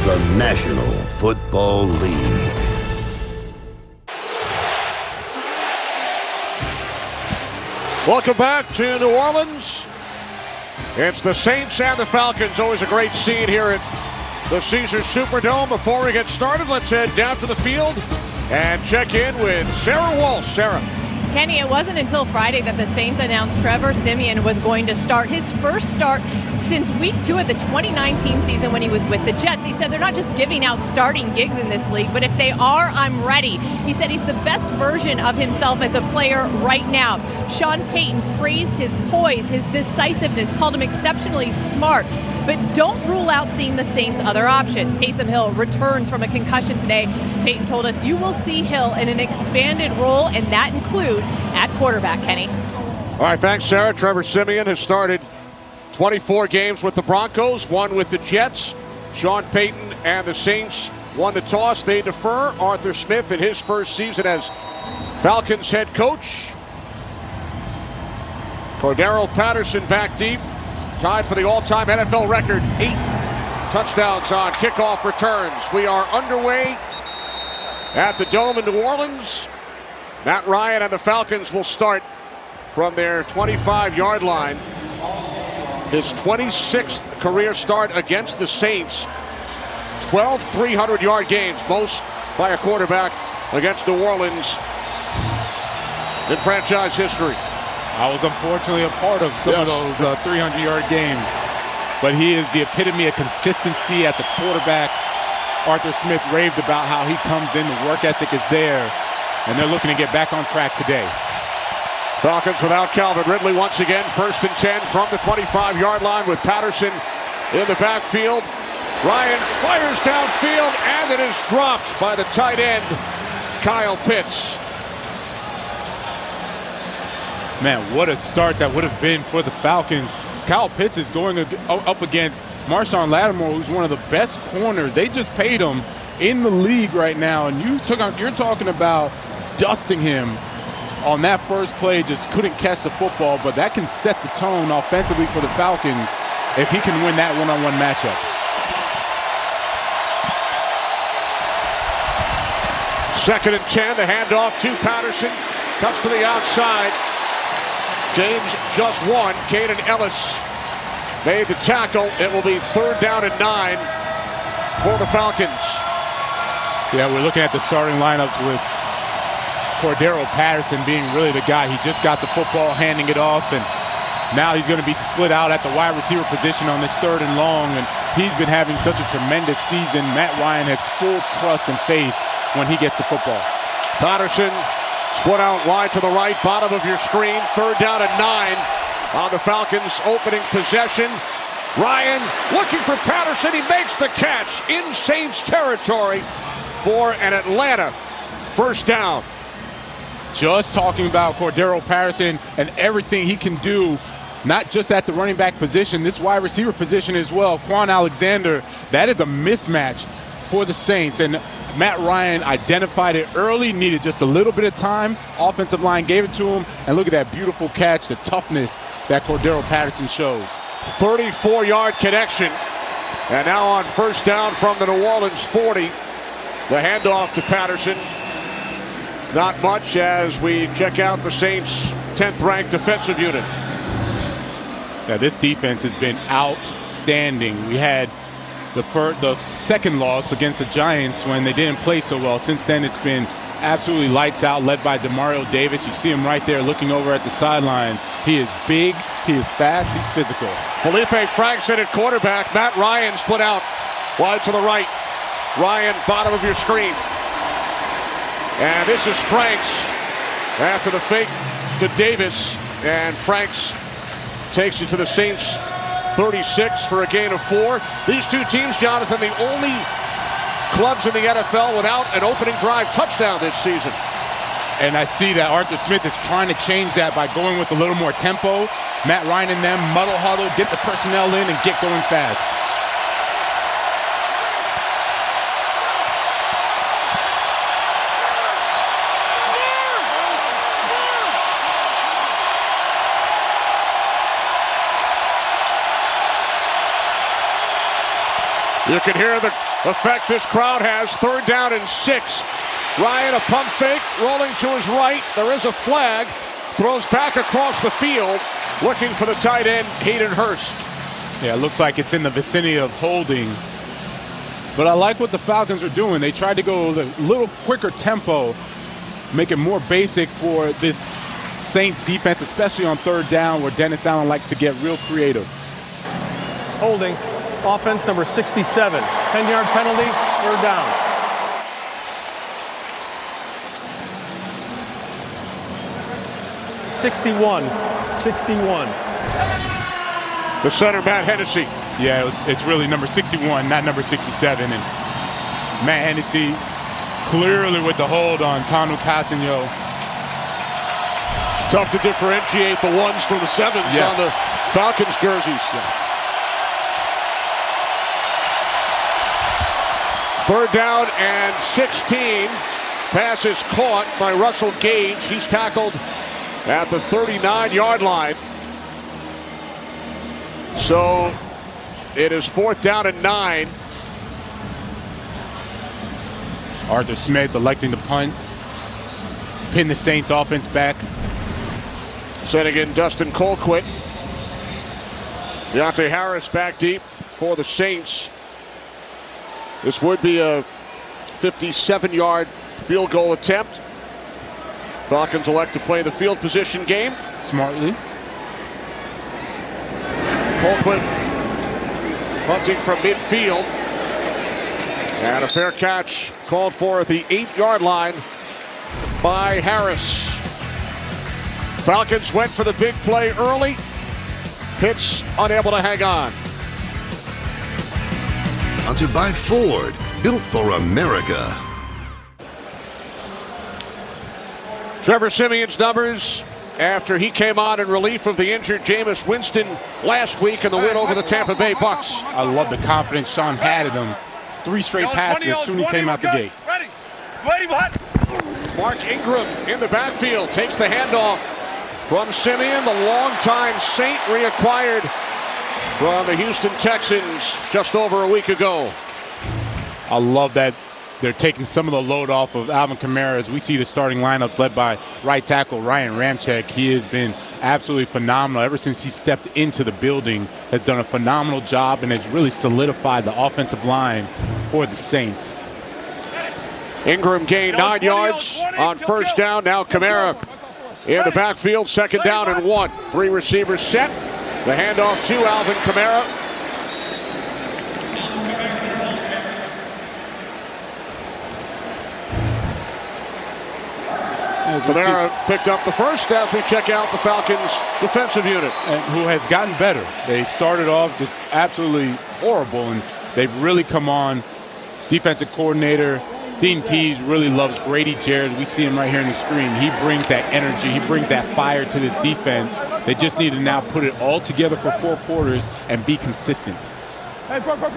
of the National Football League. Welcome back to New Orleans. It's the Saints and the Falcons. Always a great scene here at the Caesars Superdome. Before we get started, let's head down to the field and check in with Sarah Walsh. Sarah. Kenny, it wasn't until Friday that the Saints announced Trevor Siemian was going to start his first start since week 2 of the 2019 season when he was with the Jets. He said they're not just giving out starting gigs in this league, but if they are, I'm ready. He said he's the best version of himself as a player right now. Sean Payton praised his poise, his decisiveness, called him exceptionally smart, but don't rule out seeing the Saints' other option. Taysom Hill returns from a concussion today. Payton told us you will see Hill in an expanded role, and that includes at quarterback, Kenny. All right, thanks, Sarah. Trevor Siemian has started 24 games with the Broncos, 1 with the Jets. Sean Payton and the Saints won the toss. They defer. Arthur Smith in his first season as Falcons head coach. Cordero Patterson back deep, tied for the all-time NFL record, 8 touchdowns on kickoff returns. We are underway at the Dome in New Orleans. Matt Ryan and the Falcons will start from their 25-yard line. His 26th career start against the Saints. 12 300-yard games, most by a quarterback against New Orleans in franchise history. I was unfortunately a part of some of those 300-yard games. But he is the epitome of consistency at the quarterback. Arthur Smith raved about how he comes in, the work ethic is there, and they're looking to get back on track today. Falcons without Calvin Ridley once again, 1st and 10 from the 25-yard line with Patterson in the backfield. Ryan fires downfield, and it is dropped by the tight end, Kyle Pitts. Man, what a start that would have been for the Falcons. Kyle Pitts is going up against Marshawn Lattimore, who's one of the best corners. They just paid him in the league right now, and you're talking about dusting him on that first play. Just couldn't catch the football, but that can set the tone offensively for the Falcons if he can win that one-on-one matchup. Second and 10, the handoff to Patterson, cuts to the outside. Gains just 1. Caden Ellis made the tackle. It will be 3rd down and 9 for the Falcons. Yeah, we're looking at the starting lineups with Cordero Patterson being really the guy. He just got the football, handing it off, and now he's going to be split out at the wide receiver position on this 3rd and long, and he's been having such a tremendous season. Matt Ryan has full trust and faith when he gets the football. Patterson split out wide to the right, bottom of your screen. 3rd down and 9 on the Falcons' opening possession. Ryan looking for Patterson. He makes the catch in Saints territory for an Atlanta 1st down. Just talking about Cordero Patterson and everything he can do, not just at the running back position, this wide receiver position as well. Quan Alexander, that is a mismatch for the Saints, and Matt Ryan identified it early, needed just a little bit of time. Offensive line gave it to him, and look at that beautiful catch, the toughness that Cordero Patterson shows. 34-yard connection, and now on 1st down from the New Orleans 40. The handoff to Patterson. Not much as we check out the Saints' 10th-ranked defensive unit. Yeah, this defense has been outstanding. We had the second loss against the Giants when they didn't play so well. Since then, it's been absolutely lights out, led by Demario Davis. You see him right there looking over at the sideline. He is big, he is fast, he's physical. Felipe Frankson at quarterback. Matt Ryan split out wide to the right. Ryan, bottom of your screen. And this is Franks after the fake to Davis. And Franks takes you to the Saints 36 for a gain of 4. These two teams, Jonathan, the only clubs in the NFL without an opening drive touchdown this season. And I see that Arthur Smith is trying to change that by going with a little more tempo. Matt Ryan and them, muddle huddle, get the personnel in and get going fast. You can hear the effect this crowd has. 3rd down and 6. Ryan, a pump fake, rolling to his right. There is a flag. Throws back across the field, looking for the tight end, Hayden Hurst. Yeah, it looks like it's in the vicinity of holding. But I like what the Falcons are doing. They tried to go a little quicker tempo, make it more basic for this Saints defense, especially on 3rd down where Dennis Allen likes to get real creative. Holding. Offense number 67. 10-yard penalty. 3rd down. '61. The center, Matt Hennessy. Yeah, it's really number 61, not number 67. And Matt Hennessy clearly with the hold on Tanu Passanio. Tough to differentiate the 1s from the 7s on the Falcons jerseys. Yes. 3rd down and 16. Pass is caught by Russell Gage. He's tackled at the 39-yard line. So it is 4th down and 9. Arthur Smith electing to punt. Pin the Saints offense back. Sending in Dustin Colquitt. Deontay Harris back deep for the Saints. This would be a 57-yard field goal attempt. Falcons elect to play the field position game. Smartly. Colquitt punting from midfield. And a fair catch called for at the 8-yard line by Harris. Falcons went for the big play early. Pitts unable to hang on. Sponsored by Ford, built for America. Trevor Siemian's numbers after he came on in relief of the injured Jameis Winston last week in the win over the Tampa Bay Bucks. I love the confidence Sean had in him. 3 straight passes as soon as he came out the gate. Mark Ingram in the backfield takes the handoff from Siemian, the longtime Saint reacquired from the Houston Texans just over a week ago. I love that they're taking some of the load off of Alvin Kamara as we see the starting lineups led by right tackle Ryan Ramczyk. He has been absolutely phenomenal ever since he stepped into the building, has done a phenomenal job and has really solidified the offensive line for the Saints. Ingram gained 9 yards on 1st down. Now Kamara in the backfield, 2nd down and 1. 3 receivers set. The handoff to Alvin Kamara. Kamara picked up the first as we check out the Falcons defensive unit. And who has gotten better. They started off just absolutely horrible, and they've really come on. Defensive coordinator Dean Pease really loves Grady Jarrett. We see him right here on the screen. He brings that energy. He brings that fire to this defense. They just need to now put it all together for 4 quarters and be consistent. From the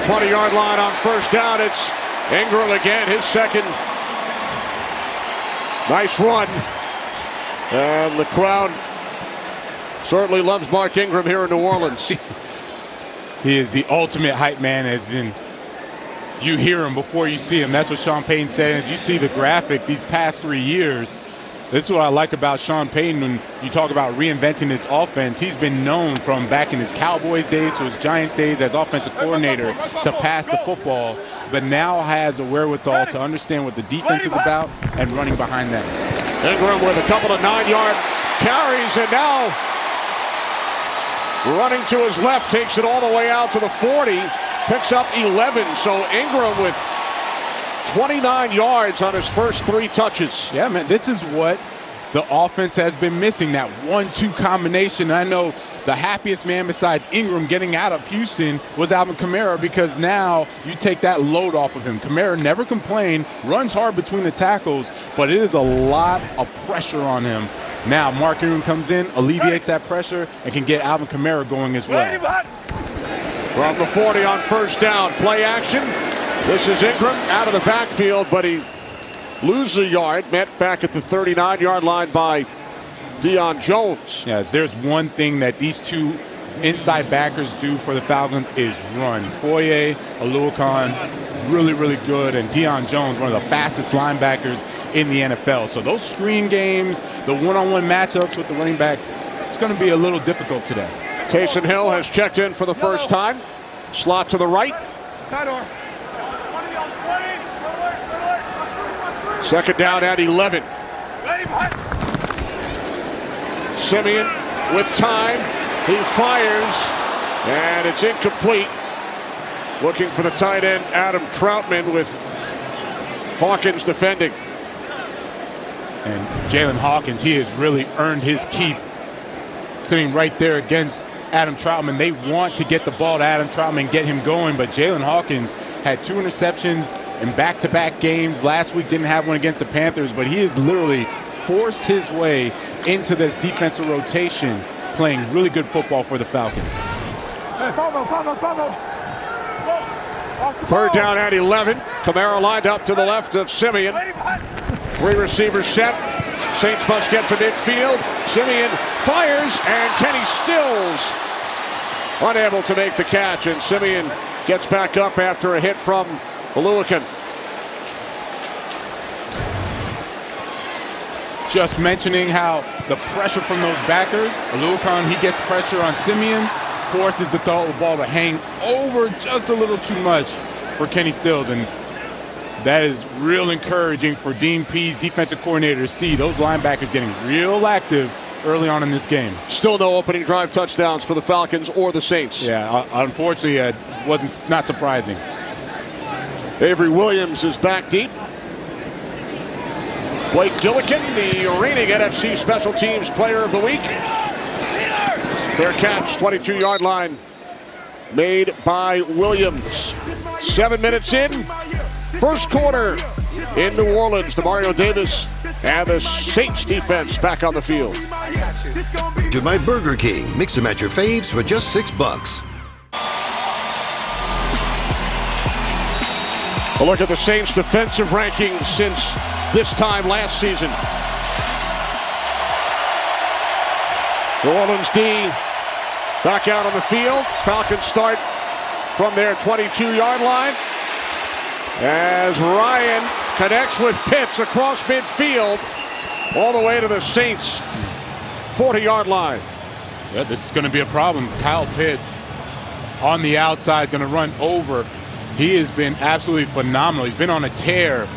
20-yard line on 1st down, it's Ingram again, his 2nd. Nice run. And the crowd certainly loves Mark Ingram here in New Orleans. He is the ultimate hype man, as in you hear him before you see him. That's what Sean Payton said. As you see the graphic these past 3 years, this is what I like about Sean Payton when you talk about reinventing this offense. He's been known from back in his Cowboys days to his Giants days as offensive coordinator to pass the football, but now has a wherewithal to understand what the defense is about and running behind them. Ingram with a couple of 9-yard carries, and now running to his left, takes it all the way out to the 40, picks up 11. So Ingram with 29 yards on his first 3 touches. Yeah, man, this is what the offense has been missing, that 1-2 combination. I know the happiest man besides Ingram getting out of Houston was Alvin Kamara, because now you take that load off of him. Kamara never complained, runs hard between the tackles, but it is a lot of pressure on him. Now Mark Ingram comes in, alleviates that pressure, and can get Alvin Kamara going as well. From the 40 on 1st down, play action. This is Ingram out of the backfield, but he loses a yard, met back at the 39-yard line by Deion Jones. Yeah, if there's one thing that these two inside backers do for the Falcons is run. Foye, Oluokun, really, really good, and Deion Jones, one of the fastest linebackers in the NFL. So those screen games, the one-on-one matchups with the running backs, it's going to be a little difficult today. Taysom Hill has checked in for the first time. Slot to the right. Second down at 11. Simeon with time. He fires, and it's incomplete. Looking for the tight end, Adam Troutman, with Hawkins defending. And Jalen Hawkins, he has really earned his keep. Sitting right there against Adam Troutman. They want to get the ball to Adam Troutman and get him going, but Jalen Hawkins had 2 interceptions in back-to-back games. Last week didn't have one against the Panthers, but he has literally forced his way into this defensive rotation, playing really good football for the Falcons. Third down at 11. Kamara lined up to the left of Simeon. 3 receivers set. Saints must get to midfield. Simeon fires, and Kenny Stills unable to make the catch, and Simeon gets back up after a hit from Oluokun. Just mentioning how the pressure from those backers, Oluokun, he gets pressure on Simeon, forces the ball to hang over just a little too much for Kenny Stills, and that is real encouraging for Dean Pease, defensive coordinator, to see those linebackers getting real active early on in this game. Still no opening drive touchdowns for the Falcons or the Saints. Yeah, unfortunately, it not surprising. Avery Williams is back deep. Blake Gillikin, the reigning NFC Special Teams Player of the Week. Fair catch, 22-yard line made by Williams. 7 minutes in, first quarter in New Orleans. DeMario Davis and the Saints defense back on the field. To my Burger King. Mix and match your faves for just $6. A look at the Saints defensive rankings since this time last season. New Orleans D back out on the field. Falcons start from their 22-yard line as Ryan connects with Pitts across midfield all the way to the Saints 40-yard line. Yeah, this is going to be a problem. Kyle Pitts on the outside, going to run over. He has been absolutely phenomenal. He's been on a tear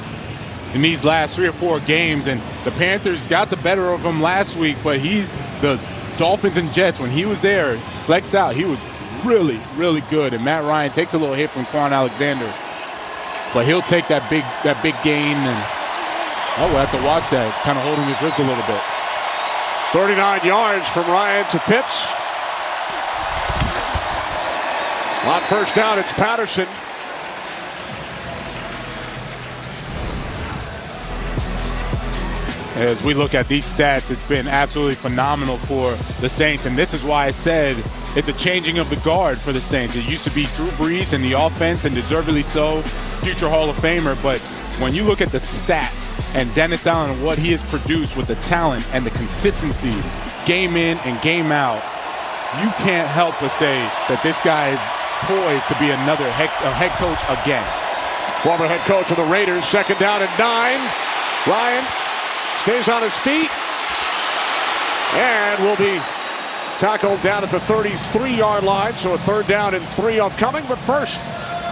in these last 3 or 4 games, and the Panthers got the better of him last week, but the Dolphins and Jets, when he was there, flexed out, he was really, really good. And Matt Ryan takes a little hit from Quan Alexander, but he'll take that big gain, and we'll have to watch that, kind of holding his ribs a little bit. 39 yards from Ryan to Pitts. On first down, it's Patterson. As we look at these stats, it's been absolutely phenomenal for the Saints, and this is why I said it's a changing of the guard for the Saints. It used to be Drew Brees in the offense, and deservedly so, future Hall of Famer, but when you look at the stats and Dennis Allen and what he has produced with the talent and the consistency, game in and game out, you can't help but say that this guy is poised to be another head coach again. Former head coach of the Raiders, second down and 9. Ryan stays on his feet and will be tackled down at the 33-yard line. So a third down and 3 upcoming. But first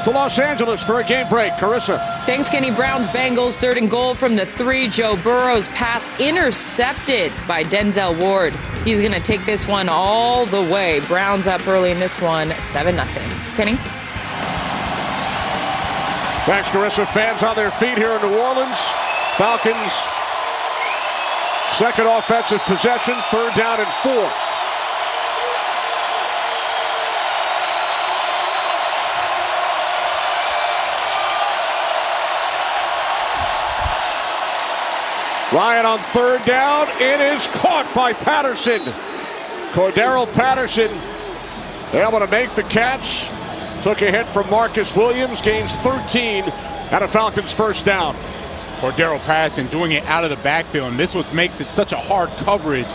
to Los Angeles for a game break. Carissa. Thanks, Kenny. Browns Bengals, 3rd and goal from the 3. Joe Burrow's pass intercepted by Denzel Ward. He's going to take this one all the way. Browns up early in this one, 7-0. Kenny? Thanks, Carissa. Fans on their feet here in New Orleans. Falcons second offensive possession, 3rd down and 4. Ryan on 3rd down. It is caught by Patterson. Cordero Patterson able to make the catch. Took a hit from Marcus Williams. Gains 13 at a Falcons first down. Cordero Patterson doing it out of the backfield, and this is what makes it such a hard coverage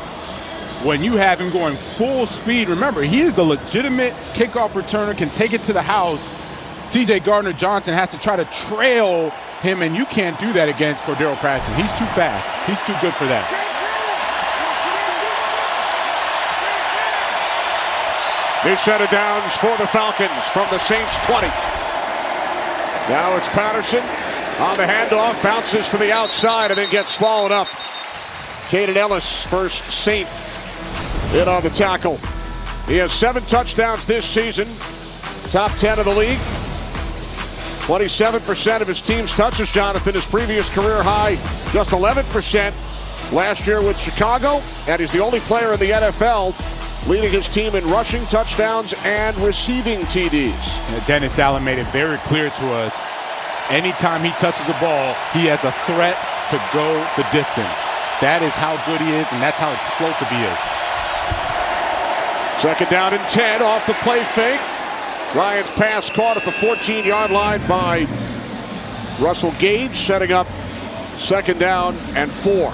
when you have him going full speed. Remember, he is a legitimate kickoff returner, can take it to the house. C.J. Gardner-Johnson has to try to trail him, and you can't do that against Cordero Patterson. He's too fast. He's too good for that. New set of downs for the Falcons from the Saints 20. Now it's Patterson on the handoff, bounces to the outside and then gets swallowed up. Caden Ellis, first Saint, in on the tackle. He has 7 touchdowns this season, top 10 of the league. 27% of his team's touches, Jonathan. His previous career high, just 11% last year with Chicago. And he's the only player in the NFL leading his team in rushing touchdowns and receiving TDs. Dennis Allen made it very clear to us, anytime he touches the ball, he has a threat to go the distance. That is how good he is, and that's how explosive he is. Second down and 10 off the play fake. Ryan's pass caught at the 14-yard line by Russell Gage, setting up second down and 4.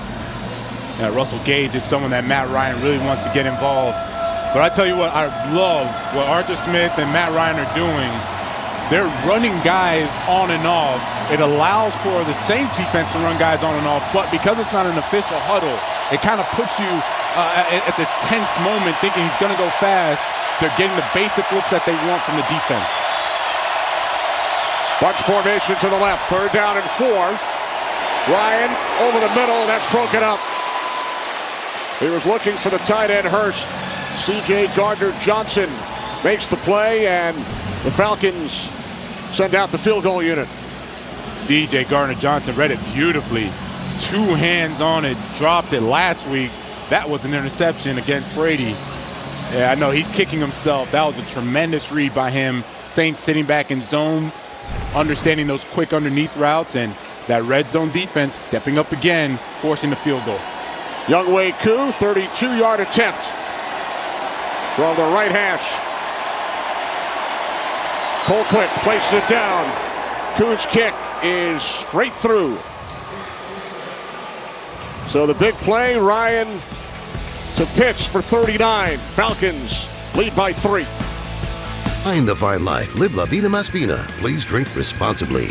Yeah, Russell Gage is someone that Matt Ryan really wants to get involved. But I tell you what, I love what Arthur Smith and Matt Ryan are doing. They're running guys on and off. It allows for the Saints defense to run guys on and off, but because it's not an official huddle, it kind of puts you at this tense moment thinking he's going to go fast. They're getting the basic looks that they want from the defense. Bunch formation to the left, third down and 4. Ryan over the middle, that's broken up. He was looking for the tight end Hurst. C.J. Gardner-Johnson makes the play, and the Falcons send out the field goal unit. C.J. Gardner-Johnson read it beautifully. 2 hands on it, dropped it last week. That was an interception against Brady. Yeah, I know he's kicking himself. That was a tremendous read by him. Saints sitting back in zone, understanding those quick underneath routes, and that red zone defense stepping up again, forcing the field goal. Younghoe Koo, 32-yard attempt from the right hash. Colquitt places it down. Koo's kick is straight through. So the big play, Ryan to Pitts for 39. Falcons lead by 3. Find the fine life. Live La Vida Más Fina. Please drink responsibly.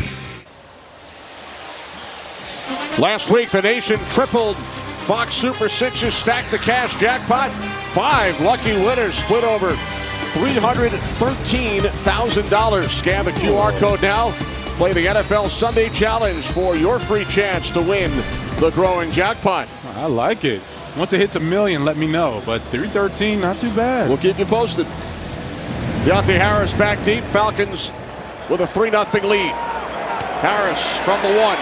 Last week, the nation tripled Fox Super 6's Stack the Cash jackpot. 5 lucky winners split over $313,000. Scan the QR code now. Play the NFL Sunday Challenge for your free chance to win the growing jackpot. I like it. Once it hits $1 million, let me know. But 313, not too bad. We'll keep you posted. Deontay Harris back deep. Falcons with a 3-0 lead. Harris from the 1.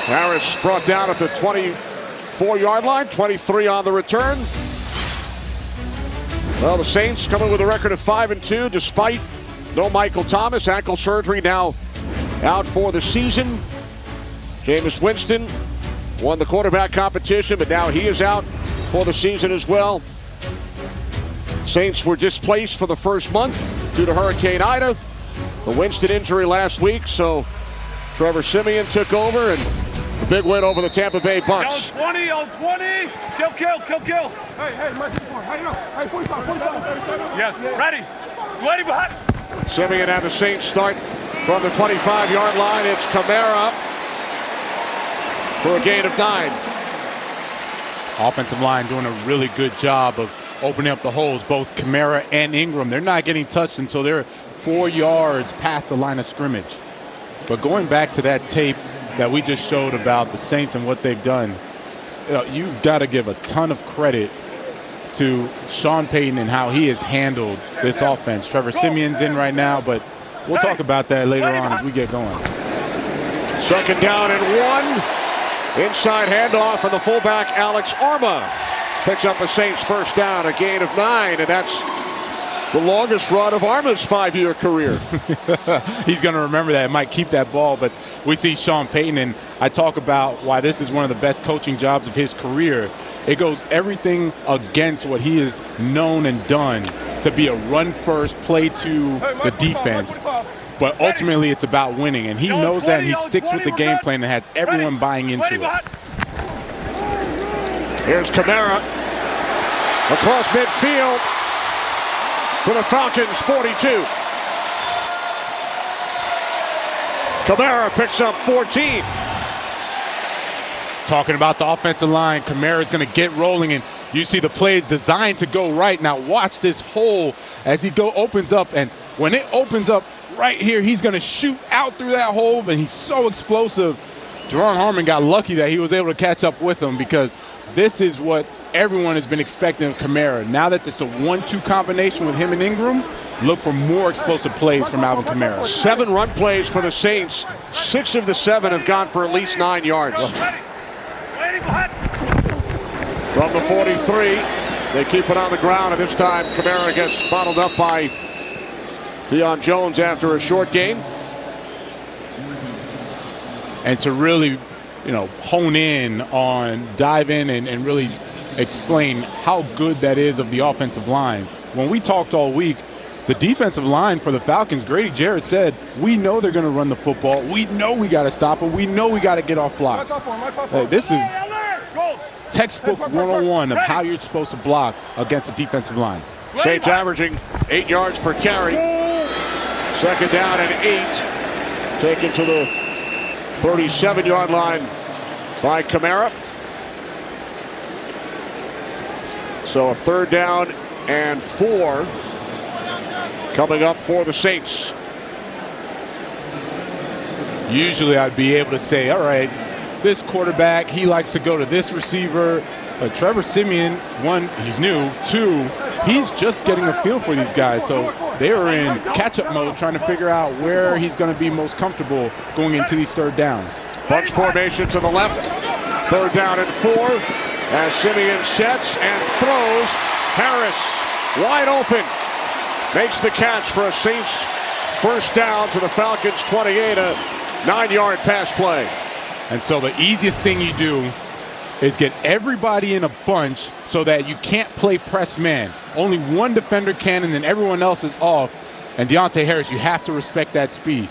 Harris brought down at the 24-yard line, 23 on the return. Well, the Saints coming with a record of 5-2 despite no Michael Thomas. Ankle surgery now out for the season. Jameis Winston won the quarterback competition, but now he is out for the season as well. Saints were displaced for the first month due to Hurricane Ida. The Winston injury last week, so Trevor Siemian took over, and a big win over the Tampa Bay Bucks. Yo, 20, yo, 20. Kill. Hey, Mike, how you doing? Hey, 45. Yes, ready. Ready, behind. Siemian and the Saints start from the 25-yard line. It's Kamara for a gain of 9. Offensive line doing a really good job of opening up the holes, both Kamara and Ingram. They're not getting touched until they're 4 yards past the line of scrimmage. But going back to that tape that we just showed about the Saints and what they've done, you've got to give a ton of credit to Sean Payton and how he has handled this offense. Trevor Siemian's in right now, but we'll talk about that later on as we get going. Second down and 1. Inside handoff, and the fullback Alex Arma picks up a Saints first down, a gain of 9, and that's the longest run of Arma's 5-year career. He's going to remember that. Might keep that ball, but we see Sean Payton, and I talk about why this is one of the best coaching jobs of his career. It goes everything against what he has known and done to be a run-first, play to the defense. but ultimately it's about winning, and he knows that, and he sticks with the game plan and has everyone buying into it. Here's Kamara across midfield for the Falcons, 42. Kamara picks up 14. Talking about the offensive line, Kamara's going to get rolling, and you see the plays designed to go right. Now watch this hole as he opens up, and when it opens up right here, he's going to shoot out through that hole, and he's so explosive. Jerron Harmon got lucky that he was able to catch up with him, because this is what everyone has been expecting of Kamara. Now that it's the 1-2 combination with him and Ingram, look for more explosive plays from Alvin Kamara. 7 run plays for the Saints. 6 of the 7 have gone for at least 9 yards. From the 43, they keep it on the ground, and this time Kamara gets bottled up by Deion Jones after a short gain. And to really, hone in on, dive in and really explain how good that is of the offensive line. When we talked all week, the defensive line for the Falcons, Grady Jarrett said, we know they're going to run the football. We know we got to stop them. We know we got to get off blocks. This is textbook 101 of how you're supposed to block against a defensive line. Saints averaging 8 yards per carry. Second down and 8. Taken to the 37-yard line by Kamara. So a 3rd down and 4 coming up for the Saints. Usually I'd be able to say, all right, this quarterback, he likes to go to this receiver. But Trevor Siemian, 1, he's new. 2, he's just getting a feel for these guys. So they are in catch-up mode, trying to figure out where he's going to be most comfortable going into these 3rd downs. Bunch formation to the left. 3rd down and 4 as Siemian sets and throws. Harris wide open. Makes the catch for a Saints 1st down to the Falcons 28, a 9-yard pass play. And so the easiest thing you do is get everybody in a bunch so that you can't play press man. Only one defender can, and then everyone else is off. And Deontay Harris, you have to respect that speed.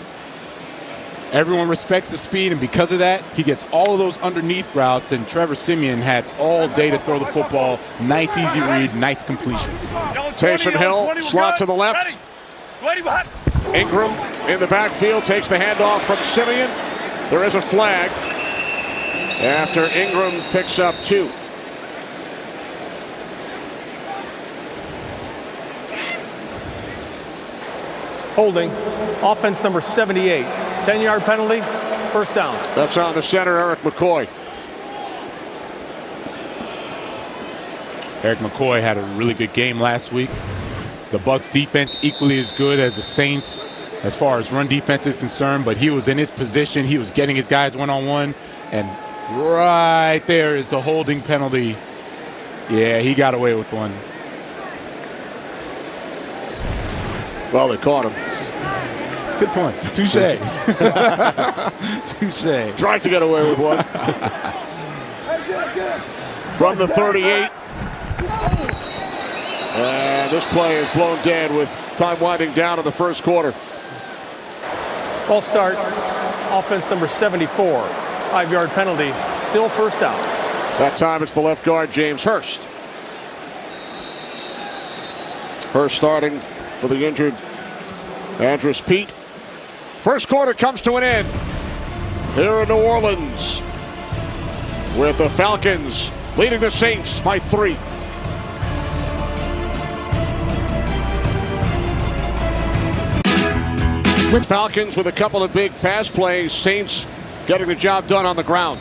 Everyone respects the speed, and because of that, he gets all of those underneath routes, and Trevor Siemian had all day to throw the football. Nice, easy read, nice completion. Taysom Hill, slot to the left. Ingram in the backfield takes the handoff from Siemian. There is a flag after Ingram picks up 2. Holding, offense number 78. 10-yard penalty, 1st down. That's on the center, Eric McCoy. Eric McCoy had a really good game last week. The Bucs defense equally as good as the Saints as far as run defense is concerned, but he was in his position. He was getting his guys one-on-one, and right there is the holding penalty. Yeah, he got away with one. Well, they caught him. Good point. Touche. Touche. Tried to get away with one. From the 38. And this play is blown dead with time winding down in the 1st quarter. Ball start, offense number 74. 5-yard penalty, still 1st down. That time it's the left guard, James Hurst. Hurst starting for the injured Andrus Peat. 1st quarter comes to an end here in New Orleans with the Falcons leading the Saints by 3. With Falcons with a couple of big pass plays, Saints getting the job done on the ground.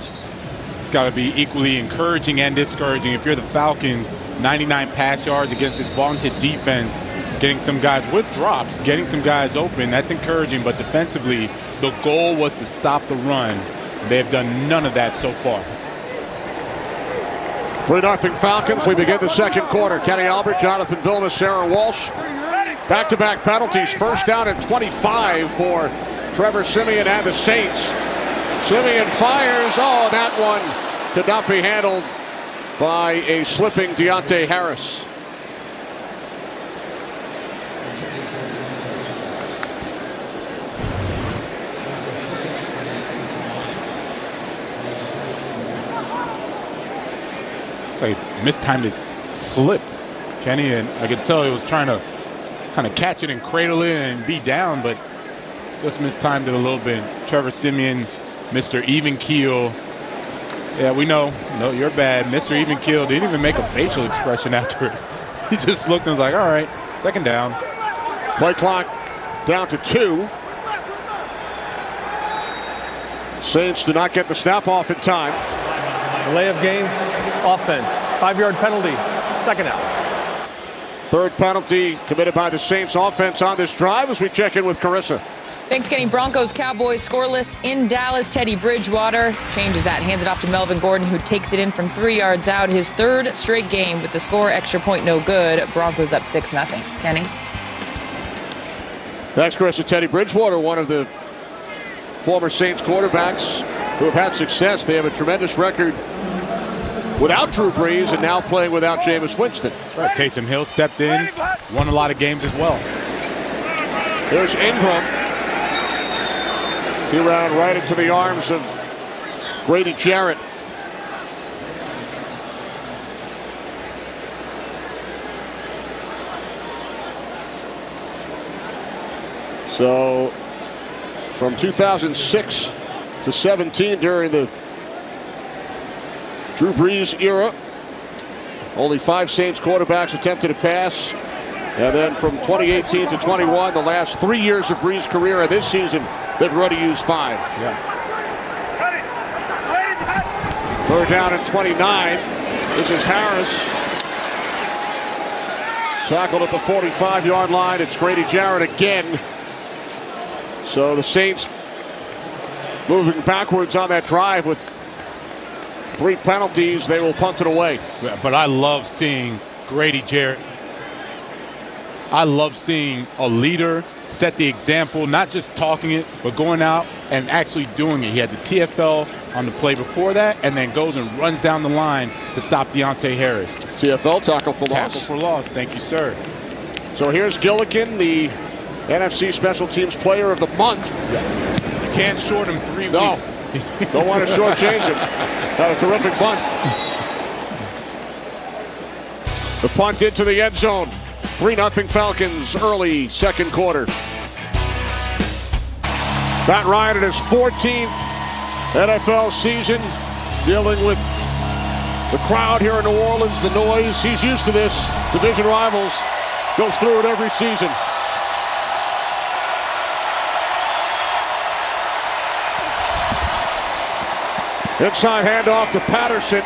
It's got to be equally encouraging and discouraging. If you're the Falcons, 99 pass yards against this vaunted defense, getting some guys with drops, getting some guys open, that's encouraging. But defensively, the goal was to stop the run. They've done none of that so far. 3-0 Falcons. We begin the 2nd quarter. Kenny Albert, Jonathan Vilma, Sarah Walsh. Back-to-back penalties. 1st down and 25 for Trevor Siemian and the Saints. Siemian fires. Oh, that one could not be handled by a slipping Deontay Harris. It's like mistimed his slip, Kenny, and I could tell he was trying to kind of catch it and cradle it and be down, but just mistimed it a little bit. Trevor Siemian, Mr. Even Keel. Yeah, we know. No, you're bad. Mr. Even Keel didn't even make a facial expression after it. He just looked and was like, all right, second down. Play clock down to 2. Saints do not get the snap off in time. Delay of game, offense. 5-yard penalty, second out. Third penalty committed by the Saints offense on this drive as we check in with Carissa. Thanks, Kenny. Broncos, Cowboys scoreless in Dallas. Teddy Bridgewater changes that, hands it off to Melvin Gordon, who takes it in from 3 yards out. His third straight game with the score, extra point no good. Broncos up 6-0. Kenny? Thanks, Carissa. Teddy Bridgewater, one of the former Saints quarterbacks who have had success. They have a tremendous record without Drew Brees and now playing without Jameis Winston. Right. Taysom Hill stepped in, won a lot of games as well. Here's Ingram. He ran right into the arms of Grady Jarrett. So from 2006 to 17 during the Drew Brees era, only 5 Saints quarterbacks attempted a pass. And then from 2018 to 21, the last 3 years of Brees' career, and this season, they've already used 5. Yeah. Third down and 29. This is Harris. Tackled at the 45-yard line. It's Grady Jarrett again. So the Saints moving backwards on that drive with 3 penalties. They will punt it away. But I love seeing Grady Jarrett. I love seeing a leader set the example, not just talking it, but going out and actually doing it. He had the TFL on the play before that, and then goes and runs down the line to stop Deontay Harris. TFL, tackle for loss. Tackle for loss. Thank you, sir. So here's Gillikin, the NFC Special Teams Player of the Month. Yes. You can't short him 3 weeks. Don't want to shortchange him. Had a terrific punt. The punt into the end zone. 3-0 Falcons early second quarter. Matt Ryan in his 14th NFL season, dealing with the crowd here in New Orleans, the noise. He's used to this. Division rivals, goes through it every season. Inside handoff to Patterson.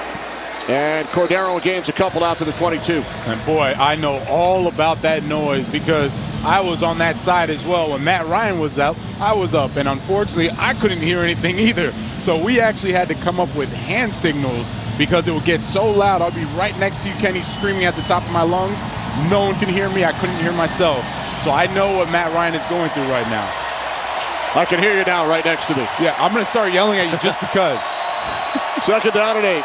And Cordero gains a couple out to the 22. And boy, I know all about that noise because I was on that side as well. When Matt Ryan was up, I was up. And unfortunately, I couldn't hear anything either. So we actually had to come up with hand signals because it would get so loud. I'll be right next to you, Kenny, screaming at the top of my lungs. No one can hear me. I couldn't hear myself. So I know what Matt Ryan is going through right now. I can hear you now right next to me. Yeah, I'm going to start yelling at you just because. Second down and 8.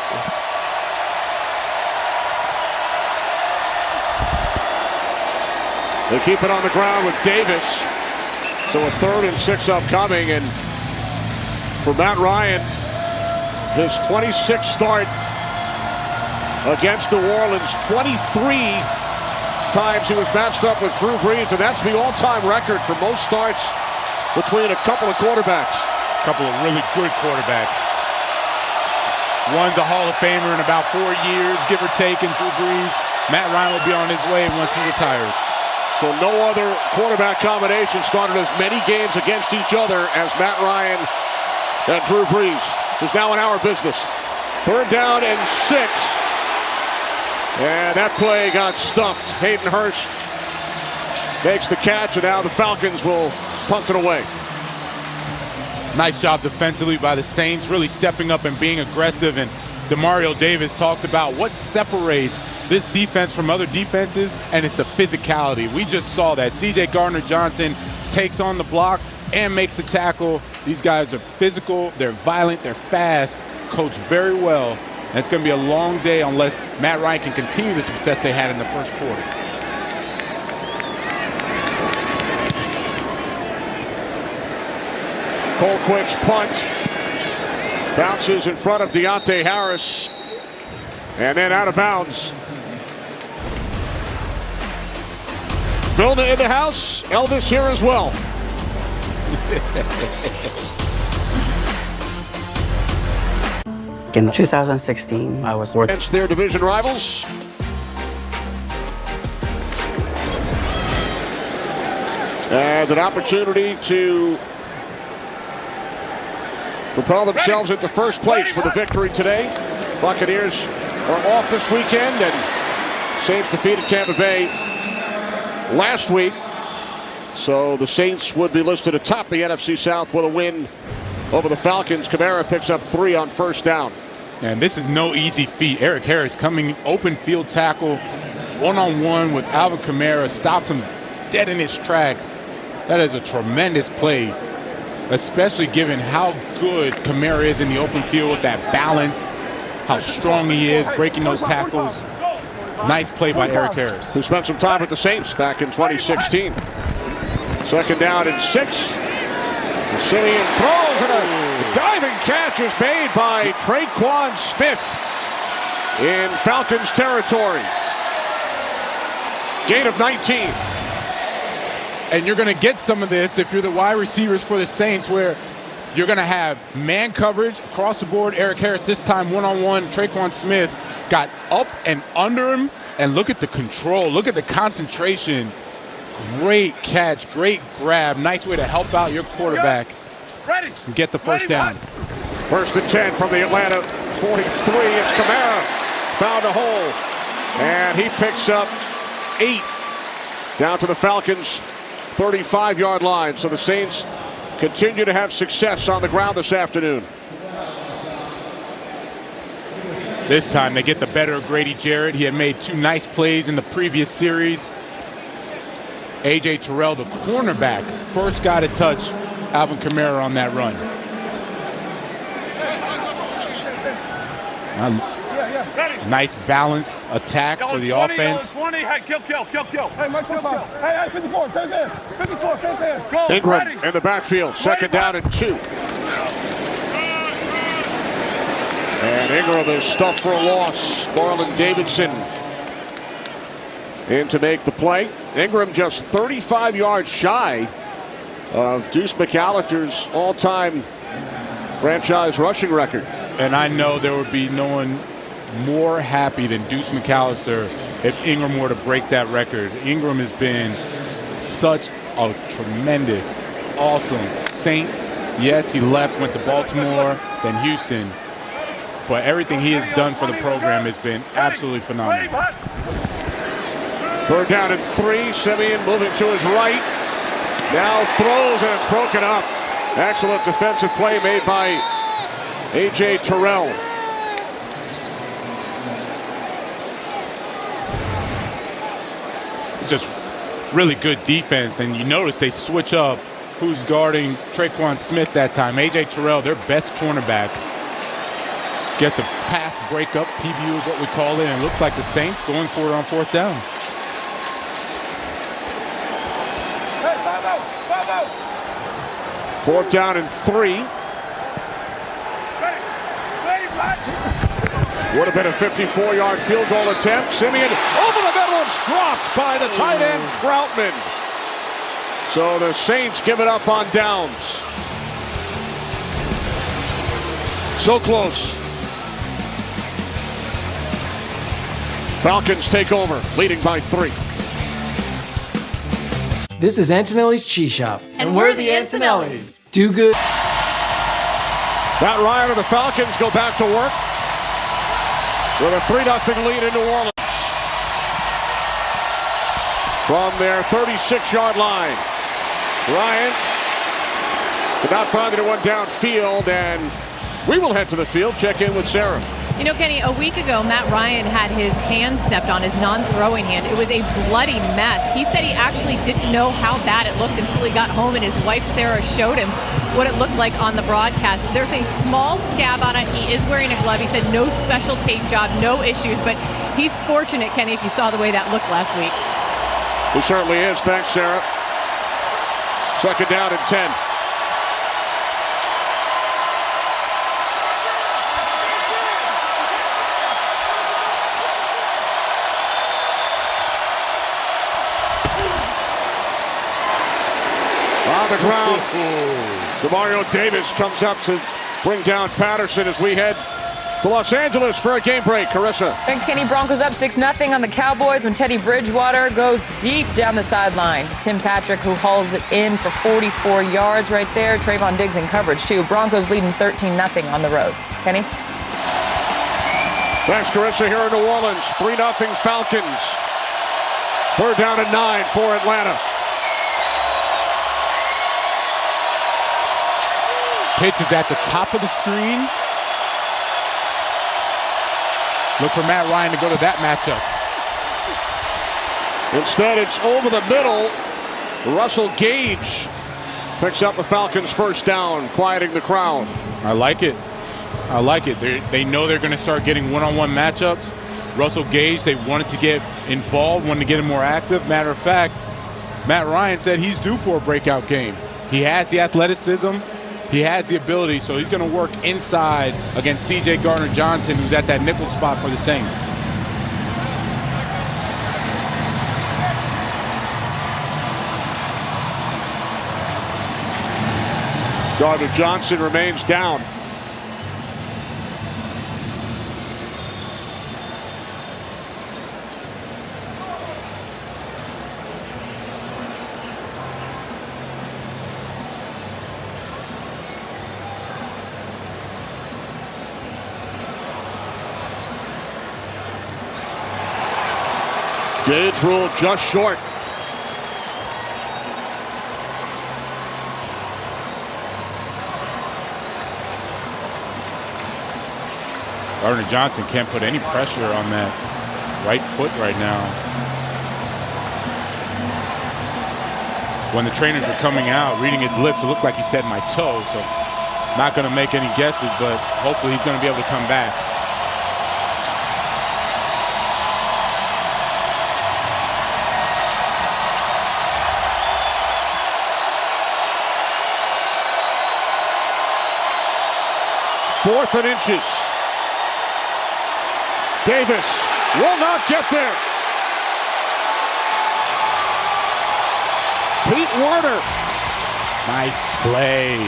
They keep it on the ground with Davis. So a 3rd and 6 upcoming. And for Matt Ryan, his 26th start against New Orleans, 23 times he was matched up with Drew Brees. And that's the all-time record for most starts between a couple of quarterbacks. A couple of really good quarterbacks. One's a Hall of Famer in about 4 years, give or take, in Drew Brees. Matt Ryan will be on his way once he retires. So no other quarterback combination started as many games against each other as Matt Ryan and Drew Brees. It's now in our business. 3rd down and 6. And that play got stuffed. Hayden Hurst makes the catch, and now the Falcons will punt it away. Nice job defensively by the Saints, really stepping up and being aggressive. And Demario Davis talked about what separates this defense from other defenses, and it's the physicality. We just saw that. C.J. Gardner-Johnson takes on the block and makes the tackle. These guys are physical, they're violent, they're fast, coached very well. And it's going to be a long day unless Matt Ryan can continue the success they had in the first quarter. Colquitt's punt bounces in front of Deontay Harris. And then out of bounds. Vilna in the house. Elvis here as well. In 2016, I was against their division rivals. And an opportunity to propel themselves into first place with a victory today. Buccaneers are off this weekend, and Saints defeated Tampa Bay last week. So the Saints would be listed atop the NFC South with a win over the Falcons. Kamara picks up 3 on first down. And this is no easy feat. Eric Harris coming open field tackle, one-on-one with Alvin Kamara, stops him dead in his tracks. That is a tremendous play, especially given how good Kamara is in the open field with that balance, how strong he is, breaking those tackles. Nice play by Eric Harris, who spent some time with the Saints back in 2016. Second down and 6. Simeon throws, and a diving catch is made by Traquan Smith in Falcons territory. Gain of 19. And you're going to get some of this if you're the wide receivers for the Saints, where you're going to have man coverage across the board. Eric Harris this time one-on-one. Traquan Smith got up and under him. And look at the control. Look at the concentration. Great catch. Great grab. Nice way to help out your quarterback and get the first down. First and 10 from the Atlanta 43. It's Kamara. Found a hole. And he picks up 8 down to the Falcons' 35-yard line. So the Saints continue to have success on the ground this afternoon. This time they get the better of Grady Jarrett. He had made 2 nice plays in the previous series. A.J. Terrell, the cornerback, first guy to touch Alvin Kamara on that run. Nice balance attack for the offense. 20, hey, kill. Hey, Mike, hey, 54, 10. Go, Ingram in the backfield, second down and 2. And Ingram is stuffed for a loss. Marlon Davidson in to make the play. Ingram just 35 yards shy of Deuce McAllister's all-time franchise rushing record. And I know there would be no one more happy than Deuce McAllister if Ingram were to break that record. Ingram has been such a tremendous, awesome Saint. Yes, he left, went to Baltimore, then Houston. But everything he has done for the program has been absolutely phenomenal. Third down and 3. Simeon moving to his right. Now throws, and it's broken up. Excellent defensive play made by A.J. Terrell. It's just really good defense, and you notice they switch up who's guarding Traquan Smith that time. A.J. Terrell, their best cornerback, gets a pass breakup. PBU is what we call it, and it looks like the Saints going for it on fourth down. Fourth down and 3. Would have been a 54-yard field goal attempt. Simeon over the middle, it's dropped by the tight end Troutman. So the Saints give it up on downs. So close. Falcons take over, leading by 3. This is Antonelli's Cheese Shop. And we're the Antonellis. Do good. Matt Ryan and the Falcons go back to work with a 3-0 lead in New Orleans. From their 36-yard line. Ryan could not find anyone downfield, and we will head to the field, check in with Sarah. You know, Kenny, a week ago, Matt Ryan had his hand stepped on, his non-throwing hand. It was a bloody mess. He said he actually didn't know how bad it looked until he got home and his wife, Sarah, showed him what it looked like on the broadcast. There's a small scab on it. He is wearing a glove. He said no special tape job, no issues, but he's fortunate, Kenny, if you saw the way that looked last week. He certainly is. Thanks, Sarah. Second down and 10. On the ground, DeMario Davis comes up to bring down Patterson as we head to Los Angeles for a game break. Carissa. Thanks, Kenny. Broncos up 6-0 on the Cowboys when Teddy Bridgewater goes deep down the sideline. Tim Patrick, who hauls it in for 44 yards right there. Trayvon Diggs in coverage, too. Broncos leading 13-0 on the road. Kenny? Thanks, Carissa. Here in New Orleans, 3-0 Falcons. 3rd down and 9 for Atlanta. Pitts is at the top of the screen. Look for Matt Ryan to go to that matchup. Instead, it's over the middle. Russell Gage picks up the Falcons' 1st down, quieting the crowd. I like it. I like it. They know they're going to start getting one-on-one matchups. Russell Gage, they wanted to get involved, wanted to get him more active. Matter of fact, Matt Ryan said he's due for a breakout game. He has the athleticism. He has the ability, so he's going to work inside against C.J. Gardner-Johnson, who's at that nickel spot for the Saints. Gardner-Johnson remains down. Gage ruled just short. Gardner-Johnson can't put any pressure on that right foot right now. When the trainers were coming out, reading his lips, it looked like he said my toe, so not going to make any guesses, but hopefully he's going to be able to come back. Fourth and inches. Davis will not get there. Pete Werner. Nice play.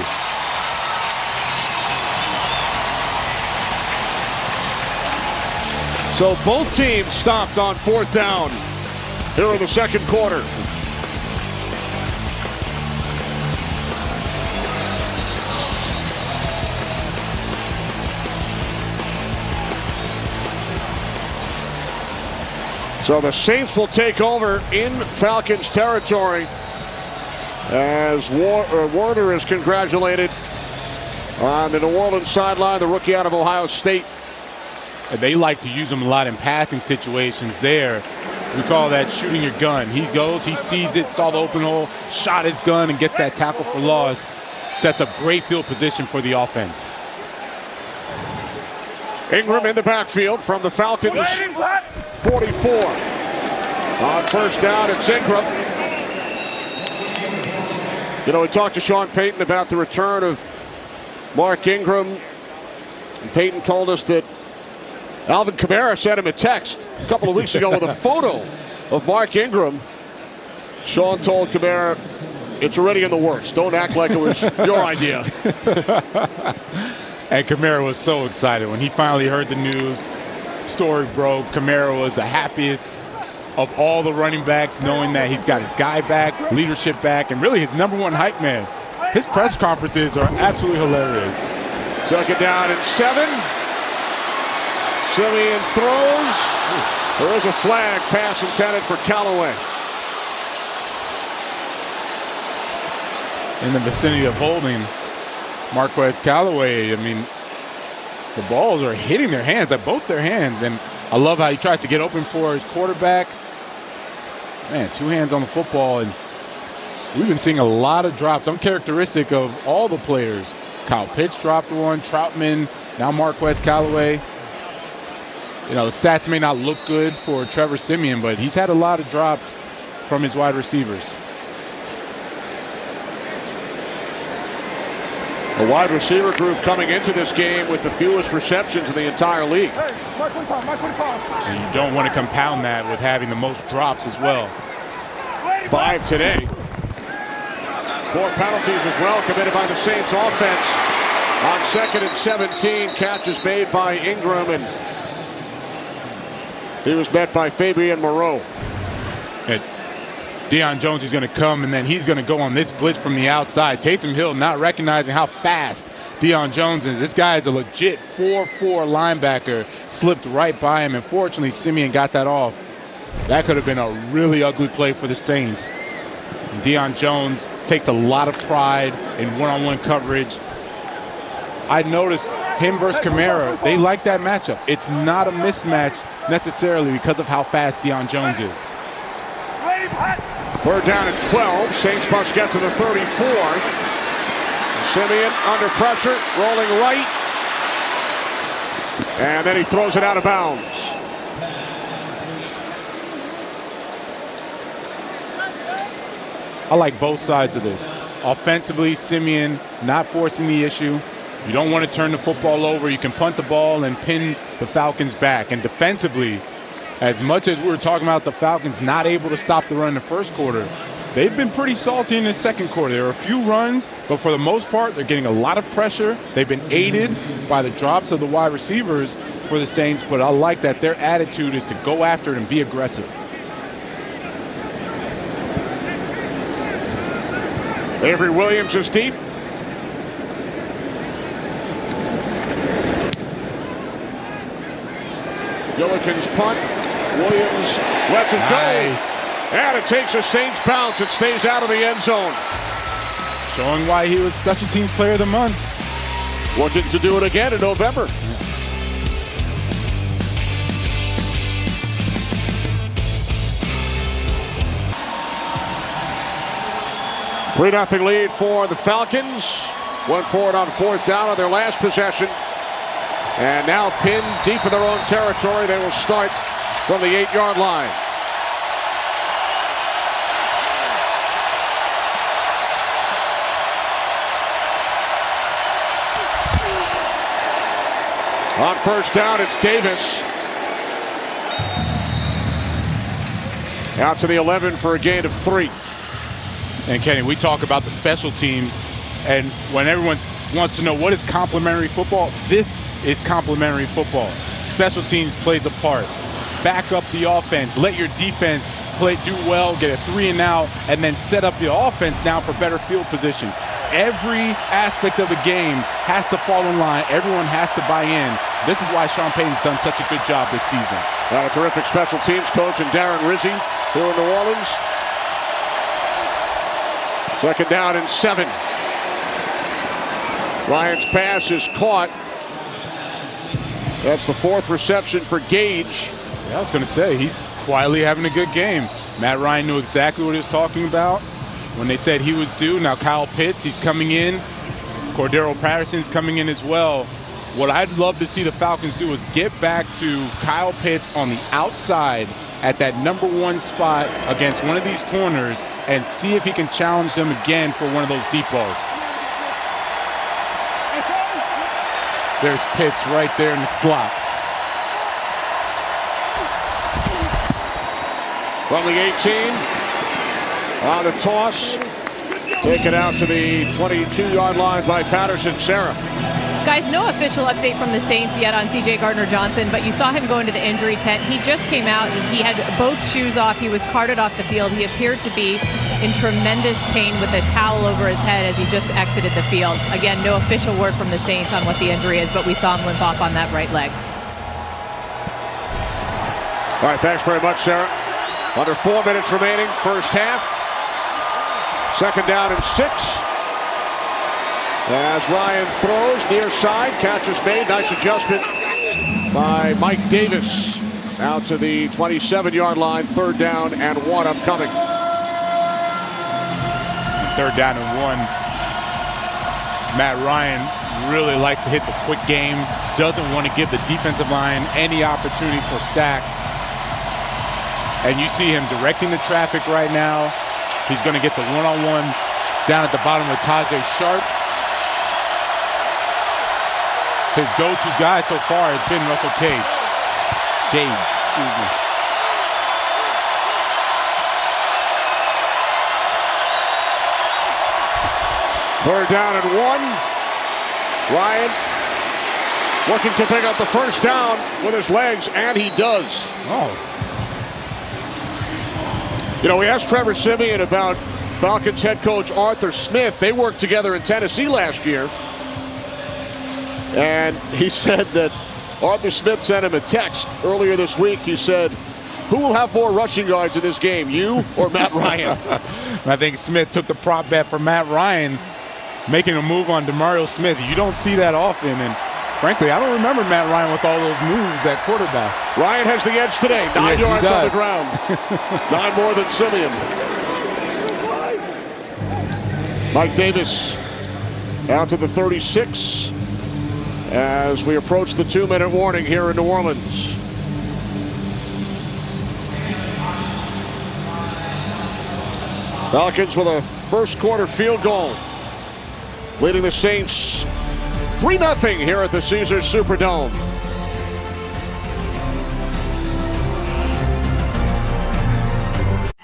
So both teams stopped on 4th down here in the 2nd quarter. So the Saints will take over in Falcons territory as Warner is congratulated on the New Orleans sideline, the rookie out of Ohio State. They like to use him a lot in passing situations there. We call that shooting your gun. He goes, he sees it, saw the open hole, shot his gun, and gets that tackle for loss. Sets up great field position for the offense. Ingram in the backfield from the Falcons 44. On 1st down, it's Ingram. You know, we talked to Sean Payton about the return of Mark Ingram. And Payton told us that Alvin Kamara sent him a text a couple of weeks ago with a photo of Mark Ingram. Sean told Kamara, it's already in the works. Don't act like it was your idea. And Kamara was so excited when he finally heard the news. Story broke. Kamara was the happiest of all the running backs, knowing that he's got his guy back, leadership back, and really his #1 hype man. His press conferences are absolutely hilarious. 2nd down and 7. Simeon throws. There is a flag, pass intended for Callaway. In the vicinity of holding Marquez Callaway. I mean, the balls are hitting their hands, at both their hands, and I love how he tries to get open for his quarterback. Man, 2 hands on the football, and we've been seeing a lot of drops, uncharacteristic of all the players. Kyle Pitts dropped one, Troutman, now Marquez Callaway. You know, the stats may not look good for Trevor Siemian, but he's had a lot of drops from his wide receivers. A wide receiver group coming into this game with the fewest receptions in the entire league. And you don't want to compound that with having the most drops as well. 5 today 4 penalties as well committed by the Saints offense. On 2nd and 17, catches made by Ingram, and he was met by Fabian Moreau. Deion Jones is going to come, and then he's going to go on this blitz from the outside. Taysom Hill not recognizing how fast Deion Jones is. This guy is a legit 4'4 linebacker. Slipped right by him, and fortunately Simeon got that off. That could have been a really ugly play for the Saints. And Deion Jones takes a lot of pride in one-on-one coverage. I noticed him versus Kamara, they like that matchup. It's not a mismatch necessarily because of how fast Deion Jones is. 3rd down and 12. Saints must get to the 34. Simeon under pressure, rolling right. And then he throws it out of bounds. I like both sides of this. Offensively, Simeon not forcing the issue. You don't want to turn the football over. You can punt the ball and pin the Falcons back. And defensively, as much as we were talking about the Falcons not able to stop the run in the first quarter, they've been pretty salty in the second quarter. There are a few runs, but for the most part, they're getting a lot of pressure. They've been aided by the drops of the wide receivers for the Saints, but I like that their attitude is to go after it and be aggressive. Avery Williams is deep. Gillikin's punt. Williams lets it Nice. go. And it takes a Saints bounce. It stays out of the end zone. Showing why he was Special Teams Player of the Month. Looking to do it again in November. Three 3-0 lead for the Falcons. Went forward on 4th down on their last possession. And now pinned deep in their own territory. They will start from the 8-yard line. On 1st down, it's Davis. Out to the 11 for a gain of 3. And Kenny, we talk about the special teams, and when everyone wants to know what is complementary football, this is complementary football. Special teams plays a part. Back up the offense, let your defense do well, get a 3 and out, and then set up your offense now for better field position. Every aspect of the game has to fall in line. Everyone has to buy in. This is why Sean Payton's done such a good job this season. A terrific special teams coach in Darren Rizzi here in New Orleans. 2nd down and 7. Ryan's pass is caught. That's the 4th reception for Gage. Yeah, I was going to say, he's quietly having a good game. Matt Ryan knew exactly what he was talking about when they said he was due. Now Kyle Pitts, he's coming in. Cordero Patterson's coming in as well. What I'd love to see the Falcons do is get back to Kyle Pitts on the outside at that number 1 spot against one of these corners and see if he can challenge them again for one of those deep balls. There's Pitts right there in the slot. From the 18, on the toss, taken out to the 22-yard line by Patterson. Sarah. Guys, no official update from the Saints yet on C.J. Gardner-Johnson, but you saw him go into the injury tent. He just came out and he had both shoes off. He was carted off the field. He appeared to be in tremendous pain with a towel over his head as he just exited the field. Again, no official word from the Saints on what the injury is, but we saw him limp off on that right leg. All right, thanks very much, Sarah. Under 4 minutes remaining, first half. 2nd down and 6. As Ryan throws near side, catch is made. Nice adjustment by Mike Davis. Out to the 27-yard line, 3rd down and 1 upcoming. 3rd down and 1. Matt Ryan really likes to hit the quick game. Doesn't want to give the defensive line any opportunity for sacks. And you see him directing the traffic right now. He's going to get the one-on-one down at the bottom with Tajay Sharp. His go-to guy so far has been Russell Gage. Excuse me. Third down and 1. Ryan looking to pick up the first down with his legs, and he does. Oh. You know, we asked Trevor Siemian about Falcons head coach Arthur Smith. They worked together in Tennessee last year. And he said that Arthur Smith sent him a text earlier this week. He said, who will have more rushing yards in this game, you or Matt Ryan? I think Smith took the prop bet for Matt Ryan, making a move on DeMario Smith. You don't see that often. And frankly, I don't remember Matt Ryan with all those moves at quarterback. Ryan has the edge today. 9 yards on the ground. 9 more than Siemian. Mike Davis out to the 36 as we approach the 2-minute warning here in New Orleans. Falcons with a first quarter field goal, leading the Saints 3-0 here at the Caesars Superdome.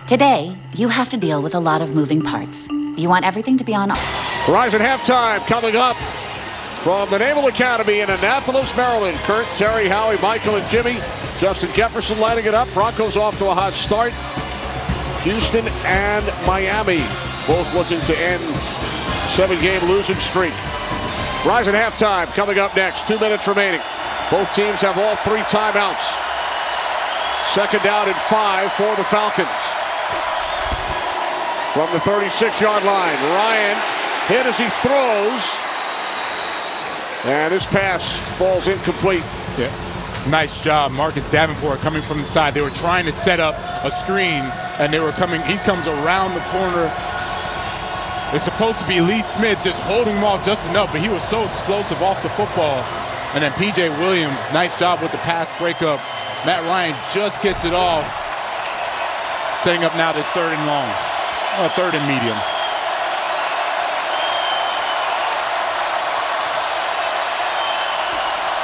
Today, you have to deal with a lot of moving parts. You want everything to be on. Horizon halftime coming up from the Naval Academy in Annapolis, Maryland. Kurt, Terry, Howie, Michael, and Jimmy. Justin Jefferson lighting it up. Broncos off to a hot start. Houston and Miami both looking to end 7-game losing streak. Horizon halftime coming up next. 2 minutes remaining. Both teams have all 3 timeouts. Second down and 5 for the Falcons. From the 36-yard line, Ryan hit as he throws. And this pass falls incomplete. Yeah. Nice job, Marcus Davenport coming from the side. They were trying to set up a screen, and they were coming. He comes around the corner. It's supposed to be Lee Smith just holding him off just enough, but he was so explosive off the football. And then P.J. Williams, nice job with the pass breakup. Matt Ryan just gets it off, setting up now this 3rd and long. 3rd and medium.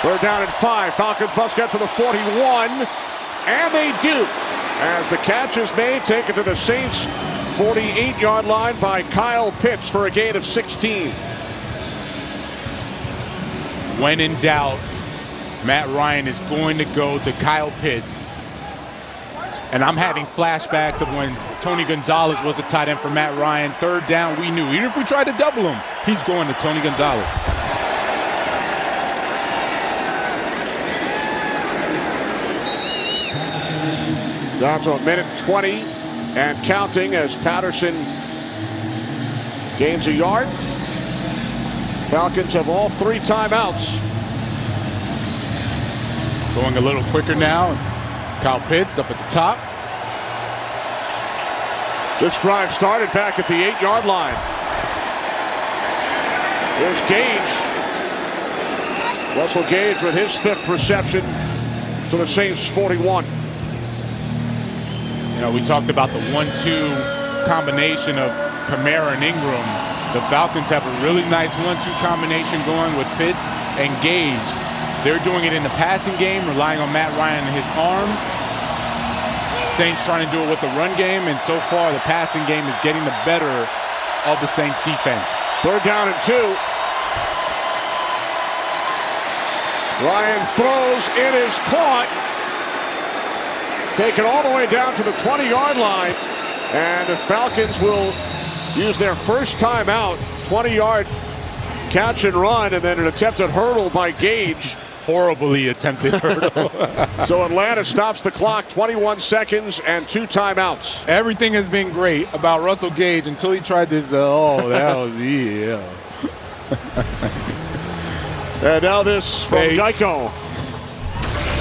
Third down and 5. Falcons must get to the 41. And they do. As the catch is made, taken to the Saints 48-yard line by Kyle Pitts for a gain of 16. When in doubt, Matt Ryan is going to go to Kyle Pitts. And I'm having flashbacks of when Tony Gonzalez was a tight end for Matt Ryan. 3rd down, we knew. Even if we tried to double him, he's going to Tony Gonzalez. Down to a minute 20 and counting as Patterson gains a yard. Falcons have all 3 timeouts. Going a little quicker now. Kyle Pitts up at the top. This drive started back at the 8-yard line. Here's Gage. Russell Gage with his 5th reception to the Saints 41. You know, we talked about the 1-2 combination of Kamara and Ingram. The Falcons have a really nice 1-2 combination going with Pitts and Gage. They're doing it in the passing game, relying on Matt Ryan and his arm. Saints trying to do it with the run game, and so far the passing game is getting the better of the Saints defense. 3rd down and 2. Ryan throws, it is caught. Taken all the way down to the 20-yard line, and the Falcons will use their first timeout. 20-yard catch and run, and then an attempted hurdle by Gage. Horribly attempted hurdle. So Atlanta stops the clock, 21 seconds and 2 timeouts. Everything has been great about Russell Gage until he tried this. That was, yeah. And now this from Geico.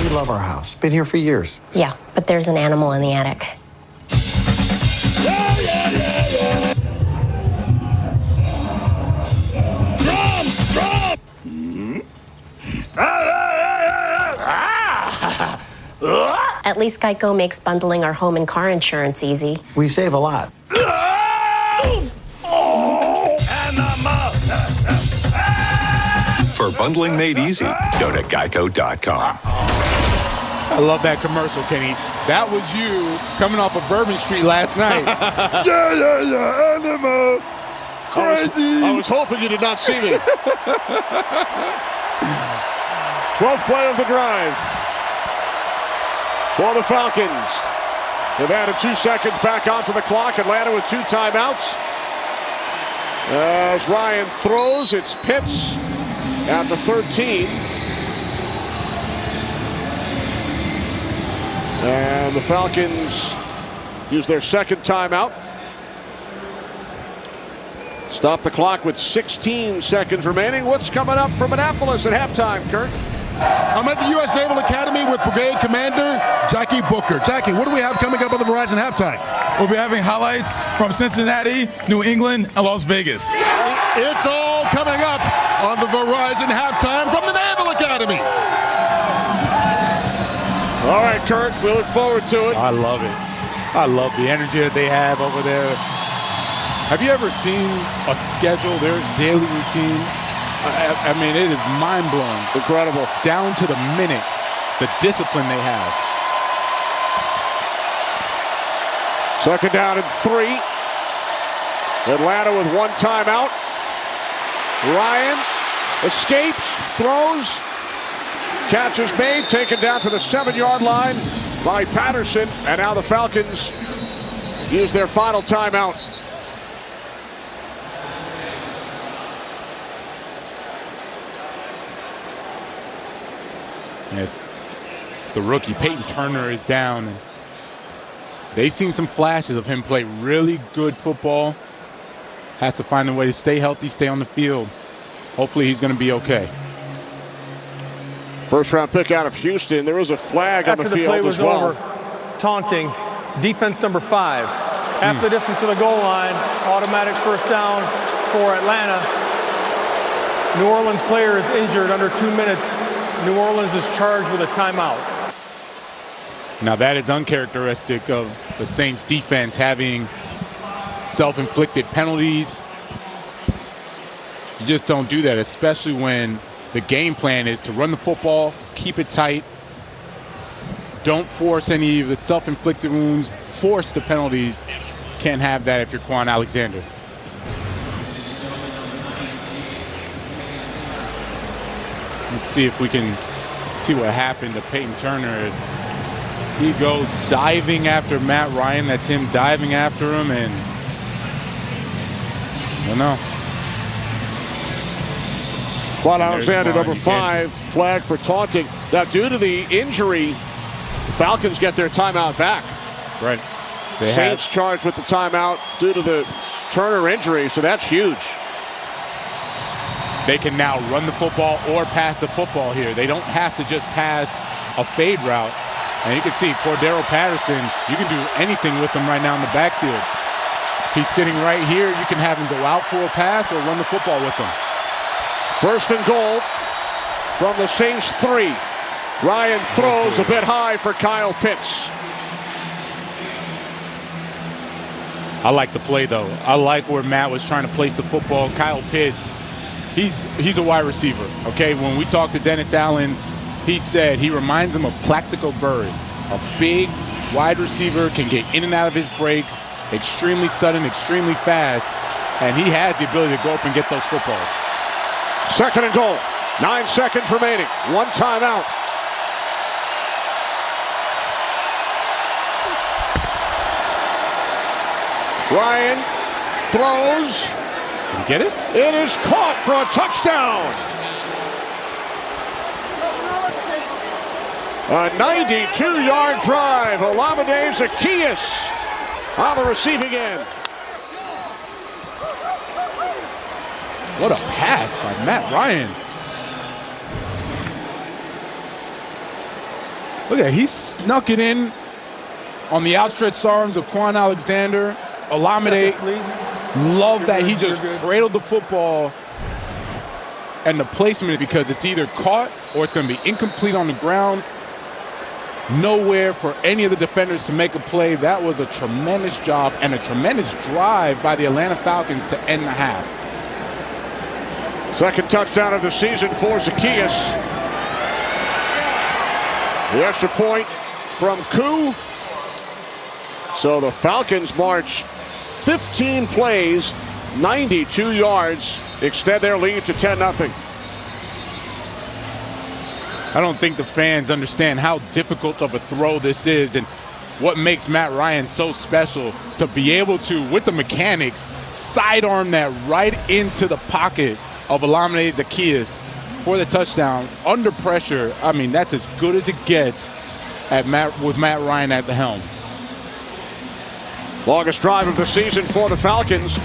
We love our house. Been here for years. Yeah, but there's an animal in the attic. At least Geico makes bundling our home and car insurance easy. We save a lot. For bundling made easy, go to geico.com. I love that commercial, Kenny. That was you coming off of Bourbon Street last night. Yeah, animal. Crazy. I was hoping you did not see me. 12th play of the drive for the Falcons. They've added 2 seconds back onto the clock. Atlanta with 2 timeouts. As Ryan throws, it's Pitts at the 13. And the Falcons use their second timeout. Stop the clock with 16 seconds remaining. What's coming up from Annapolis at halftime, Kurt? I'm at the U.S. Naval Academy with Brigade Commander Jackie Booker. Jackie, what do we have coming up on the Verizon halftime? We'll be having highlights from Cincinnati, New England, and Las Vegas. It's all coming up on the Verizon halftime from the Naval Academy. All right, Kurt, we look forward to it. I love it. I love the energy that they have over there. Have you ever seen a schedule, their daily routine? I mean, it is mind-blowing. Incredible. Down to the minute, the discipline they have. Second down and 3. Atlanta with 1 timeout. Ryan escapes, throws. Catch is made, taken down to the 7-yard line by Patterson. And now the Falcons use their final timeout. It's the rookie Peyton Turner is down. They've seen some flashes of him play really good football. Has to find a way to stay healthy, stay on the field. Hopefully he's going to be okay. First round pick out of Houston. There was a flag on the field play was as well. Over, taunting defense number 5. After the distance of the goal line, automatic first down for Atlanta. New Orleans player is injured under 2 minutes. New Orleans is charged with a timeout. Now that is uncharacteristic of the Saints defense, having self-inflicted penalties. You just don't do that, especially when the game plan is to run the football, keep it tight. Don't force any of the self-inflicted wounds, force the penalties. Can't have that if you're Quan Alexander. Let's see if we can see what happened to Peyton Turner. He goes diving after Matt Ryan. That's him diving after him, and I don't know. Quan Alexander, number 5, flag for taunting. Now, due to the injury, the Falcons get their timeout back. That's right. Saints charged with the timeout due to the Turner injury, so that's huge. They can now run the football or pass the football here. They don't have to just pass a fade route. And you can see Cordero Patterson, you can do anything with him right now in the backfield. He's sitting right here. You can have him go out for a pass or run the football with him. First and goal from the Saints 3. Ryan throws a bit high for Kyle Pitts. I like the play, though. I like where Matt was trying to place the football. Kyle Pitts, he's a wide receiver, okay? When we talked to Dennis Allen, he said he reminds him of Plaxico Burress. A big wide receiver, can get in and out of his breaks, extremely sudden, extremely fast, and he has the ability to go up and get those footballs. Second and goal. 9 seconds remaining. 1 timeout. Ryan throws. Can you get it? It is caught for a touchdown. A 92-yard drive. Olamide Zaccheaus on the receiving end. What a pass by Matt Ryan. Look at that. He snuck it in on the outstretched arms of Quan Alexander. Olamide, love that he just cradled the football and the placement, because it's either caught or it's going to be incomplete on the ground. Nowhere for any of the defenders to make a play. That was a tremendous job and a tremendous drive by the Atlanta Falcons to end the half. Second touchdown of the season for Zaccheaus. The extra point from Koo. So the Falcons march 15 plays, 92 yards, extend their lead to 10-0. I don't think the fans understand how difficult of a throw this is and what makes Matt Ryan so special to be able to, with the mechanics, sidearm that right into the pocket of Olamide Zaccheaus for the touchdown under pressure. I mean, that's as good as it gets with Matt Ryan at the helm. Longest drive of the season for the Falcons.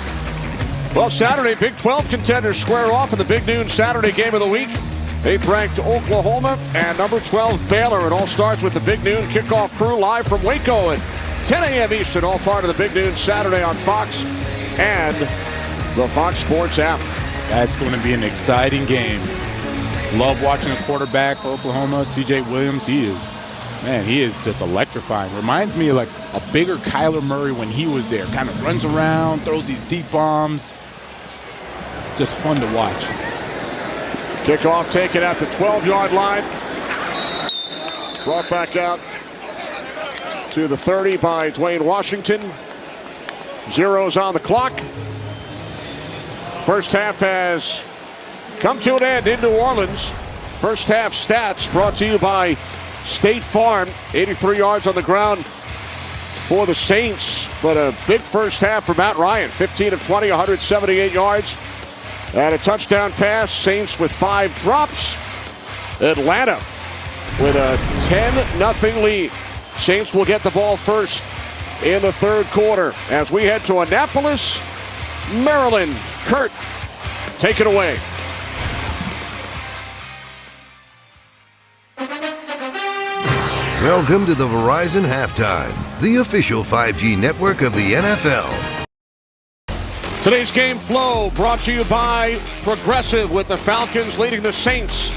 Well, Saturday, Big 12 contenders square off in the big noon Saturday game of the week. 8th-ranked Oklahoma and number 12 Baylor. It all starts with the big noon kickoff crew live from Waco at 10 a.m. Eastern, all part of the big noon Saturday on Fox and the Fox Sports app. That's going to be an exciting game. Love watching a quarterback for Oklahoma, C.J. Williams. He is just electrifying. Reminds me of like a bigger Kyler Murray when he was there. Kind of runs around, throws these deep bombs. Just fun to watch. Kickoff taken at the 12-yard line. Brought back out to the 30 by Dwayne Washington. Zeros on the clock. First half has come to an end in New Orleans. First half stats brought to you by State Farm. 83 yards on the ground for the Saints, but a big first half for Matt Ryan. 15 of 20, 178 yards. And a touchdown pass. Saints with 5 drops. Atlanta with a 10-0 lead. Saints will get the ball first in the third quarter as we head to Annapolis, Maryland. Kurt, take it away. Welcome to the Verizon Halftime, the official 5G network of the NFL. Today's game flow brought to you by Progressive, with the Falcons leading the Saints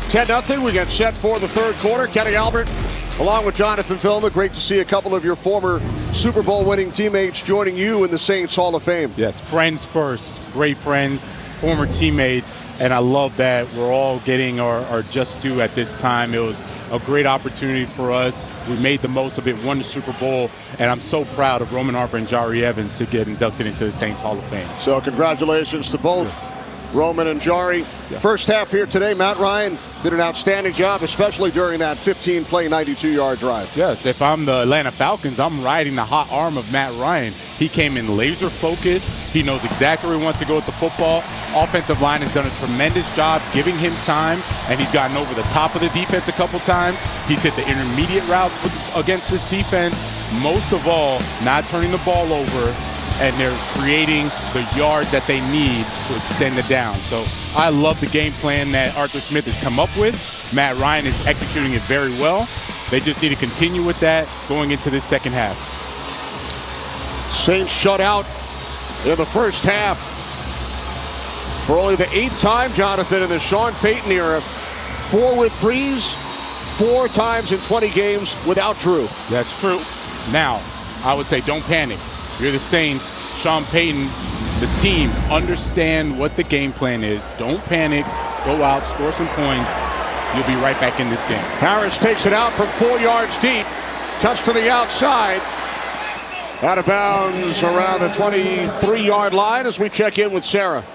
10-0. We get set for the third quarter. Kenny Albert along with Jonathan Vilma. Great to see a couple of your former Super Bowl winning teammates joining you in the Saints Hall of Fame. Yes, friends first. Great friends, former teammates, and I love that we're all getting our just due at this time. It was a great opportunity for us. We made the most of it, won the Super Bowl, and I'm so proud of Roman Harper and Jari Evans to get inducted into the Saints Hall of Fame. So congratulations to both. Yeah. Roman and Jari. Yeah. First half here today, Matt Ryan did an outstanding job, especially during that 15-play, 92-yard drive. Yes, if I'm the Atlanta Falcons, I'm riding the hot arm of Matt Ryan. He came in laser focused. He knows exactly where he wants to go with the football. Offensive line has done a tremendous job giving him time, and he's gotten over the top of the defense a couple times. He's hit the intermediate routes against this defense. Most of all, not turning the ball over, and they're creating the yards that they need to extend the down. So I love the game plan that Arthur Smith has come up with. Matt Ryan is executing it very well. They just need to continue with that going into this second half. Saints shut out in the first half for only the 8th time, Jonathan, in the Sean Payton era. 4 with Breeze, 4 times in 20 games without Drew. That's true. Now, I would say don't panic. You're the Saints. Sean Payton, the team, understand what the game plan is. Don't panic. Go out, score some points. You'll be right back in this game. Harris takes it out from 4 yards deep. Cuts to the outside. Out of bounds around the 23-yard line as we check in with Sarah.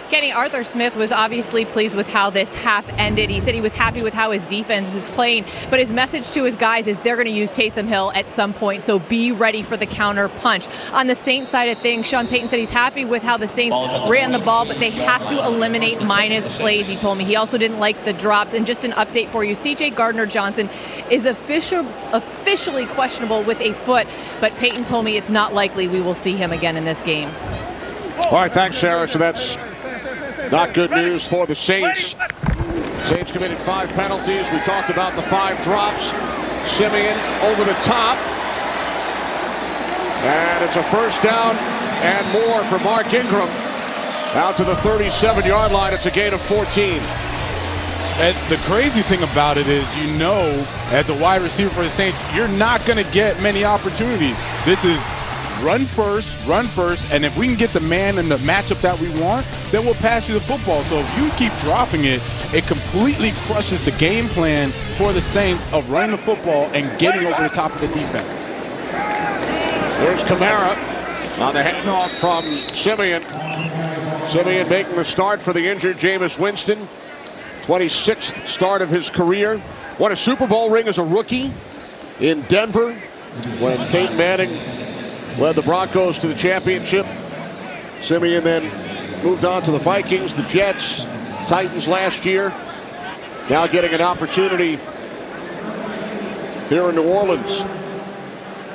Kenny, Arthur Smith was obviously pleased with how this half ended. He said he was happy with how his defense is playing, but his message to his guys is they're going to use Taysom Hill at some point, so be ready for the counter punch. On the Saints side of things, Sean Payton said he's happy with how the Saints ran the ball, but they have to eliminate minus plays, he told me. He also didn't like the drops. And just an update for you, C.J. Gardner-Johnson is officially questionable with a foot, but Payton told me it's not likely we will see him again in this game. All right, thanks, Sarah. So that's not good news for the Saints. Saints committed 5 penalties. We talked about the 5 drops. Simeon over the top. And it's a first down and more for Mark Ingram. Out to the 37-yard line. It's a gain of 14. And the crazy thing about it is, you know, as a wide receiver for the Saints, you're not going to get many opportunities. This is run first, and if we can get the man and the matchup that we want, then we'll pass you the football. So if you keep dropping it, it completely crushes the game plan for the Saints of running the football and getting over the top of the defense. There's Kamara. On the handoff from Simeon. Simeon making the start for the injured Jameis Winston. 26th start of his career. Won a Super Bowl ring as a rookie in Denver when Peyton Manning led the Broncos to the championship. Simeon then moved on to the Vikings, the Jets, Titans last year. Now getting an opportunity here in New Orleans.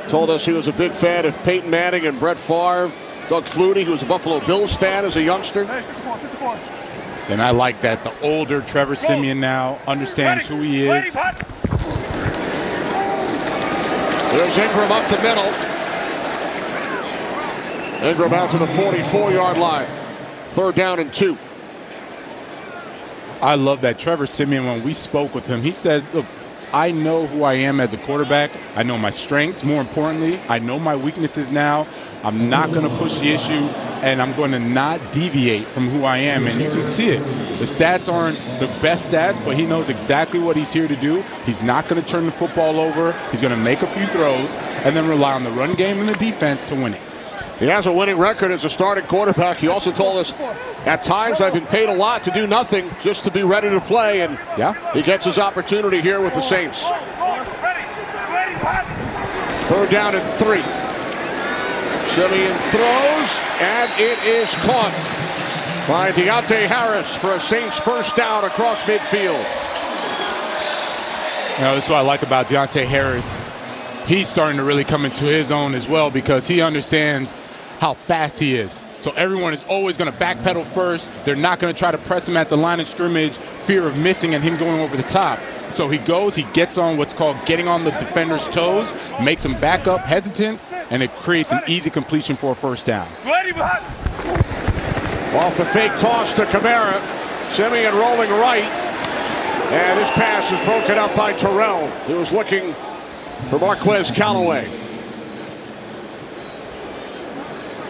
Told us he was a big fan of Peyton Manning and Brett Favre. Doug Flutie, who was a Buffalo Bills fan as a youngster. And I like that the older Trevor Simeon now understands who he is. There's Ingram up the middle. Ingram out to the 44-yard line. 3rd down and 2. I love that Trevor Simeon, when we spoke with him, he said, look, I know who I am as a quarterback. I know my strengths. More importantly, I know my weaknesses now. I'm not going to push the issue, and I'm going to not deviate from who I am. And you can see it. The stats aren't the best stats, but he knows exactly what he's here to do. He's not going to turn the football over. He's going to make a few throws and then rely on the run game and the defense to win it. He has a winning record as a starting quarterback. He also told us, at times I've been paid a lot to do nothing, just to be ready to play, and he gets his opportunity here with the Saints. 3rd down and 3. Simeon throws, and it is caught by Deontay Harris for a Saints first down across midfield. You know, that's what I like about Deontay Harris. He's starting to really come into his own as well, because he understands how fast he is. So everyone is always going to backpedal first. They're not going to try to press him at the line of scrimmage, fear of missing and him going over the top. So he goes, he gets on what's called getting on the defender's toes, makes him back up hesitant, and it creates an easy completion for a first down. Off the fake toss to Kamara. Simeon rolling right. And this pass is broken up by Terrell. He was looking for Marquez Callaway.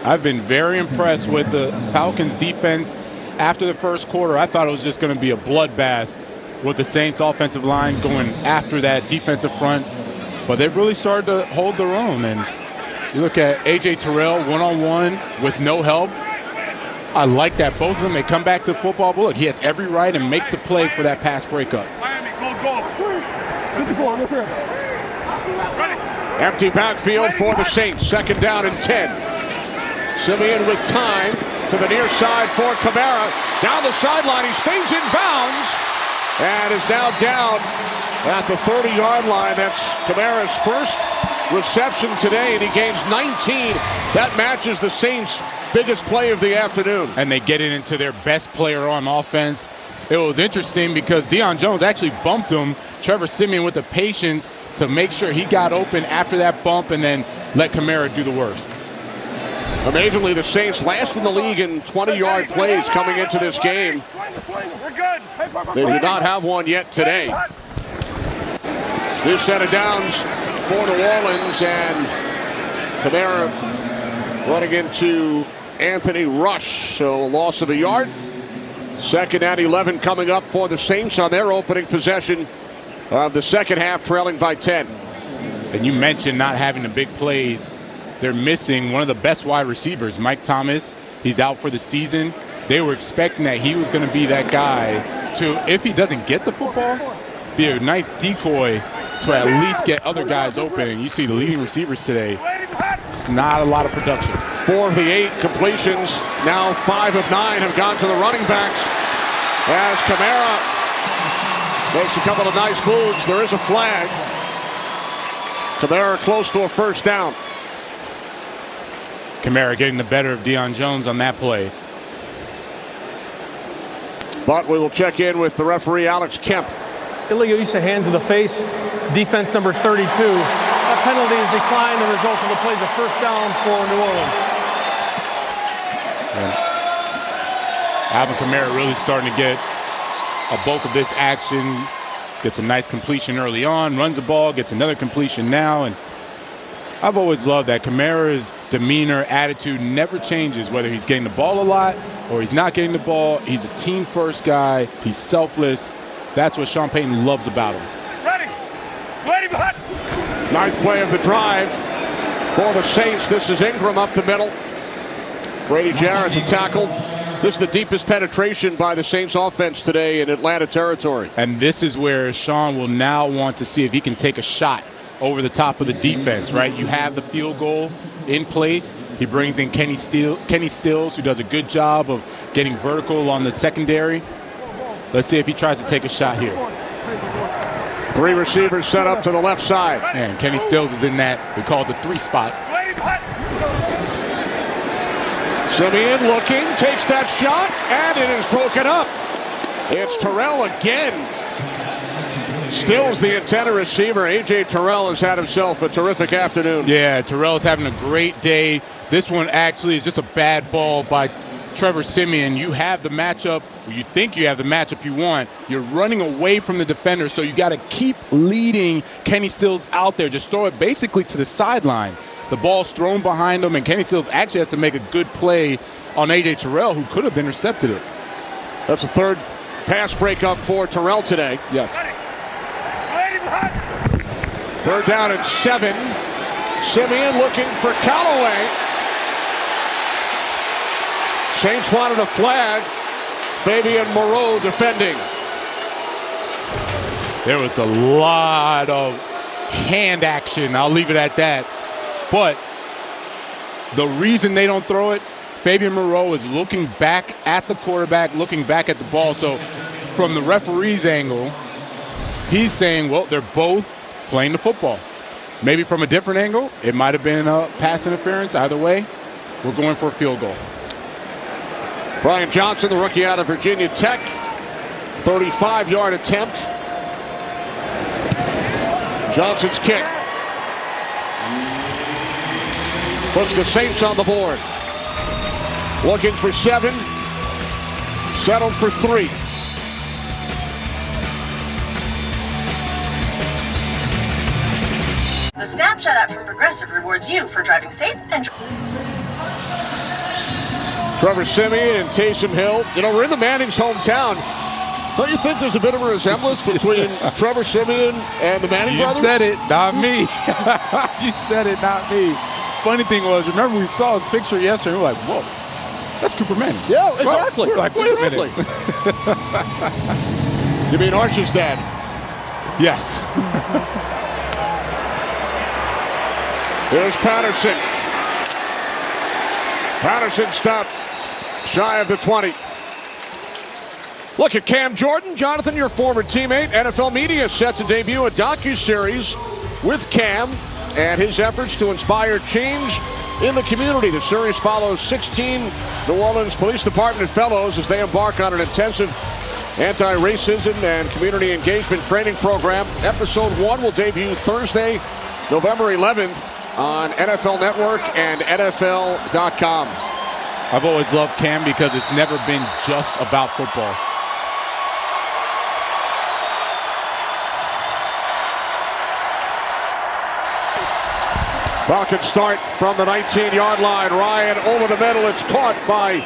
I've been very impressed with the Falcons defense. After the first quarter, I thought it was just going to be a bloodbath with the Saints offensive line going after that defensive front. But they've really started to hold their own. And you look at A.J. Terrell one-on-one with no help. I like that. Both of them, they come back to football. But look, he has every right and makes the play for that pass breakup. Empty backfield for the Saints. 2nd down and 10. Simeon with time to the near side for Kamara. Down the sideline, he stays in bounds and is now down at the 30-yard line. That's Kamara's first reception today, and he gains 19. That matches the Saints' biggest play of the afternoon. And they get it into their best player on offense. It was interesting because Deion Jones actually bumped him. Trevor Simeon with the patience to make sure he got open after that bump and then let Kamara do the worst. Amazingly, the Saints last in the league in 20-yard plays coming into this game. They do not have one yet today. This set of downs for New Orleans, and Kamara running into Anthony Rush, so a loss of a yard. 2nd and 11 coming up for the Saints on their opening possession of the second half, trailing by 10. And you mentioned not having the big plays. They're missing one of the best wide receivers, Mike Thomas. He's out for the season. They were expecting that he was going to be that guy to, if he doesn't get the football, be a nice decoy to at least get other guys open. And you see the leading receivers today, it's not a lot of production. 4 of the 8 completions, now 5 of 9 have gone to the running backs. As Kamara makes a couple of nice moves, there is a flag. Kamara close to a first down. Kamara getting the better of Deion Jones on that play. But we will check in with the referee, Alex Kemp. Illegal use of hands in the face, defense number 32. That penalty is declined. The result of the play is a first down for New Orleans. And Alvin Kamara really starting to get a bulk of this action. Gets a nice completion early on, runs the ball, gets another completion now. And I've always loved that Kamara's demeanor, attitude never changes, whether he's getting the ball a lot or he's not getting the ball. He's a team-first guy. He's selfless. That's what Sean Payton loves about him. Ready, 9th play of the drive. For the Saints, this is Ingram up the middle. Brady Jarrett the tackle. This is the deepest penetration by the Saints offense today in Atlanta territory. And this is where Sean will now want to see if he can take a shot over the top of the defense, right? You have the field goal in place. He brings in Kenny Stills, who does a good job of getting vertical on the secondary. Let's see if he tries to take a shot here. 3 receivers set up to the left side. And Kenny Stills is in that, we call it the 3 spot. Simeon looking, takes that shot, and it is broken up. It's Terrell again. Stills the intended receiver. A.J. Terrell has had himself a terrific afternoon. Yeah, Terrell's having a great day. This one actually is just a bad ball by Trevor Simeon. You have the matchup, or you think you have the matchup you want. You're running away from the defender, so you got to keep leading Kenny Stills out there. Just throw it basically to the sideline. The ball's thrown behind him, and Kenny Stills actually has to make a good play on A.J. Terrell, who could have intercepted it. That's the 3rd pass breakup for Terrell today. Yes. 3rd down and 7. Simeon looking for Callaway. Saints wanted a flag. Fabian Moreau defending. There was a lot of hand action. I'll leave it at that. But the reason they don't throw it, Fabian Moreau is looking back at the quarterback, looking back at the ball. So from the referee's angle, he's saying, well, they're both playing the football. Maybe from a different angle, it might have been a pass interference. Either way, we're going for a field goal. Brian Johnson, the rookie out of Virginia Tech, 35-yard attempt. Johnson's kick puts the Saints on the board. Looking for 7, settled for 3. The Snapshot app from Progressive rewards you for driving safe and... Trevor Simeon and Taysom Hill. You know, we're in the Manning's hometown. Don't you think there's a bit of a resemblance between Trevor Simeon and the Manning brothers? You said it, not me. You said it, not me. Funny thing was, remember we saw his picture yesterday, and we were like, whoa, that's Cooper Manning. Yeah, exactly. We're like, wait a minute. You mean Archie's dad? Yes. Here's Patterson. Patterson stopped shy of the 20. Look at Cam Jordan. Jonathan, your former teammate. NFL Media set to debut a docuseries with Cam and his efforts to inspire change in the community. The series follows 16 New Orleans Police Department fellows as they embark on an intensive anti-racism and community engagement training program. Episode 1 will debut Thursday, November 11th on NFL Network and NFL.com. I've always loved Cam because it's never been just about football. Falcons start from the 19-yard line. Ryan over the middle. It's caught by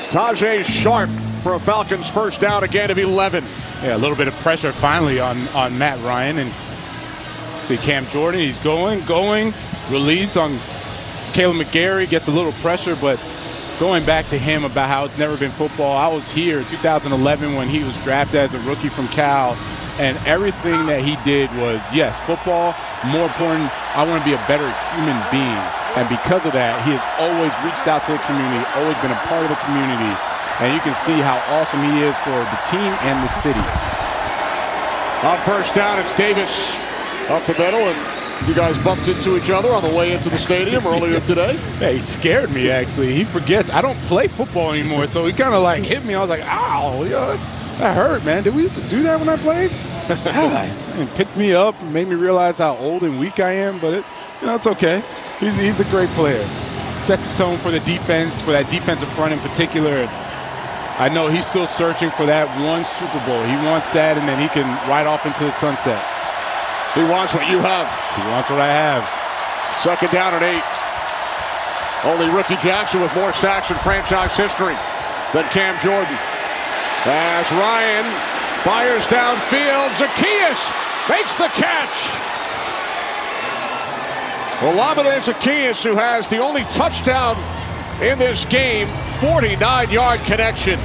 Tajay Sharp for a Falcons first down, again of 11. Yeah, a little bit of pressure finally on Matt Ryan. And see Cam Jordan, he's going. Release on Caleb McGarry, gets a little pressure, but going back to him about how it's never been football. I was here in 2011 when he was drafted as a rookie from Cal, and everything that he did was, yes, football, more important, I want to be a better human being. And because of that, he has always reached out to the community, always been a part of the community, and you can see how awesome he is for the team and the city. On first down, it's Davis up the middle, and you guys bumped into each other on the way into the stadium earlier today. Yeah, he scared me, actually. He forgets. I don't play football anymore, so he kind of like hit me. I was like, ow, that hurt, man. Did we used to do that when I played? And picked me up and made me realize how old and weak I am, but it's okay. He's a great player. Sets the tone for the defense, for that defensive front in particular. I know he's still searching for that one Super Bowl. He wants that, and then he can ride off into the sunset. He wants what you have. He wants what I have. Second down and 8. Only rookie Jackson with more sacks in franchise history than Cam Jordan. As Ryan fires downfield, Zacchaeus makes the catch. Olamide Zaccheaus, who has the only touchdown in this game, 49-yard connection.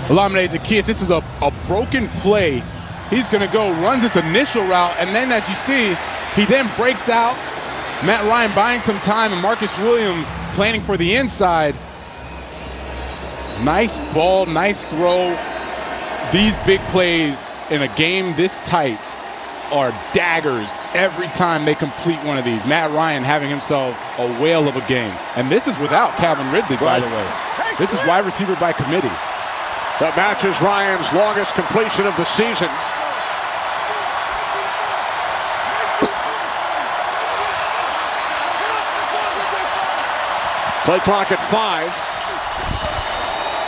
Olamide Zaccheaus, this is a broken play. He's going to go, runs this initial route, and then as you see, he then breaks out. Matt Ryan buying some time, and Marcus Williams planning for the inside. Nice ball, nice throw. These big plays in a game this tight are daggers every time they complete one of these. Matt Ryan having himself a whale of a game. And this is without Calvin Ridley, by the way. This is wide receiver by committee. That matches Ryan's longest completion of the season. Play clock at 5.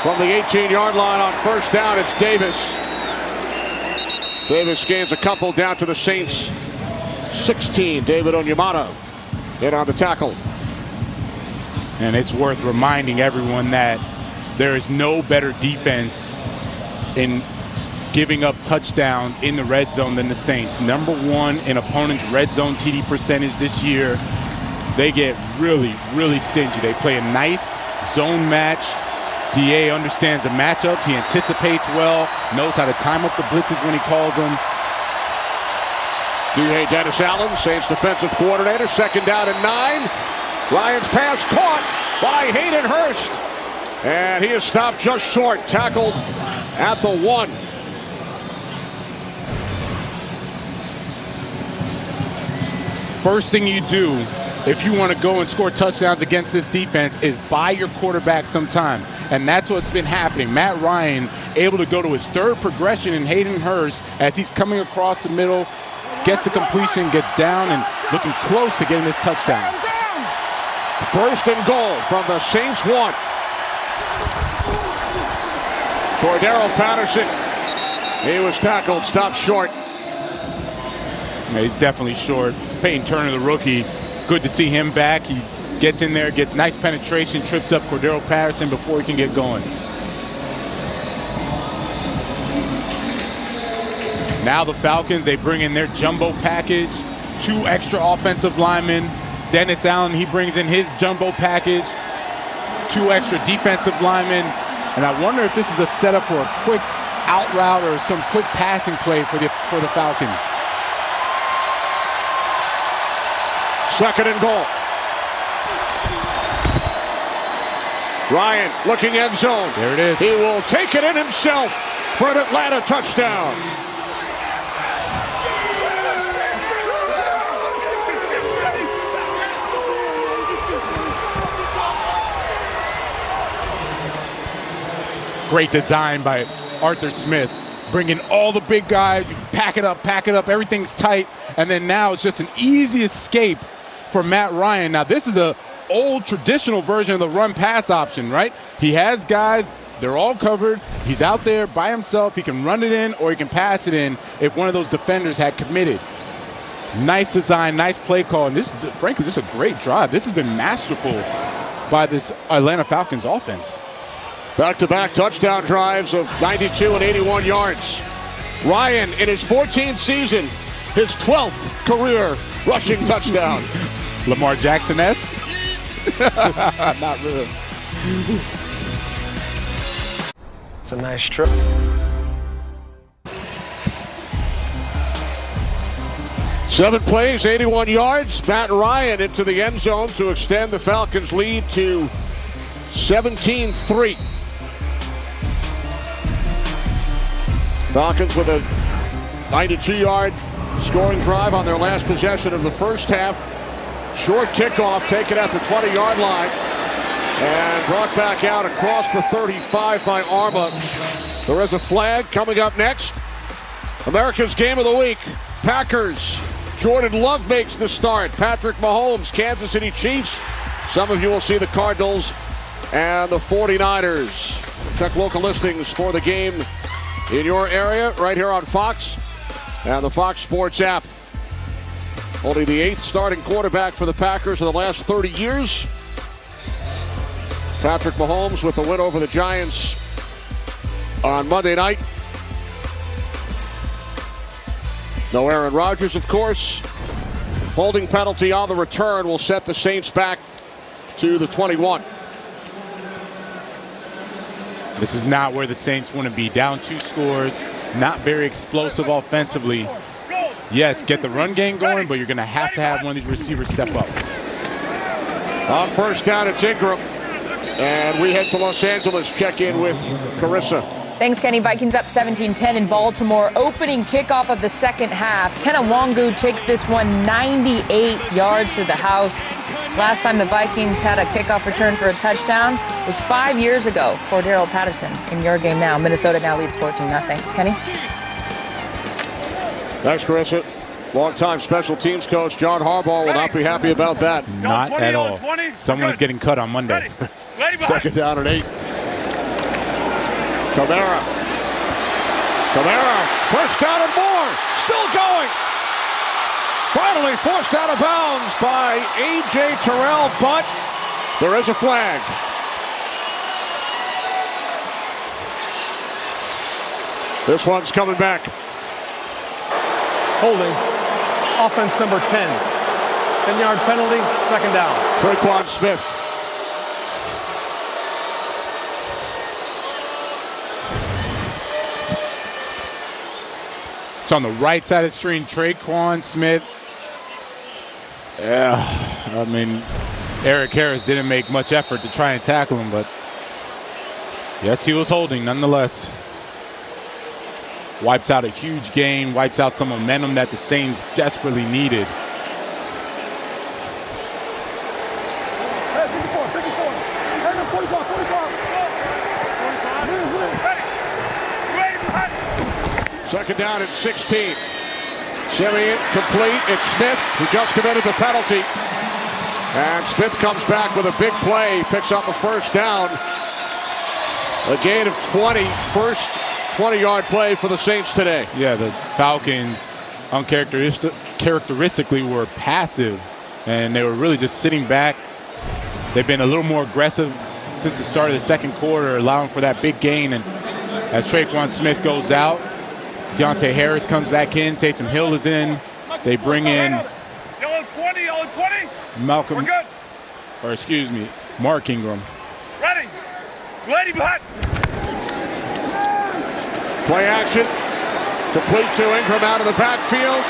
From the 18-yard line on first down, it's Davis. Davis gains a couple down to the Saints' 16. David Onyemata in on the tackle. And it's worth reminding everyone that there is no better defense in giving up touchdowns in the red zone than the Saints. #1 in opponents' red zone TD percentage this year. They get really, really stingy. They play a nice zone match. DA understands the matchups. He anticipates well, knows how to time up the blitzes when he calls them. DA Dennis Allen, Saints defensive coordinator, 2nd down and 9. Ryan's pass caught by Hayden Hurst. And he is stopped just short, tackled at the 1. First thing you do if you want to go and score touchdowns against this defense is buy your quarterback some time. And that's what's been happening. Matt Ryan able to go to his 3rd progression in Hayden Hurst as he's coming across the middle, gets the completion, gets down, and looking close to getting this touchdown. 1st and goal from the Saints 1. Cordero Patterson. He was tackled, stopped short. Yeah, he's definitely short. Peyton Turner, the rookie, good to see him back. He gets in there, gets nice penetration, trips up Cordero Patterson before he can get going. Now the Falcons, they bring in their jumbo package. 2 extra offensive linemen. Dennis Allen, he brings in his jumbo package. 2 extra defensive linemen. And I wonder if this is a setup for a quick out route or some quick passing play for the Falcons. 2nd and goal. Ryan looking end zone. There it is. He will take it in himself for an Atlanta touchdown. Great design by Arthur Smith. Bringing all the big guys, you pack it up, everything's tight. And then now it's just an easy escape for Matt Ryan. Now this is a old traditional version of the run pass option, right? He has guys, they're all covered. He's out there by himself. He can run it in or he can pass it in if one of those defenders had committed. Nice design, nice play call. And this is, frankly, this is a great drive. This has been masterful by this Atlanta Falcons offense. Back-to-back touchdown drives of 92 and 81 yards. Ryan, in his 14th season, his 12th career rushing touchdown. Lamar Jackson-esque? Not really. It's a nice trip. Seven plays, 81 yards. Matt Ryan into the end zone to extend the Falcons' lead to 17-3. Falcons with a 92-yard scoring drive on their last possession of the first half. Short kickoff taken at the 20-yard line and brought back out across the 35 by Arma. There is a flag coming up next. America's Game of the Week. Packers. Jordan Love makes the start. Patrick Mahomes, Kansas City Chiefs. Some of you will see the Cardinals and the 49ers. Check local listings for the game in your area right here on Fox and the Fox Sports app. Only the 8th starting quarterback for the Packers in the last 30 years. Patrick Mahomes with the win over the Giants on Monday night. No Aaron Rodgers, of course. Holding penalty on the return will set the Saints back to the 21. This is not where the Saints want to be. Down 2 scores, not very explosive offensively. Yes, get the run game going, but you're going to have one of these receivers step up. On first down, it's Ingram. And we head to Los Angeles, check in with Carissa. Thanks, Kenny. Vikings up 17-10 in Baltimore. Opening kickoff of the second half. Kenna takes this one 98 yards to the house. Last time the Vikings had a kickoff return for a touchdown was 5 years ago. Cordero Patterson in your game now. Minnesota now leads 14-0. Kenny? Thanks, Carissa. Longtime special teams coach John Harbaugh will not be happy about that. Not at all. Someone is getting cut on Monday. Second down and 8. Camara, first down and more, still going. Finally forced out of bounds by A.J. Terrell, but there is a flag. This one's coming back. Holding. Offense number 10. 10-yard penalty, second down. Traquan Smith. It's on the right side of the screen. Traquan Smith. Yeah, I mean, Eric Harris didn't make much effort to try and tackle him, but yes, he was holding nonetheless. Wipes out a huge gain, wipes out some momentum that the Saints desperately needed. Second down at 16. Simeon complete. It's Smith who just committed the penalty. And Smith comes back with a big play. Picks up a first down. A gain of 20. First 20-yard play for the Saints today. Yeah, the Falcons uncharacteristically were passive. And they were really just sitting back. They've been a little more aggressive since the start of the second quarter, allowing for that big gain. And as Traquan Smith goes out, Deontay Harris comes back in. Taysom Hill is in. They bring in Malcolm, or excuse me, Mark Ingram. Ready behind. Play action. Complete to Ingram out of the backfield.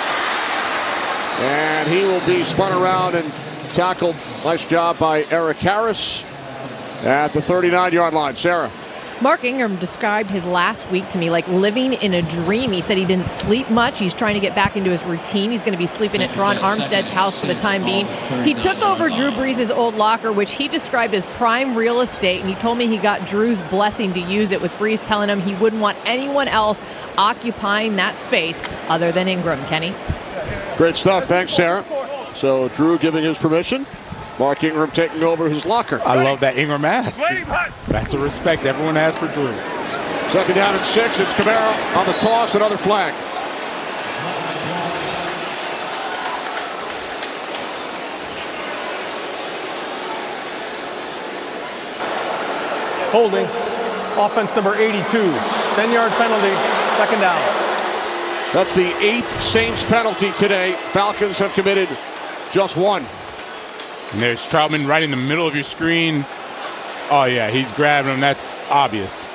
And he will be spun around and tackled. Nice job by Eric Harris at the 39-yard line. Sarah. Mark Ingram described his last week to me like living in a dream. He said he didn't sleep much. He's trying to get back into his routine. He's going to be sleeping at Teron Armstead's house for the time being. He took over Drew Brees' old locker, which he described as prime real estate, and he told me he got Drew's blessing to use it, with Brees telling him he wouldn't want anyone else occupying that space other than Ingram. Kenny? Great stuff. Thanks, Sarah. So Drew giving his permission. Mark Ingram taking over his locker. I love that Ingram asked. That's the respect everyone has for Drew. Second down and 6. It's Camara on the toss. Another flag. Holding. Offense number 82. 10-yard penalty, second down. That's the 8th Saints penalty today. Falcons have committed just one. And there's Troutman right in the middle of your screen. Oh, yeah, he's grabbing him. That's obvious.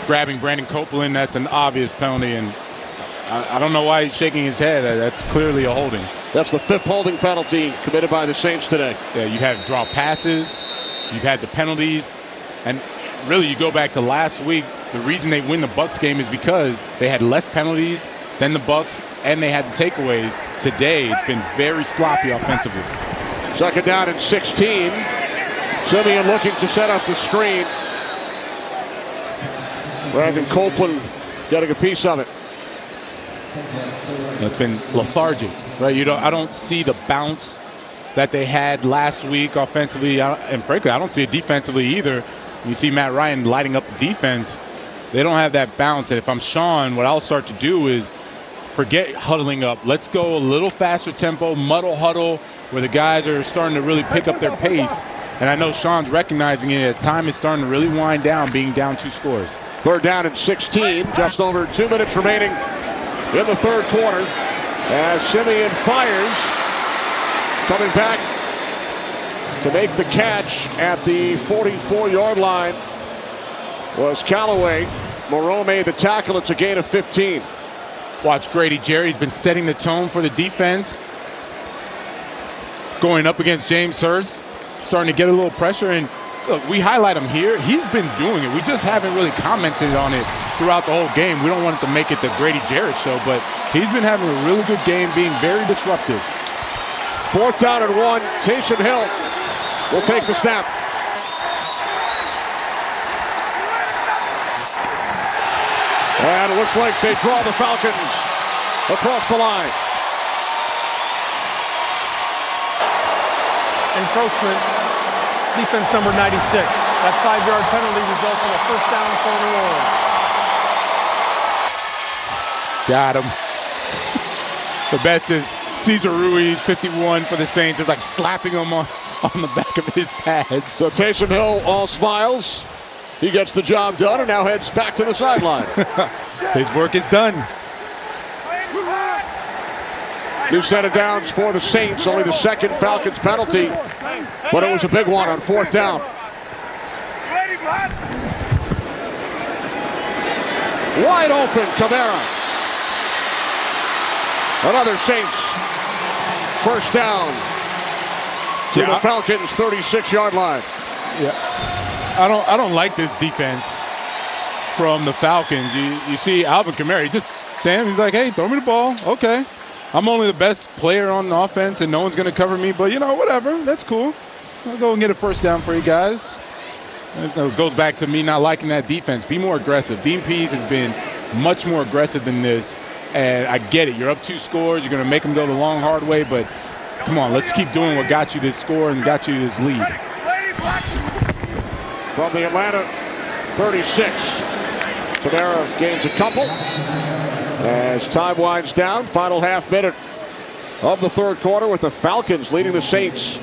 Grabbing Brandon Copeland, that's an obvious penalty. And I don't know why he's shaking his head. That's clearly a holding. That's the 5th holding penalty committed by the Saints today. Yeah, you had draw passes. You've had the penalties. And really, you go back to last week, the reason they win the Bucs game is because they had less penalties than the Bucs, and they had the takeaways. Today, it's been very sloppy offensively. Second down and 16. Simeon looking to set up the screen. Brandon Copeland getting a piece of it. It's been lethargic, right? I don't see the bounce that they had last week offensively, and frankly, I don't see it defensively either. You see Matt Ryan lighting up the defense. They don't have that bounce, and if I'm Sean, what I'll start to do is forget huddling up. Let's go a little faster tempo, muddle huddle, where the guys are starting to really pick up their pace. And I know Sean's recognizing it as time is starting to really wind down, being down 2 scores. Third down and 16, just over 2 minutes remaining in the third quarter. As Simeon fires, coming back to make the catch at the 44-yard line was Callaway. Moreau made the tackle. It's a gain of 15. Watch Grady Jerry's been setting the tone for the defense. Going up against James Hurst, starting to get a little pressure. And look, we highlight him here. He's been doing it. We just haven't really commented on it throughout the whole game. We don't want it to make it the Grady Jarrett show, but he's been having a really good game, being very disruptive. 4th down and 1. Taysom Hill will take the snap. And it looks like they draw the Falcons across the line. Encroachment, defense number 96. That 5-yard penalty results in a 1st down for New Orleans. Got him. The best is Cesar Ruiz, 51 for the Saints, is like slapping him on the back of his pads. So Taysom Hill all smiles. He gets the job done and now heads back to the sideline. His work is done. New set of downs for the Saints. Only the 2nd Falcons penalty, but it was a big one on 4th down. Wide open, Kamara. Another Saints 1st down to the Falcons 36-yard line. Yeah, I don't like this defense from the Falcons. You see Alvin Kamara, he just stands. He's like, hey, throw me the ball. Okay, I'm only the best player on offense, and no one's going to cover me. But you know, whatever. That's cool. I'll go and get a 1st down for you guys. And so it goes back to me not liking that defense. Be more aggressive. Dean Pease has been much more aggressive than this. And I get it. You're up 2 scores. You're going to make them go the long, hard way. But come on, let's keep doing what got you this score and got you this lead. From the Atlanta 36, Kamara gains a couple. As time winds down, final half minute of the 3rd quarter with the Falcons leading the Saints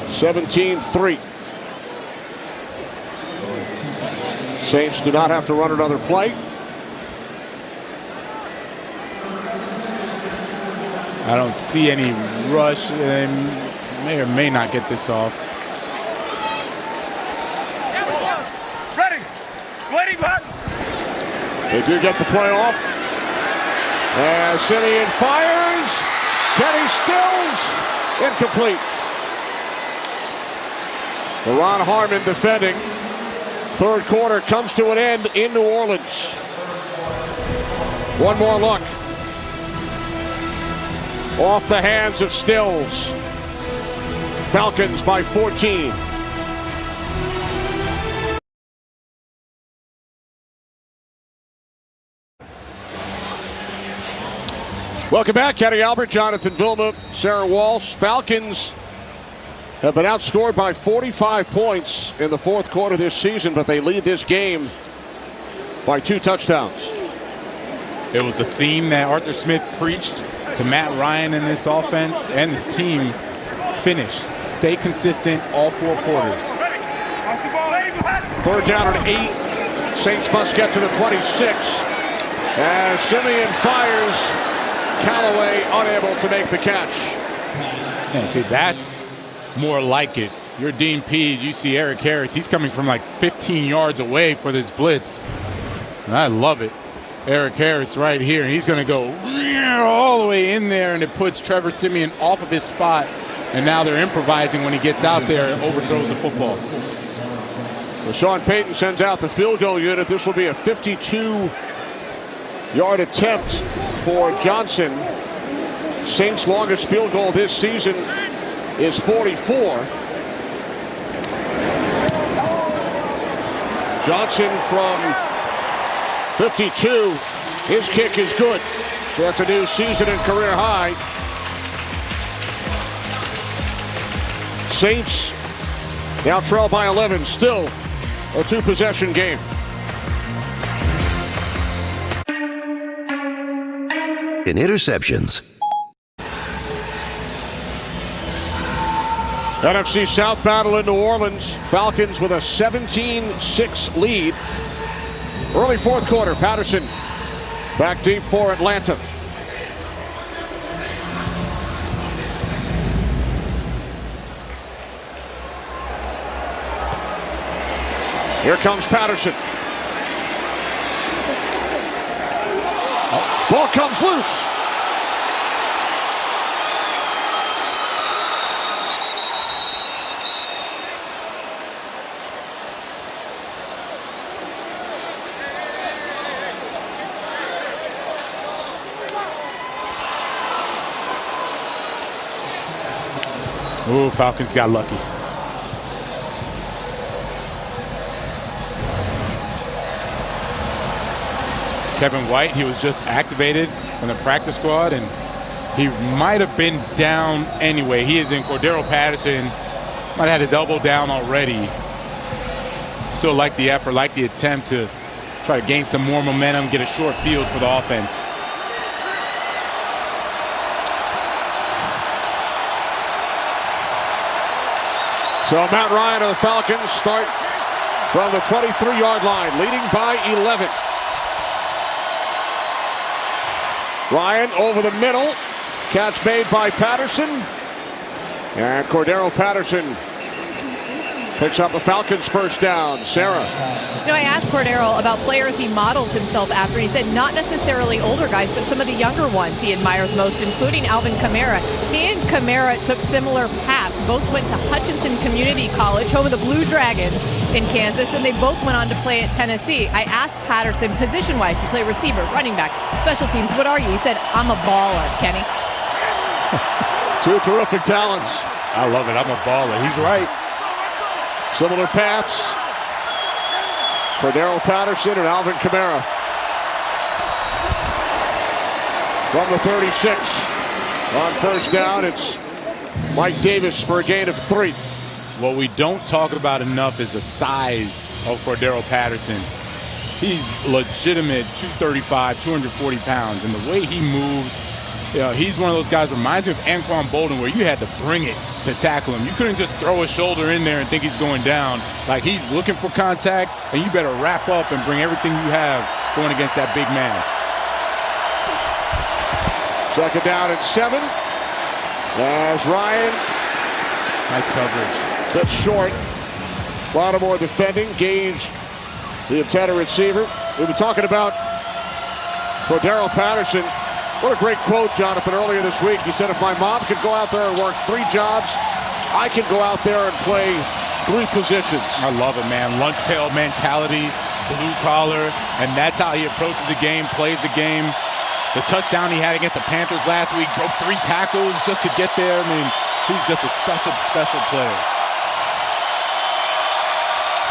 17-3. Saints do not have to run another play. I don't see any rush. They may or may not get this off. They do get the play off. As Simeon fires. Kenny Stills. Incomplete. Ron Harmon defending. 3rd quarter comes to an end in New Orleans. One more look. Off the hands of Stills. Falcons by 14. Welcome back. Kenny Albert, Jonathan Vilma, Sarah Walsh. Falcons have been outscored by 45 points in the 4th quarter this season, but they lead this game by 2 touchdowns. It was a theme that Arthur Smith preached to Matt Ryan in this offense and this team. Finish. Stay consistent all 4 quarters. 3rd down and 8. Saints must get to the 26. As Simeon fires, Callaway unable to make the catch. Yeah, see, that's more like it. You're Dean Pease. You see Eric Harris. He's coming from like 15 yards away for this blitz. And I love it. Eric Harris right here. He's going to go all the way in there, and it puts Trevor Siemian off of his spot. And now they're improvising when he gets out there and overthrows the football. Well, Sean Payton sends out the field goal unit. This will be a 52-yard attempt for Johnson. Saints' longest field goal this season is 44. Johnson from 52. His kick is good. That's a new season and career high. Saints now trail by 11. Still a 2-possession game. In interceptions. NFC South battle in New Orleans. Falcons with a 17-6 lead. Early 4th quarter. Patterson back deep for Atlanta. Here comes Patterson. Ball comes loose. Ooh, Falcons got lucky. Kevin White, he was just activated from the practice squad, and he might have been down anyway. He is in. Cordero Patterson might have had his elbow down already. Still like the effort, like the attempt to try to gain some more momentum, get a short field for the offense. So Matt Ryan of the Falcons start from the 23-yard line, leading by 11. Ryan over the middle. Catch made by Patterson. And Cordero Patterson picks up the Falcons' first down. Sarah. You know, I asked Cordero about players he models himself after. He said not necessarily older guys, but some of the younger ones he admires most, including Alvin Kamara. He and Kamara took similar paths. Both went to Hutchinson Community College, home of the Blue Dragons in Kansas, and they both went on to play at Tennessee. I asked Patterson, position-wise, you play receiver, running back, special teams, what are you? He said, I'm a baller, Kenny. Two terrific talents. I love it. I'm a baller. He's right. Similar paths. Cordero Patterson and Alvin Kamara. From the 36. On first down, it's Mike Davis for a gain of 3. What we don't talk about enough is the size of Cordero Patterson. He's legitimate 235, 240 pounds, and the way he moves, you know, he's one of those guys, reminds me of Anquan Bolden, where you had to bring it to tackle him. You couldn't just throw a shoulder in there and think he's going down. Like, he's looking for contact, and you better wrap up and bring everything you have going against that big man. Second down and 7. As Ryan. Nice coverage. Bit short. Baltimore defending. Gage, the intended receiver. We've been talking about Cordero Patterson. What a great quote, Jonathan, earlier this week. He said, if my mom could go out there and work 3 jobs, I can go out there and play 3 positions. I love it, man. Lunch pail mentality, blue collar, and that's how he approaches the game, plays the game. The touchdown he had against the Panthers last week, broke 3 tackles just to get there. I mean, he's just a special, special player.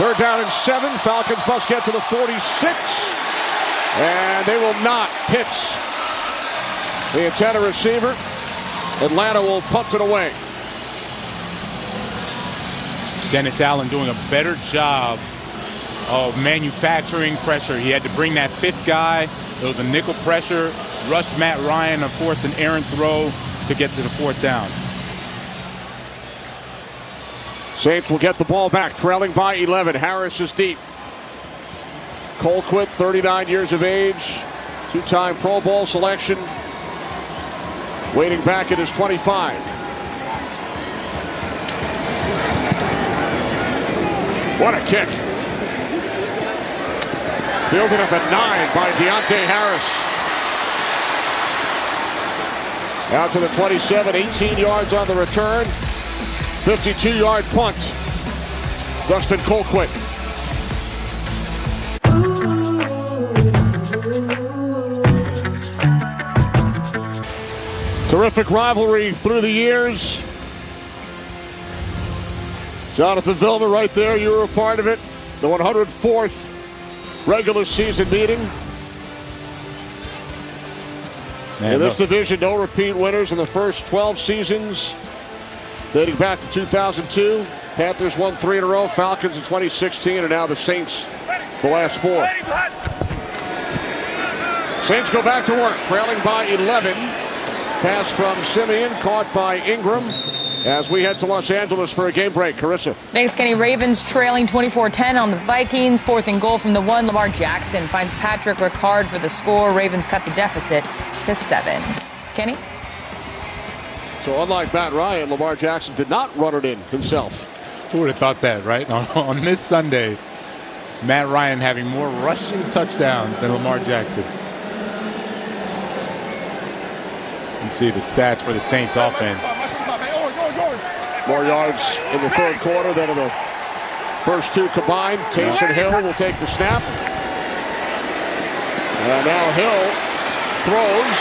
Third down and 7. Falcons must get to the 46. And they will not. Pitts, the intended receiver. Atlanta will punt it away. Dennis Allen doing a better job of manufacturing pressure. He had to bring that 5th guy. It was a nickel pressure. Rushed Matt Ryan, of course, an errant throw to get to the 4th down. Saints will get the ball back, trailing by 11. Harris is deep. Colquitt, 39 years of age, 2-time Pro Bowl selection. Waiting back at his 25. What a kick. Fielded at the 9 by Deontay Harris. Out to the 27, 18 yards on the return. 52-yard punt. Dustin Colquitt. Terrific rivalry through the years. Jonathan Vilma right there, you were a part of it. The 104th regular season meeting. Man, in this division, no repeat winners in the first 12 seasons. Dating back to 2002. Panthers won 3 in a row. Falcons in 2016, and now the Saints the last 4. Saints go back to work, trailing by 11. Pass from Simeon, caught by Ingram. As we head to Los Angeles for a game break. Carissa. Thanks, Kenny. Ravens trailing 24-10 on the Vikings. 4th and goal from the 1. Lamar Jackson finds Patrick Ricard for the score. Ravens cut the deficit to 7. Kenny? So unlike Matt Ryan, Lamar Jackson did not run it in himself. Who would have thought that, right? On this Sunday, Matt Ryan having more rushing touchdowns than Lamar Jackson. You see the stats for the Saints offense. More yards in the third quarter than in the first two combined. Taysom Hill will take the snap. And now Hill throws.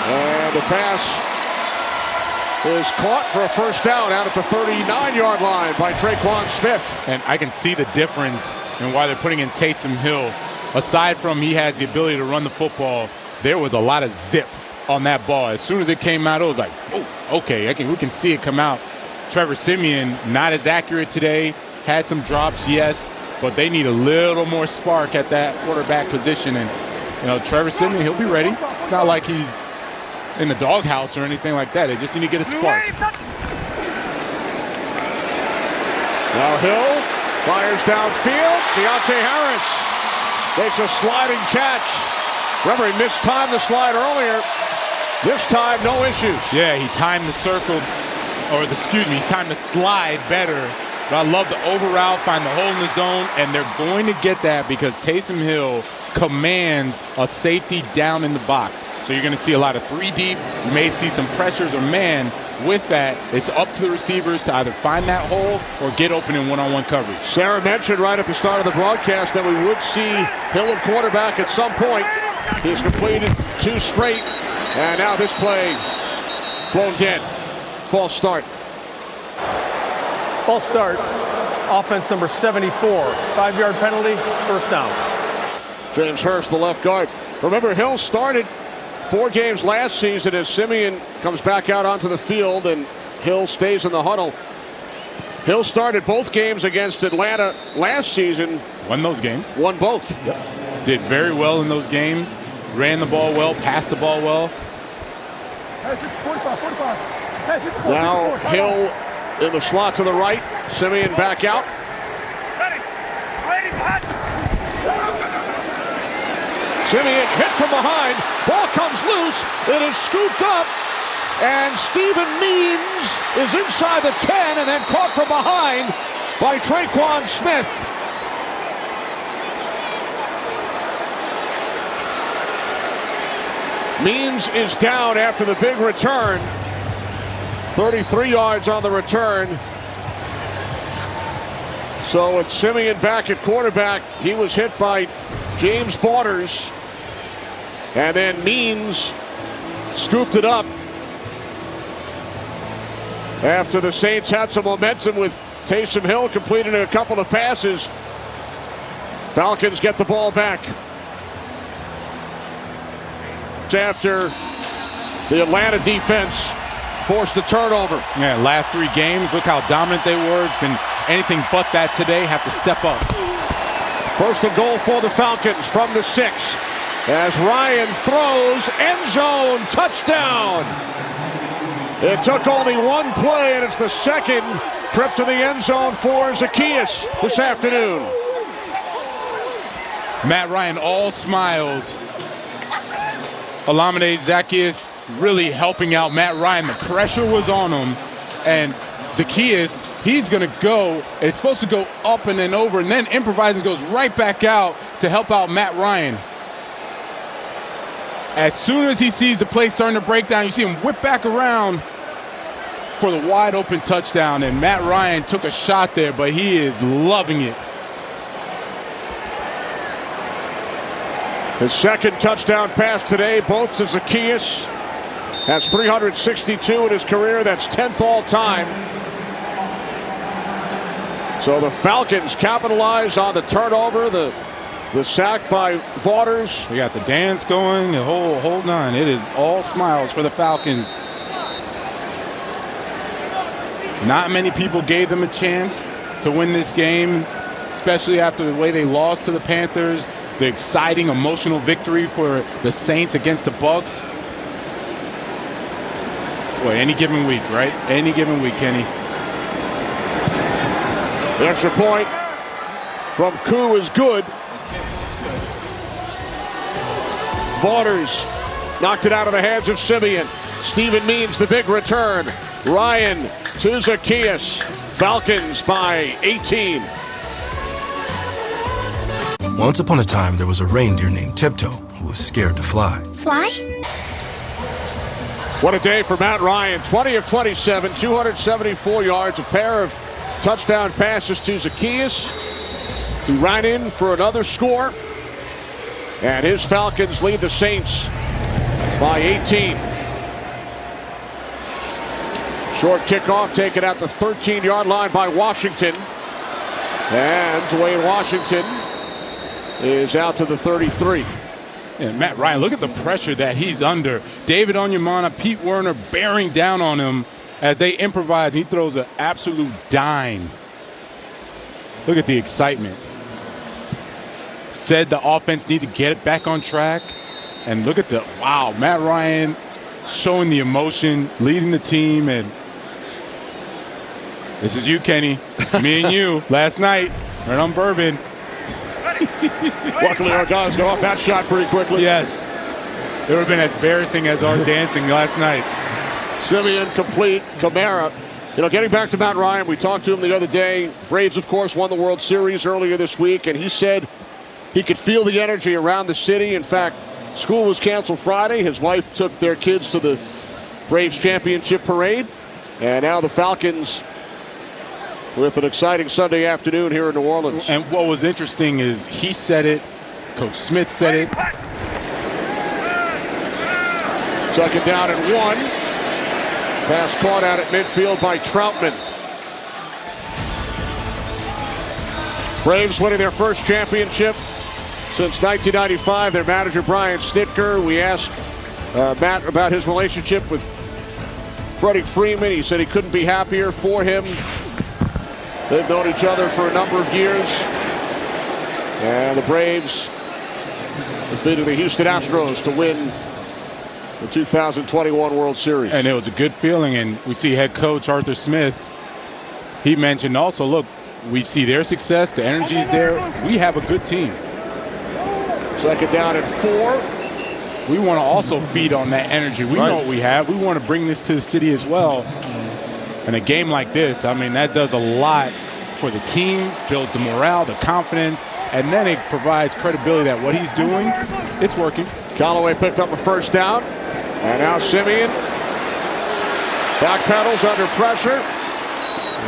And the pass is caught for a first down out at the 39-yard line by Traquan Smith. And I can see the difference in why they're putting in Taysom Hill. Aside from he has the ability to run the football, there was a lot of zip on that ball. As soon as it came out, it was like, oh, okay, we can see it come out. Trevor Siemian, not as accurate today. Had some drops, yes, but they need a little more spark at that quarterback position. And, you know, Trevor Siemian, he'll be ready. It's not like he's in the doghouse or anything like that. They just need to get a spark. Now Hill fires downfield. Deontay Harris makes a sliding catch. Remember, he mistimed the slide earlier. This time, no issues. Yeah, he timed the circle, he timed the slide better. But I love the over route, find the hole in the zone, and they're going to get that because Taysom Hill commands a safety down in the box. So you're going to see a lot of 3 deep. You may see some pressures or man. With that, it's up to the receivers to either find that hole or get open in one-on-one coverage. Sarah mentioned right at the start of the broadcast that we would see Hill at quarterback at some point. He's completed 2 straight, and now this play blown dead. False start. False start. Offense number 74. 5-yard penalty, first down. James Hurst, the left guard. Remember, Hill started 4 games last season as Siemian comes back out onto the field and Hill stays in the huddle. Hill started both games against Atlanta last season. Won those games. Won both. Yep. Did very well in those games. Ran the ball well, passed the ball well. Now Hill in the slot to the right. Siemian back out. Siemian hit from behind. Ball comes loose. It is scooped up. And Stephen Means is inside the 10 and then caught from behind by Traquan Smith. Means is down after the big return. 33 yards on the return. So with Siemian back at quarterback, he was hit by James Vaughters. And then Means scooped it up after the Saints had some momentum with Taysom Hill completing a couple of passes. Falcons get the ball back after the Atlanta defense forced a turnover. Yeah, last 3 games, look how dominant they were. It's been anything but that today. Have to step up. First and goal for the Falcons from the 6. As Ryan throws, end zone, touchdown. It took only 1 play, and it's the second trip to the end zone for Zacchaeus this afternoon. Matt Ryan, all smiles. Olamide Zacchaeus really helping out Matt Ryan. The pressure was on him, and Zacchaeus, he's going to go. It's supposed to go up and then over, and then improvises, goes right back out to help out Matt Ryan. As soon as he sees the play starting to break down, you see him whip back around for the wide open touchdown, and Matt Ryan took a shot there, but he is loving it. His second touchdown pass today, both to Zacchaeus. Has 362 in his career. That's 10th all time. So the Falcons capitalize on the turnover, the sack by Vaughters. We got the dance going, the whole nine. It is all smiles for the Falcons. Not many people gave them a chance to win this game, especially after the way they lost to the Panthers. The exciting, emotional victory for the Saints against the Bucs. Boy, any given week, right? Any given week, Kenny. The extra point from Koo is good. Vaughters knocked it out of the hands of Siemian. Stephen Means the big return. Ryan to Zacchaeus. Falcons by 18. Once upon a time, there was a reindeer named Tiptoe who was scared to fly. Fly? What a day for Matt Ryan. 20 of 27, 274 yards, a pair of touchdown passes to Zacchaeus, who ran in for another score. And his Falcons lead the Saints by 18. Short kickoff taken at the 13-yard line by Washington. And Dwayne Washington is out to the 33. And Matt Ryan, look at the pressure that he's under. David Onyemata, Pete Werner bearing down on him as they improvise. He throws an absolute dime. Look at the excitement. Said the offense need to get it back on track. And look at the, wow, Matt Ryan showing the emotion, leading the team. And this is you, Kenny. Me and you last night right on Bourbon. Luckily, our guys got off that shot pretty quickly. Yes. It would have been as embarrassing as our dancing last night. Simeon complete. Kamara. You know, getting back to Matt Ryan, we talked to him the other day. Braves, of course, won the World Series earlier this week, and he said he could feel the energy around the city. In fact, school was canceled Friday. His wife took their kids to the Braves championship parade, and now the Falcons with an exciting Sunday afternoon here in New Orleans. And what was interesting is he said it, Coach Smith said it. Second down and 1. Pass caught out at midfield by Troutman. Braves winning their first championship since 1995. Their manager, Brian Snitker. We asked Matt about his relationship with Freddie Freeman. He said he couldn't be happier for him. They've known each other for a number of years. And the Braves defeated the Houston Astros to win the 2021 World Series. And it was a good feeling. And we see head coach Arthur Smith. He mentioned also, look, we see their success. The energy's there. We have a good team. Second down and 4. We want to also feed on that energy. We know what we have. We want to bring this to the city as well. And a game like this, I mean, that does a lot for the team, builds the morale, the confidence, and then it provides credibility that what he's doing, it's working. Callaway picked up a first down, and now Simeon backpedals under pressure.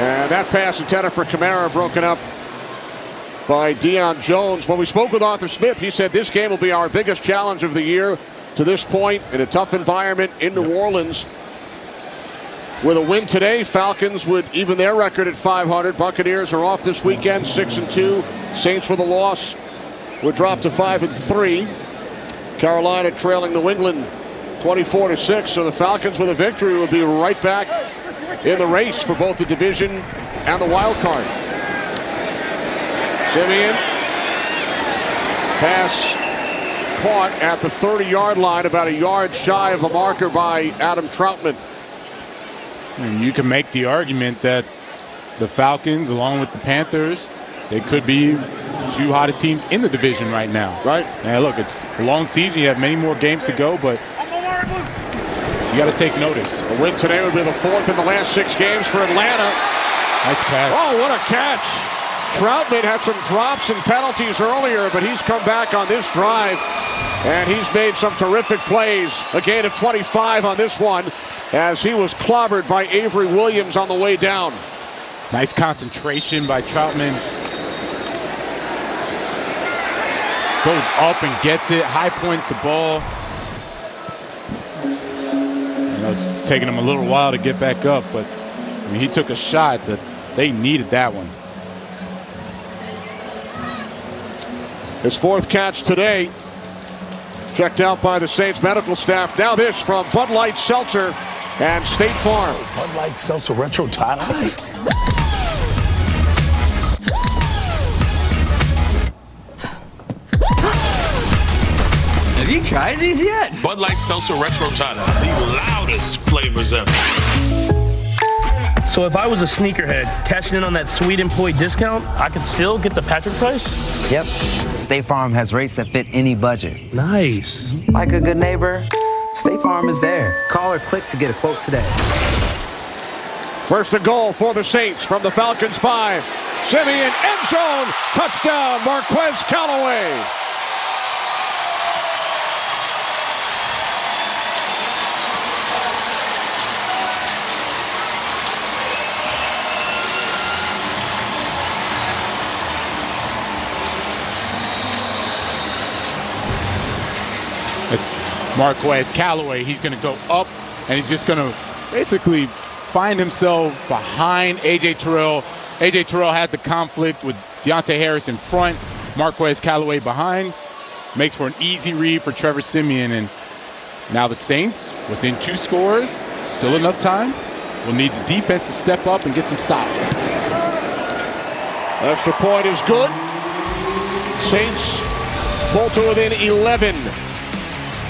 And that pass intended for Kamara broken up by Deion Jones. When we spoke with Arthur Smith, he said this game will be our biggest challenge of the year to this point in a tough environment in New Orleans. With a win today, Falcons would even their record at 500. Buccaneers are off this weekend, 6-2. Saints with a loss would drop to 5-3. Carolina trailing New England 24-6. So the Falcons with a victory would be right back in the race for both the division and the wild card. Simeon. Pass caught at the 30-yard line, about a yard shy of the marker by Adam Troutman. And you can make the argument that the Falcons, along with the Panthers, they could be two hottest teams in the division right now. Right. And look, it's a long season. You have many more games to go, but you got to take notice. A win today would be the 4th in the last 6 games for Atlanta. Nice catch. Oh, what a catch. Troutman had some drops and penalties earlier, but he's come back on this drive, and he's made some terrific plays. A gain of 25 on this one, as he was clobbered by Avery Williams on the way down. Nice concentration by Troutman. Goes up and gets it. High points the ball. You know, it's taking him a little while to get back up, but I mean, he took a shot that they needed that one. His 4th catch today. Checked out by the Saints medical staff. Now this from Bud Light Seltzer and State Farm. Bud Light Seltzer Retro Tie-Dye. Have you tried these yet? Bud Light Seltzer Retro Tie-Dye, the loudest flavors ever. So if I was a sneakerhead cashing in on that sweet employee discount, I could still get the Patrick price? Yep. State Farm has rates that fit any budget. Nice. Like a good neighbor, State Farm is there. Call or click to get a quote today. First and goal for the Saints from the Falcons 5. Simeon, end zone, touchdown, Marquez Callaway. It's Marquez Callaway. He's going to go up, and he's just going to basically find himself behind A.J. Terrell. A.J. Terrell has a conflict with Deontay Harris in front. Marquez Callaway behind. Makes for an easy read for Trevor Siemian. And now the Saints, within 2 scores, still enough time. We'll need the defense to step up and get some stops. Extra point is good. Saints pull to within 11.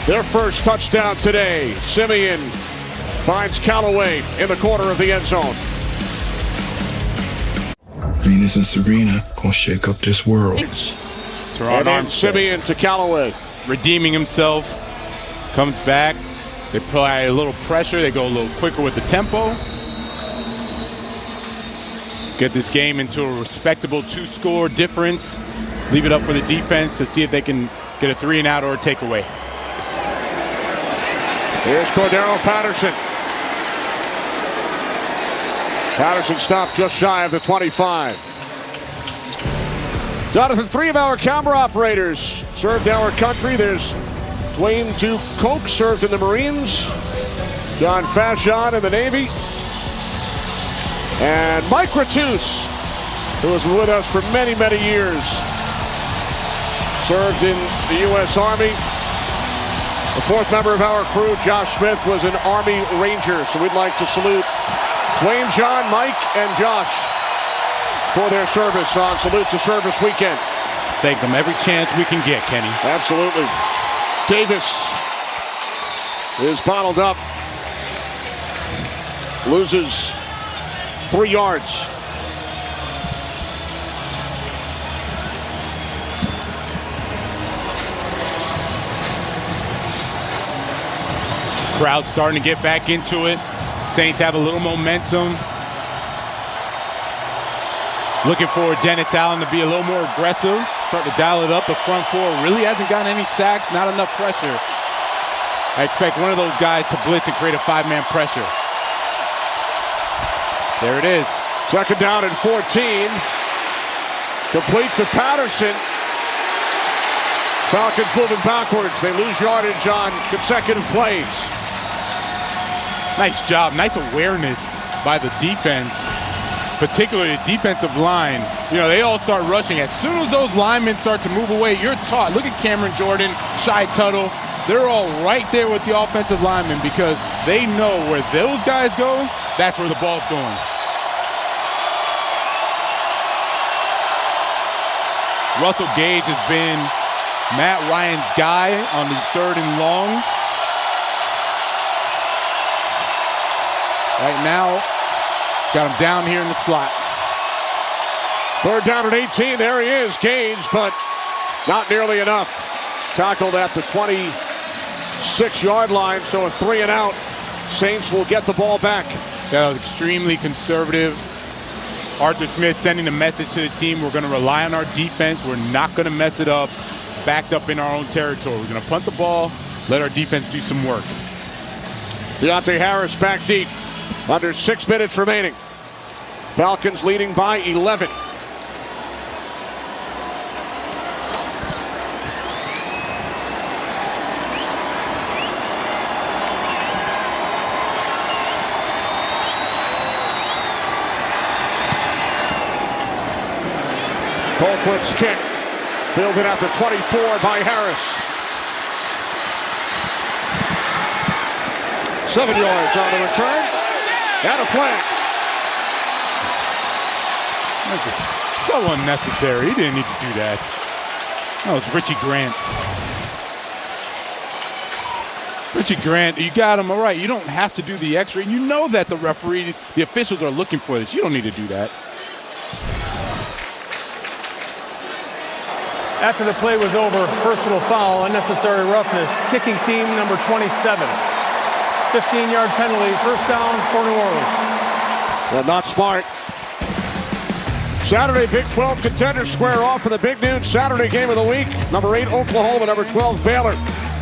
Their first touchdown today. Simeon finds Callaway in the corner of the end zone. Venus and Serena gonna shake up this world. And then Simeon to Callaway. Redeeming himself. Comes back. They apply a little pressure. They go a little quicker with the tempo. Get this game into a respectable 2-score difference. Leave it up for the defense to see if they can get a 3-and-out or a takeaway. Here's Cordero Patterson. Patterson stopped just shy of the 25. Jonathan, 3 of our camera operators served our country. There's Dwayne Duke Koch, served in the Marines. John Fashion in the Navy. And Mike Ratus, who was with us for many, many years, served in the U.S. Army. The 4th member of our crew, Josh Smith, was an Army Ranger. So we'd like to salute Dwayne, John, Mike, and Josh for their service on Salute to Service Weekend. Thank them every chance we can get, Kenny. Absolutely. Davis is bottled up. Loses 3 yards. Crowd starting to get back into it. Saints have a little momentum. Looking for Dennis Allen to be a little more aggressive. Start to dial it up. The front 4 really hasn't gotten any sacks, not enough pressure. I expect one of those guys to blitz and create a 5-man pressure. There it is. 2nd down and 14. Complete to Patterson. Falcons moving backwards. They lose yardage on consecutive plays. Nice job, nice awareness by the defense, particularly the defensive line. You know, they all start rushing. As soon as those linemen start to move away, you're taught. Look at Cameron Jordan, Shy Tuttle. They're all right there with the offensive linemen because they know where those guys go, that's where the ball's going. Russell Gage has been Matt Ryan's guy on these 3rd and longs. Right now, got him down here in the slot. 3rd down and 18. There he is, Gage, but not nearly enough. Tackled at the 26-yard line, so a 3-and-out. Saints will get the ball back. That was extremely conservative. Arthur Smith sending a message to the team. We're going to rely on our defense. We're not going to mess it up. Backed up in our own territory. We're going to punt the ball, let our defense do some work. Deontay Harris back deep. Under 6 minutes remaining. Falcons leading by 11. Colquitt's kick. Fielded at the 24 by Harris. 7 yards on the return. And a flag. That's just so unnecessary. He didn't need to do that. That was Richie Grant. Richie Grant, you got him all right. You don't have to do the extra. You know that the referees, the officials are looking for this. You don't need to do that. After the play was over, personal foul, unnecessary roughness, kicking team number 27. 15-yard penalty, 1st down for New Orleans. Well, not smart. Saturday, Big 12 contenders square off for the big noon Saturday game of the week. Number 8, Oklahoma. Number 12, Baylor.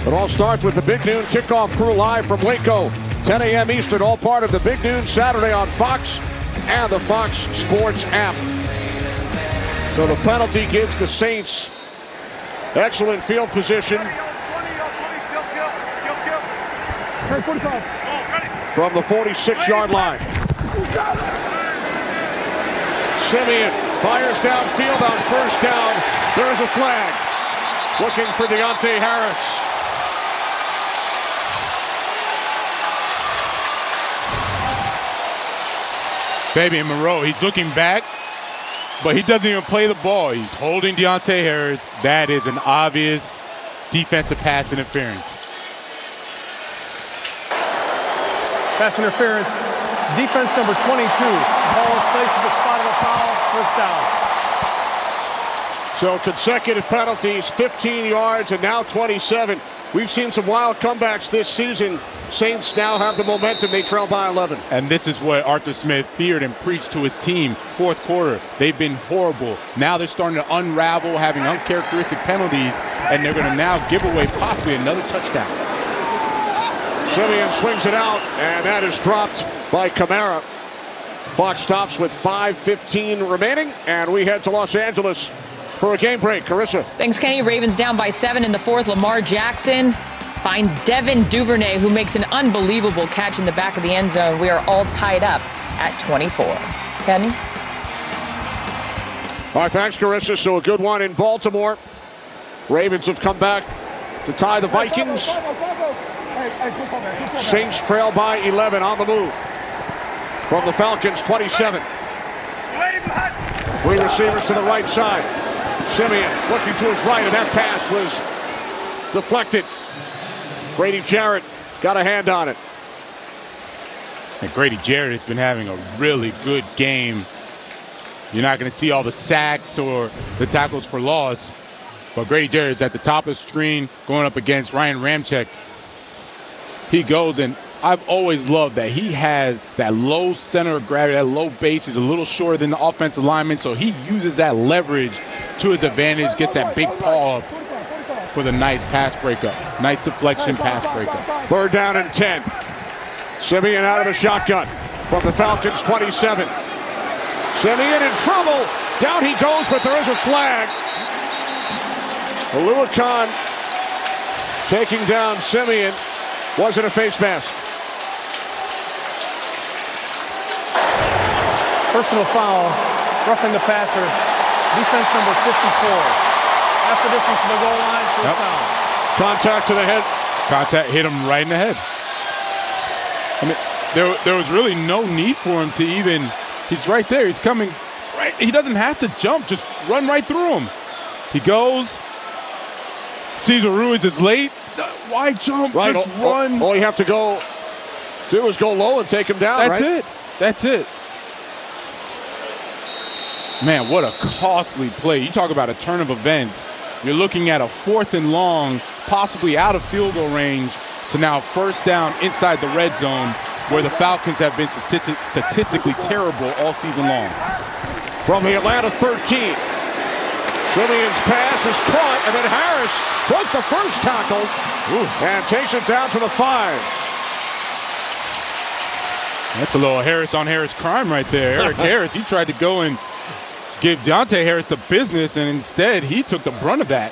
It all starts with the big noon kickoff crew live from Waco. 10 a.m. Eastern, all part of the big noon Saturday on Fox and the Fox Sports app. So the penalty gives the Saints excellent field position from the 46-yard line. Simeon fires downfield on first down. There is a flag. Looking for Deontay Harris. Fabian Moreau, he's looking back, but he doesn't even play the ball. He's holding Deontay Harris. That is an obvious defensive pass interference. Pass interference. Defense number 22. Ball is placed at the spot of a foul. First down. So consecutive penalties, 15 yards and now 27. We've seen some wild comebacks this season. Saints now have the momentum. They trail by 11. And this is what Arthur Smith feared and preached to his team. Fourth quarter, they've been horrible. Now they're starting to unravel, having uncharacteristic penalties, and they're going to now give away possibly another touchdown. Simeon swings it out, and that is dropped by Kamara. Clock stops with 5:15 remaining, and we head to Los Angeles for a game break. Carissa. Thanks, Kenny. Ravens down by 7 in the fourth. Lamar Jackson finds Devin Duvernay, who makes an unbelievable catch in the back of the end zone. We are all tied up at 24. Kenny? All right, thanks, Carissa. So a good one in Baltimore. Ravens have come back to tie the Vikings. Saints trail by 11 on the move. From the Falcons, 27. 3 receivers to the right side. Simeon looking to his right, and that pass was deflected. Grady Jarrett got a hand on it. And Grady Jarrett has been having a really good game. You're not going to see all the sacks or the tackles for loss, but Grady Jarrett is at the top of the screen going up against Ryan Ramczyk. He goes, and I've always loved that he has that low center of gravity, that low base. He's a little shorter than the offensive lineman, so he uses that leverage to his advantage, gets that big paw up for the nice pass breakup. Nice deflection pass breakup. 3rd down and 10. Simeon out of the shotgun from the Falcons, 27. Simeon in trouble. Down he goes, but there is a flag. Oluwakan taking down Simeon. Wasn't a face mask. Personal foul, roughing the passer. Defense number 54. After distance to the goal line, first down. Contact to the head. Contact hit him right in the head. I mean, there was really no need for him to even. He's right there. He's coming right. He doesn't have to jump. Just run right through him. He goes. Cesar Ruiz is late. Why jump? Right. Just run. All you have to do is go low and take him down. That's it. That's it. Man, what a costly play. You talk about a turn of events. You're looking at a 4th and long, possibly out of field goal range, to now first down inside the red zone, where the Falcons have been statistically terrible all season long. From the Atlanta 13. Simeon's pass is caught, and then Harris broke the first tackle and takes it down to the 5. That's a little Harris on Harris crime right there. Eric Harris, he tried to go and give Deontay Harris the business, and instead he took the brunt of that.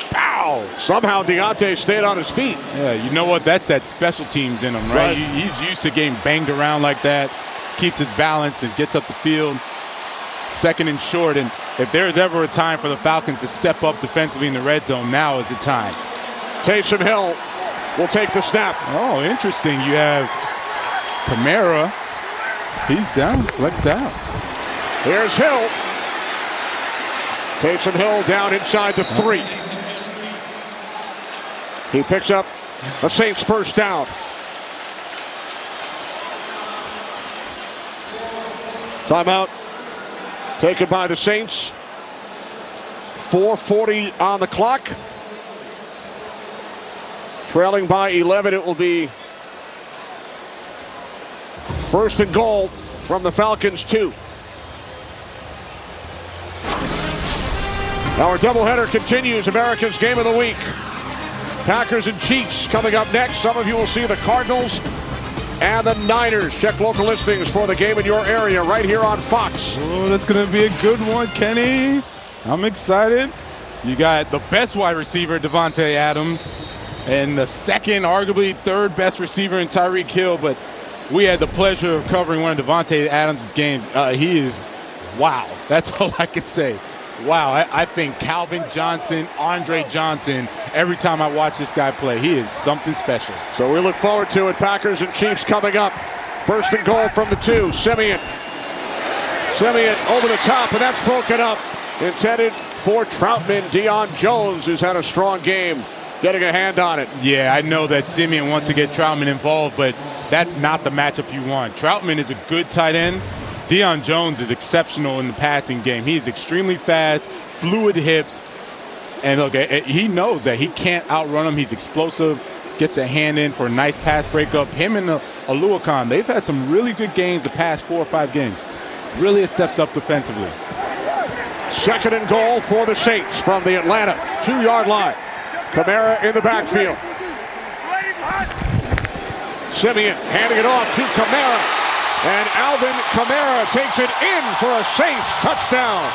Pow! Somehow Deontay stayed on his feet. Yeah, you know what? That's that special teams in him, right? He's used to getting banged around like that, keeps his balance and gets up the field. 2nd and short, and if there's ever a time for the Falcons to step up defensively in the red zone, now is the time. Taysom Hill will take the snap. Oh, interesting. You have Kamara. He's down, flexed out. Here's Hill. Taysom Hill down inside the 3. He picks up the Saints' first down. Timeout taken by the Saints. 4:40 on the clock. Trailing by 11, it will be 1st and goal from the Falcons 2. Our doubleheader continues. America's Game of the Week. Packers and Chiefs coming up next. Some of you will see the Cardinals and the Niners. Check local listings for the game in your area right here on Fox. Oh, that's going to be a good one, Kenny. I'm excited. You got the best wide receiver, Devontae Adams, and the second, arguably third best receiver in Tyreek Hill. But we had the pleasure of covering one of Devontae Adams' games. He is, wow. That's all I could say. Wow, I think Calvin Johnson, Andre Johnson, every time I watch this guy play, he is something special. So we look forward to it. Packers and Chiefs coming up. First and goal from the 2. Simeon over the top, and that's broken up. Intended for Troutman. Deion Jones, who's had a strong game, getting a hand on it. Yeah, I know that Simeon wants to get Troutman involved, but that's not the matchup you want. Troutman is a good tight end. Deion Jones is exceptional in the passing game. He is extremely fast, fluid hips, and look, he knows that he can't outrun him. He's explosive, gets a hand in for a nice pass breakup. Him and Aluakon, they've had some really good games the past 4 or 5 games. Really has stepped up defensively. Second and goal for the Saints from the Atlanta 2-yard line. Kamara in the backfield. Simeon handing it off to Kamara. And Alvin Kamara takes it in for a Saints touchdown.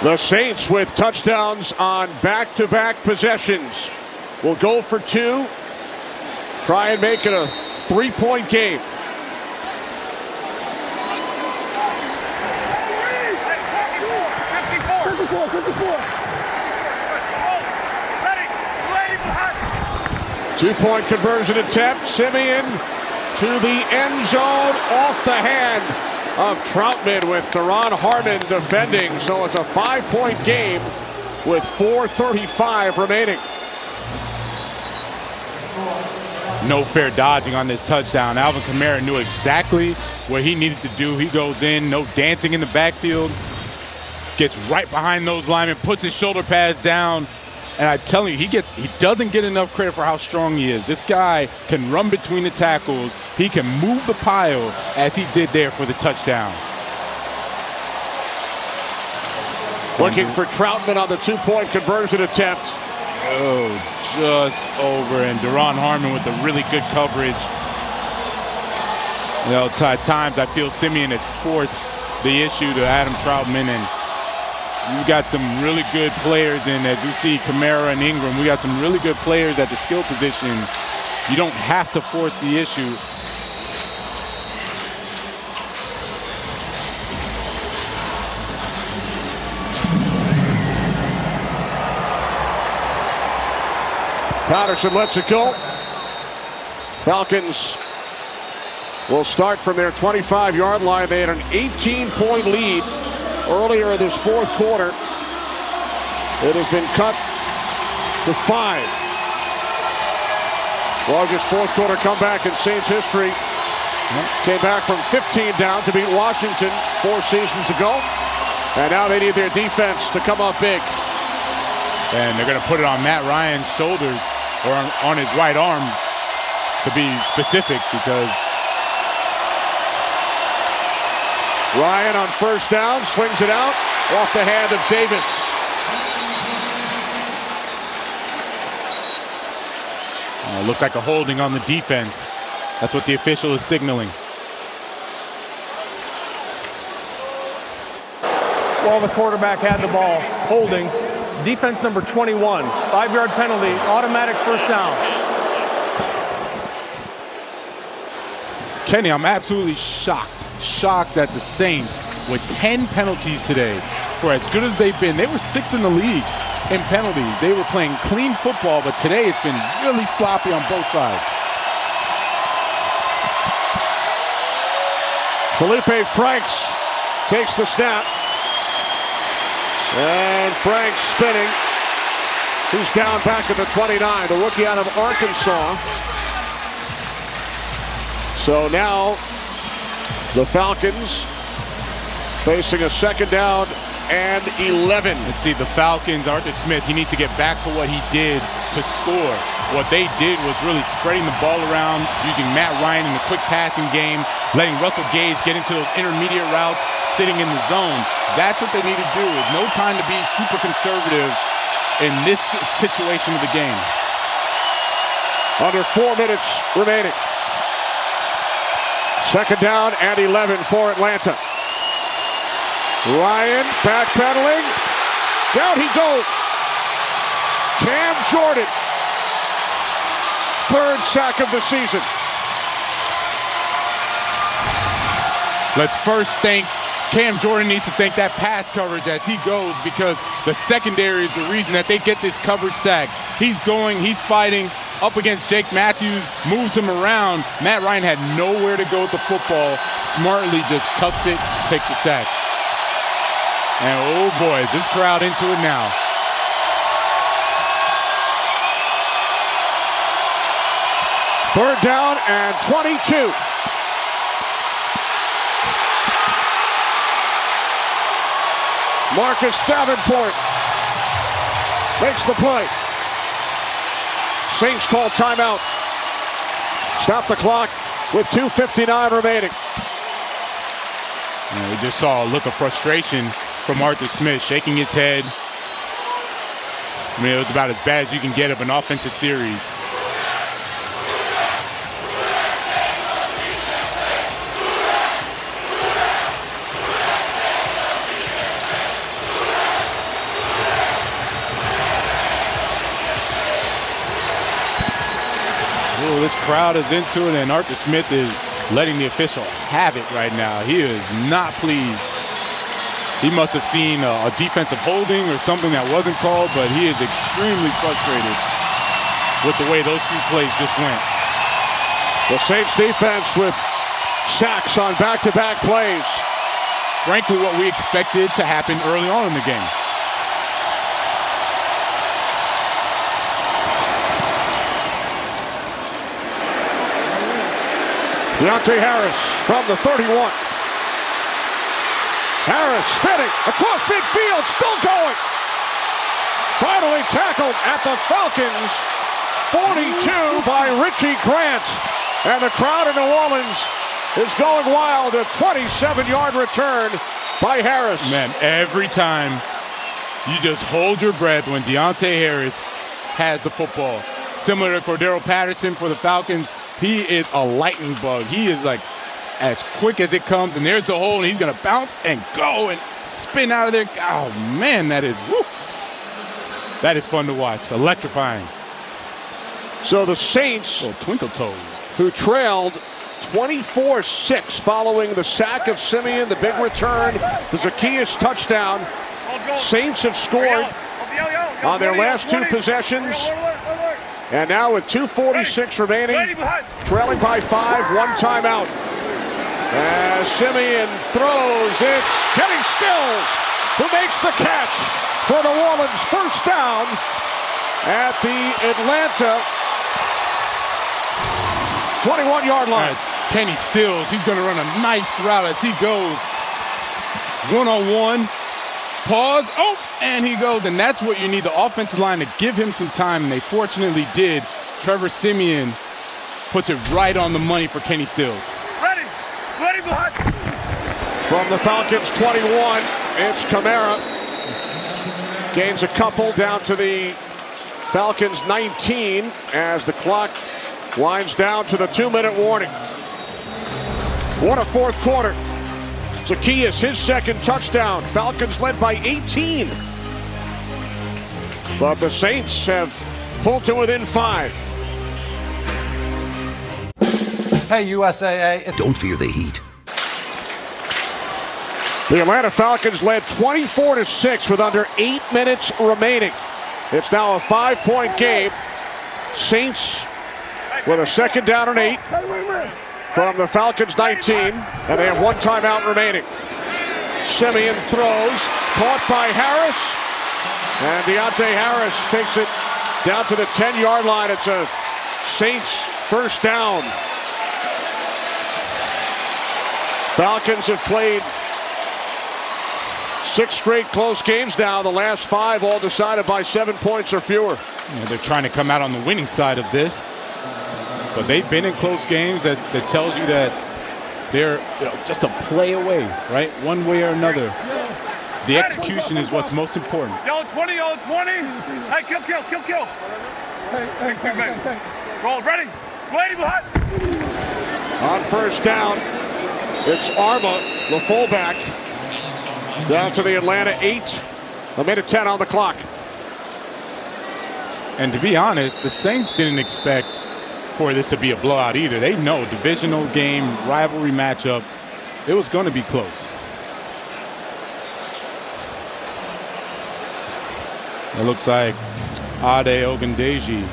The Saints with touchdowns on back-to-back possessions will go for 2. Try and make it a 3-point game. Two-point conversion attempt. Simeon to the end zone, off the hand of Troutman with Teron Harmon defending. So it's a 5-point game with 4:35 remaining. No fair dodging on this touchdown. Alvin Kamara knew exactly what he needed to do. He goes in, no dancing in the backfield, gets right behind those linemen, puts his shoulder pads down. And I tell you, he doesn't get enough credit for how strong he is. This guy can run between the tackles. He can move the pile as he did there for the touchdown. Looking for Troutman on the 2-point conversion attempt. Oh, just over. And Teron Harmon with the really good coverage. You know, at times I feel Simeon has forced the issue to Adam Troutman, and you got some really good players in, as you see, Kamara and Ingram. We got some really good players at the skill position. You don't have to force the issue. Patterson lets it go. Falcons will start from their 25-yard line. They had an 18-point lead earlier in this 4th quarter. It has been cut to 5. Largest 4th quarter comeback in Saints history. Came back from 15 down to beat Washington 4 seasons ago. And now they need their defense to come up big. And they're going to put it on Matt Ryan's shoulders, or on his right arm, to be specific, because Ryan on first down, swings it out, off the hand of Davis. Looks like a holding on the defense. That's what the official is signaling. Well, the quarterback had the ball, holding. Defense number 21, 5-yard penalty, automatic first down. Kenny, I'm absolutely shocked that the Saints, with 10 penalties today, for as good as they've been, they were 6th in the league in penalties. They were playing clean football, but today it's been really sloppy on both sides. Felipe Franks takes the snap. And Franks spinning. He's down back at the 29, the rookie out of Arkansas. So now the Falcons facing a 2nd down and 11. Let's see, the Falcons, Arthur Smith, he needs to get back to what he did to score. What they did was really spreading the ball around, using Matt Ryan in the quick passing game, letting Russell Gage get into those intermediate routes, sitting in the zone. That's what they need to do. No time to be super conservative in this situation of the game. Under 4 minutes remaining. 2nd down and 11 for Atlanta. Ryan backpedaling. Down he goes. Cam Jordan. 3rd sack of the season. Let's first thank Cam Jordan. Needs to thank that pass coverage as he goes, because the secondary is the reason that they get this coverage sack. He's going, he's fighting up against Jake Matthews, moves him around. Matt Ryan had nowhere to go with the football. Smartly just tucks it, takes a sack. And oh boy, is this crowd into it now. Third down and 22. Marcus Davenport makes the play. Saints call timeout. Stop the clock with 2:59 remaining. And we just saw a look of frustration from Arthur Smith, shaking his head. I mean, it was about as bad as you can get of an offensive series. Ooh, this crowd is into it, and Arthur Smith is letting the official have it right now. He is not pleased. He must have seen a defensive holding or something that wasn't called, but he is extremely frustrated with the way those few plays just went. The Saints defense with sacks on back-to-back plays. Frankly, what we expected to happen early on in the game. Deontay Harris from the 31. Harris spinning across midfield, still going. Finally tackled at the Falcons 42 by Richie Grant. And the crowd in New Orleans is going wild. A 27-yard return by Harris. Man, every time you just hold your breath when Deontay Harris has the football. Similar to Cordero Patterson for the Falcons, he is a lightning bug. He is like as quick as it comes, and there's the hole, and he's going to bounce and go and spin out of there. Oh, man, that is, whoop. That is fun to watch. Electrifying. So the Saints, little twinkle toes, who trailed 24-6 following the sack of Simeon, the big return, the Zacchaeus touchdown. Saints have scored on their last 2 possessions. And now with 2:46 remaining, trailing by 5, 1 timeout. As Simeon throws, it's Kenny Stills who makes the catch for New Orleans. First down at the Atlanta 21-yard line. It's Kenny Stills. He's going to run a nice route as he goes one-on-one. Pause. Oh, and he goes. And that's what you need, the offensive line, to give him some time. And they fortunately did. Trevor Simeon puts it right on the money for Kenny Stills. Ready, behind. From the Falcons 21, it's Kamara. Gains a couple down to the Falcons 19 as the clock winds down to the 2-minute warning. What a fourth quarter. Zacchaeus, his second touchdown. Falcons led by 18. But the Saints have pulled to within 5. Hey, USAA. Don't fear the heat. The Atlanta Falcons led 24-6 with under 8 minutes remaining. It's now a 5-point game. Saints with a 2nd down and 8 from the Falcons 19, and they have 1 timeout remaining. Simeon throws, caught by Harris, and Deontay Harris takes it down to the 10-yard line. It's a Saints first down. Falcons have played 6 straight close games now. The last 5 all decided by 7 points or fewer. Yeah, they're trying to come out on the winning side of this. But they've been in close games that tells you that they're just a play away, right? One way or another. The execution is what's most important. Yellow 20, yellow 20. Hey, kill. Hey. Roll, ready. Waiting, hot. On first down, it's Arma, the fullback. Down to the Atlanta 8. A minute 10 on the clock. And to be honest, the Saints didn't expect for this to be a blowout either. They know divisional game, rivalry matchup. It was going to be close. It looks like Ade Ogundeji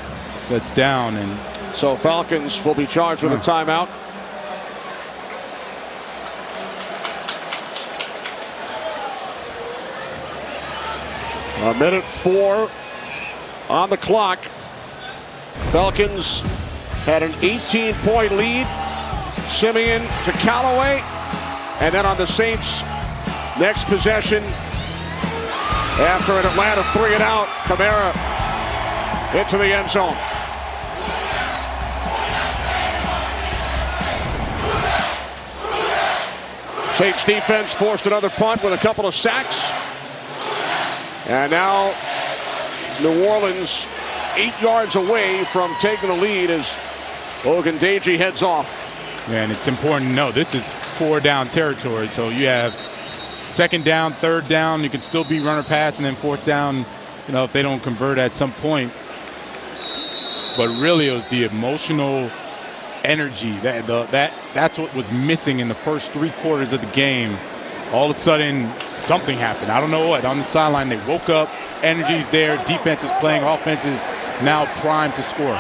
that's down, and so Falcons will be charged with a timeout. A minute 4 on the clock. Falcons had an 18-point lead. Simeon to Callaway. And then on the Saints' next possession, after an Atlanta 3-and-out, Kamara into the end zone. Saints defense forced another punt with a couple of sacks. And now New Orleans 8 yards away from taking the lead as Ogundeji heads off. Yeah, and it's important to know this is 4-down territory. So you have 2nd down, 3rd down. You can still be runner pass, and then 4th down, if they don't convert at some point. But really, it was the emotional energy that's what was missing in the first 3 quarters of the game. All of a sudden, something happened. I don't know what. On the sideline, they woke up. Energy's there. Defense is playing. Offense is now primed to score.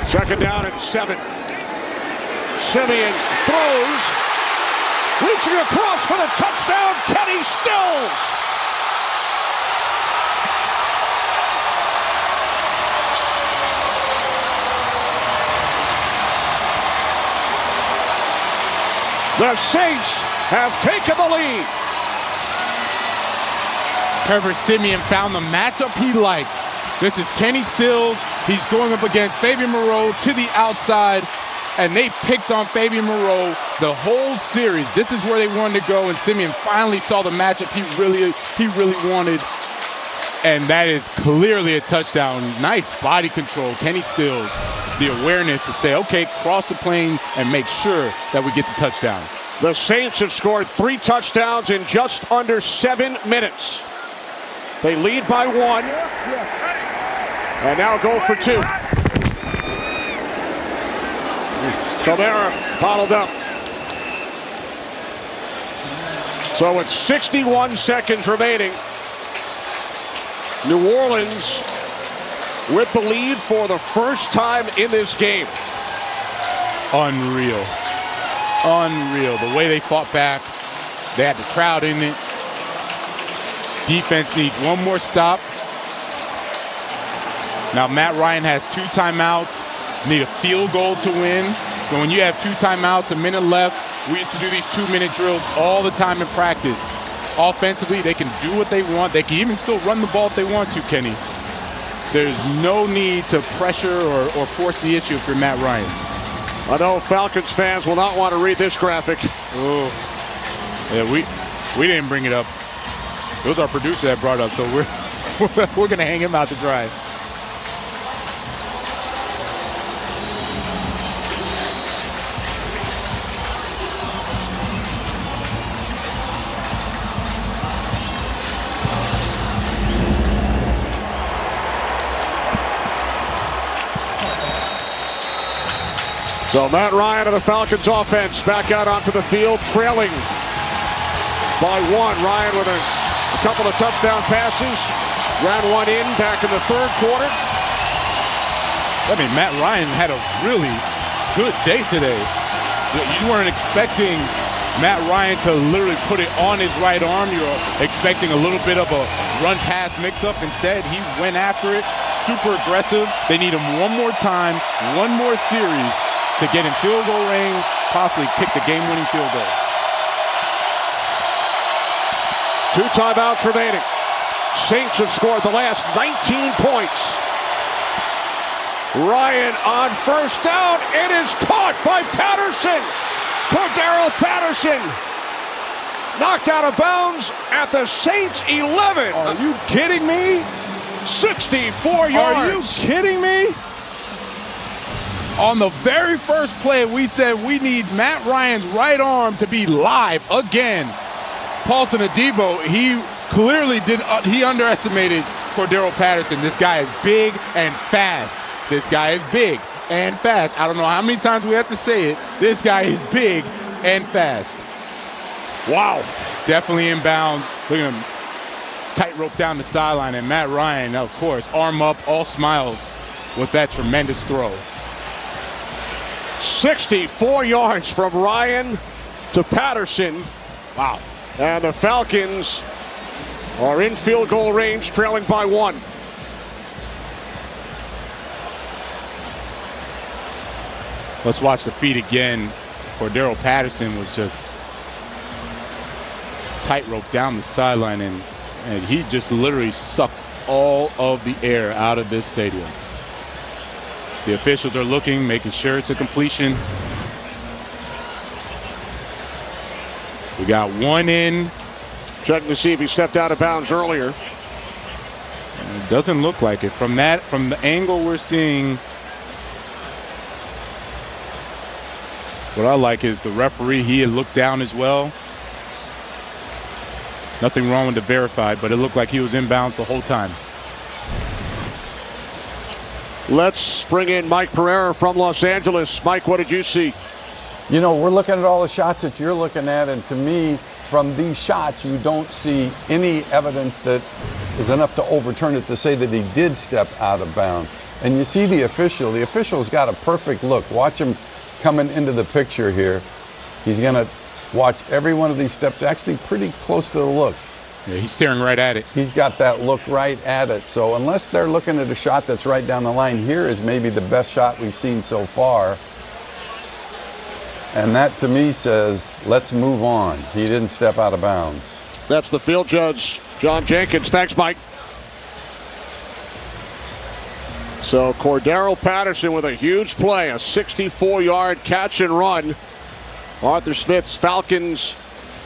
2nd down and 7. Simeon throws. Reaching across for the touchdown, Kenny Stills. The Saints have taken the lead. Trevor Simeon found the matchup he liked. This is Kenny Stills. He's going up against Fabian Moreau to the outside, and they picked on Fabian Moreau the whole series. This is where they wanted to go, and Simeon finally saw the matchup he really wanted, and that is clearly a touchdown. Nice body control. Kenny Stills, the awareness to say, okay, cross the plane and make sure that we get the touchdown. The Saints have scored 3 touchdowns in just under 7 minutes. They lead by 1 and now go for 2. Kamara bottled up. So with 61 seconds remaining, New Orleans with the lead for the first time in this game. Unreal. Unreal. The way they fought back. They had the crowd in it. Defense needs one more stop. Now Matt Ryan has 2 timeouts. Need a field goal to win. So when you have 2 timeouts, a minute left, we used to do these 2-minute drills all the time in practice. Offensively, they can do what they want. They can even still run the ball if they want to, Kenny. There's no need to pressure or force the issue if you're Matt Ryan. I know Falcons fans will not want to read this graphic. Oh, yeah, we didn't bring it up. It was our producer that brought it up, so we're going to hang him out to dry. So Matt Ryan of the Falcons offense back out onto the field, trailing by 1. Ryan with a couple of touchdown passes, ran one in back in the 3rd quarter. I mean, Matt Ryan had a really good day today. You weren't expecting Matt Ryan to literally put it on his right arm. You were expecting a little bit of a run-pass mix-up. Instead, he went after it, super aggressive. They need him one more time, one more series to get in field goal range, possibly kick the game-winning field goal. 2 timeouts remaining. Saints have scored the last 19 points. Ryan on first down. It is caught by Patterson. Cordero Patterson knocked out of bounds at the Saints 11. Are you kidding me? 64 yards. Are you kidding me? On the very first play, we said we need Matt Ryan's right arm to be live again. Paulson Adebo, he clearly he underestimated Cordero Patterson. This guy is big and fast. This guy is big and fast. I don't know how many times we have to say it. This guy is big and fast. Wow. Definitely inbounds. Look at him. Tightrope down the sideline. And Matt Ryan, of course, arm up, all smiles with that tremendous throw. 64 yards from Ryan to Patterson. Wow. And the Falcons are in field goal range, trailing by 1. Let's watch the feed again. Cordero Patterson was just tightrope down the sideline, and he just literally sucked all of the air out of this stadium. The officials are looking, making sure it's a completion. We got 1 in. Checking to see if he stepped out of bounds earlier. And it doesn't look like it. From the angle we're seeing, what I like is the referee, he had looked down as well. Nothing wrong with the verified, but it looked like he was inbounds the whole time. Let's bring in Mike Pereira from Los Angeles. Mike, what did you see? You know, we're looking at all the shots that you're looking at, and to me, from these shots, you don't see any evidence that is enough to overturn it to say that he did step out of bounds. And you see the official. The official's got a perfect look. Watch him coming into the picture here. He's going to watch every one of these steps, actually pretty close to the look. Yeah, he's staring right at it. He's got that look right at it. So unless they're looking at a shot that's right down the line, here is maybe the best shot we've seen so far. And that, to me, says, let's move on. He didn't step out of bounds. That's the field judge, John Jenkins. Thanks, Mike. So Cordero Patterson with a huge play, a 64-yard catch and run. Arthur Smith's Falcons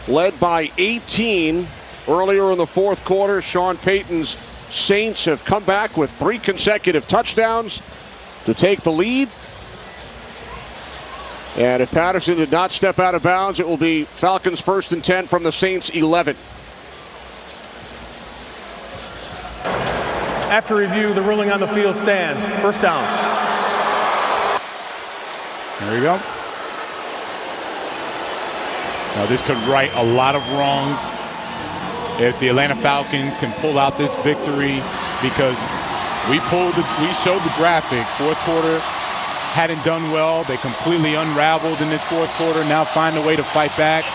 led by 18 earlier in the fourth quarter. Sean Payton's Saints have come back with 3 consecutive touchdowns to take the lead. And if Patterson did not step out of bounds, it will be Falcons 1st and 10 from the Saints 11. After review, the ruling on the field stands. First down. There you go. Now this could right a lot of wrongs if the Atlanta Falcons can pull out this victory, because we showed the graphic. Fourth quarter hadn't done well. They completely unraveled in this fourth quarter. Now find a way to fight back,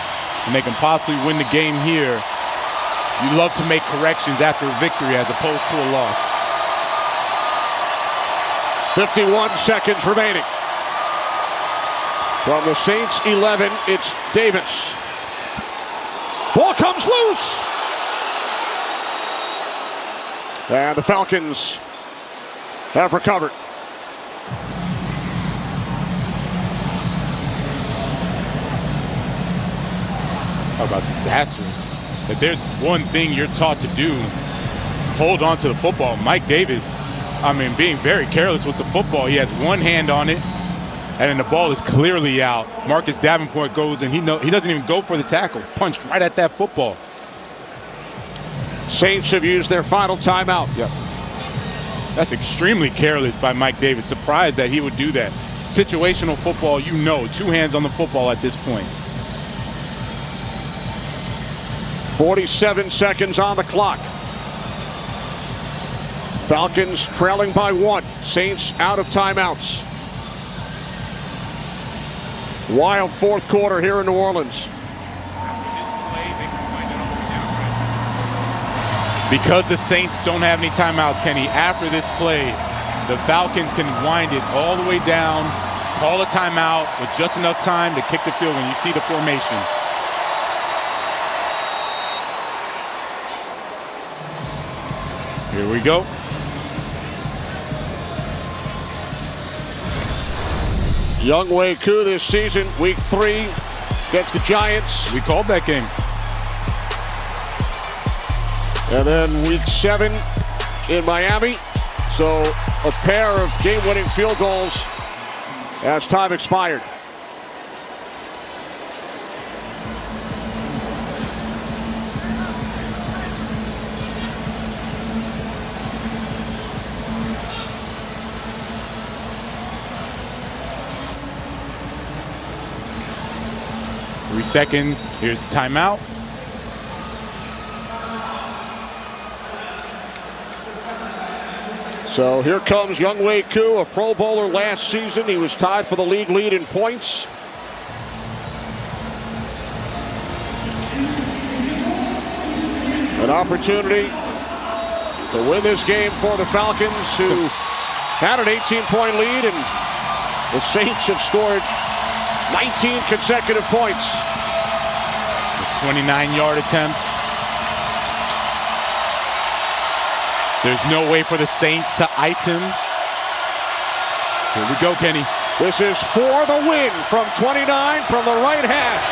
and they can possibly win the game here. You love to make corrections after a victory as opposed to a loss. 51 seconds remaining. From the Saints 11, it's Davis. Ball comes loose. And the Falcons have recovered. How about disastrous? If there's one thing you're taught to do, hold on to the football. Mike Davis, being very careless with the football. He has one hand on it, and then the ball is clearly out. Marcus Davenport goes, and he doesn't even go for the tackle. Punched right at that football. Saints have used their final timeout. Yes. That's extremely careless by Mike Davis. Surprised that he would do that. Situational football, 2 hands on the football at this point. 47 seconds on the clock. Falcons trailing by 1. Saints out of timeouts. Wild fourth quarter here in New Orleans. Because the Saints don't have any timeouts, Kenny, after this play, the Falcons can wind it all the way down Call a timeout with just enough time to kick the field when you see the formation. Here we go. Younghoe Koo this season, week 3 against the Giants. We called that game. And then week 7 in Miami. So a pair of game-winning field goals as time expired. Three seconds. Here's the timeout. So here comes Younghoe Koo, a Pro Bowler last season. He was tied for the league lead in points. An opportunity to win this game for the Falcons, who had an 18-point lead, and the Saints have scored 19 consecutive points. 29-yard attempt. There's no way for the Saints to ice him. Here we go, Kenny. This is for the win from 29 from the right hash.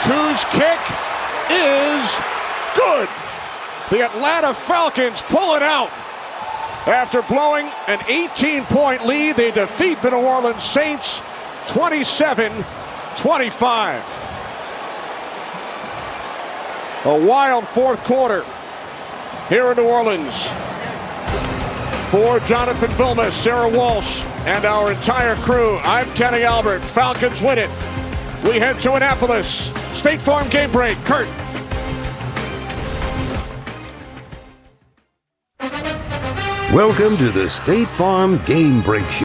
Koo's kick is good. The Atlanta Falcons pull it out. After blowing an 18-point lead, they defeat the New Orleans Saints 27-25. A wild fourth quarter here in New Orleans. For Jonathan Vilma, Sarah Walsh, and our entire crew, I'm Kenny Albert. Falcons win it. We head to Annapolis. State Farm Game Break. Kurt. Welcome to the State Farm Game Break Show.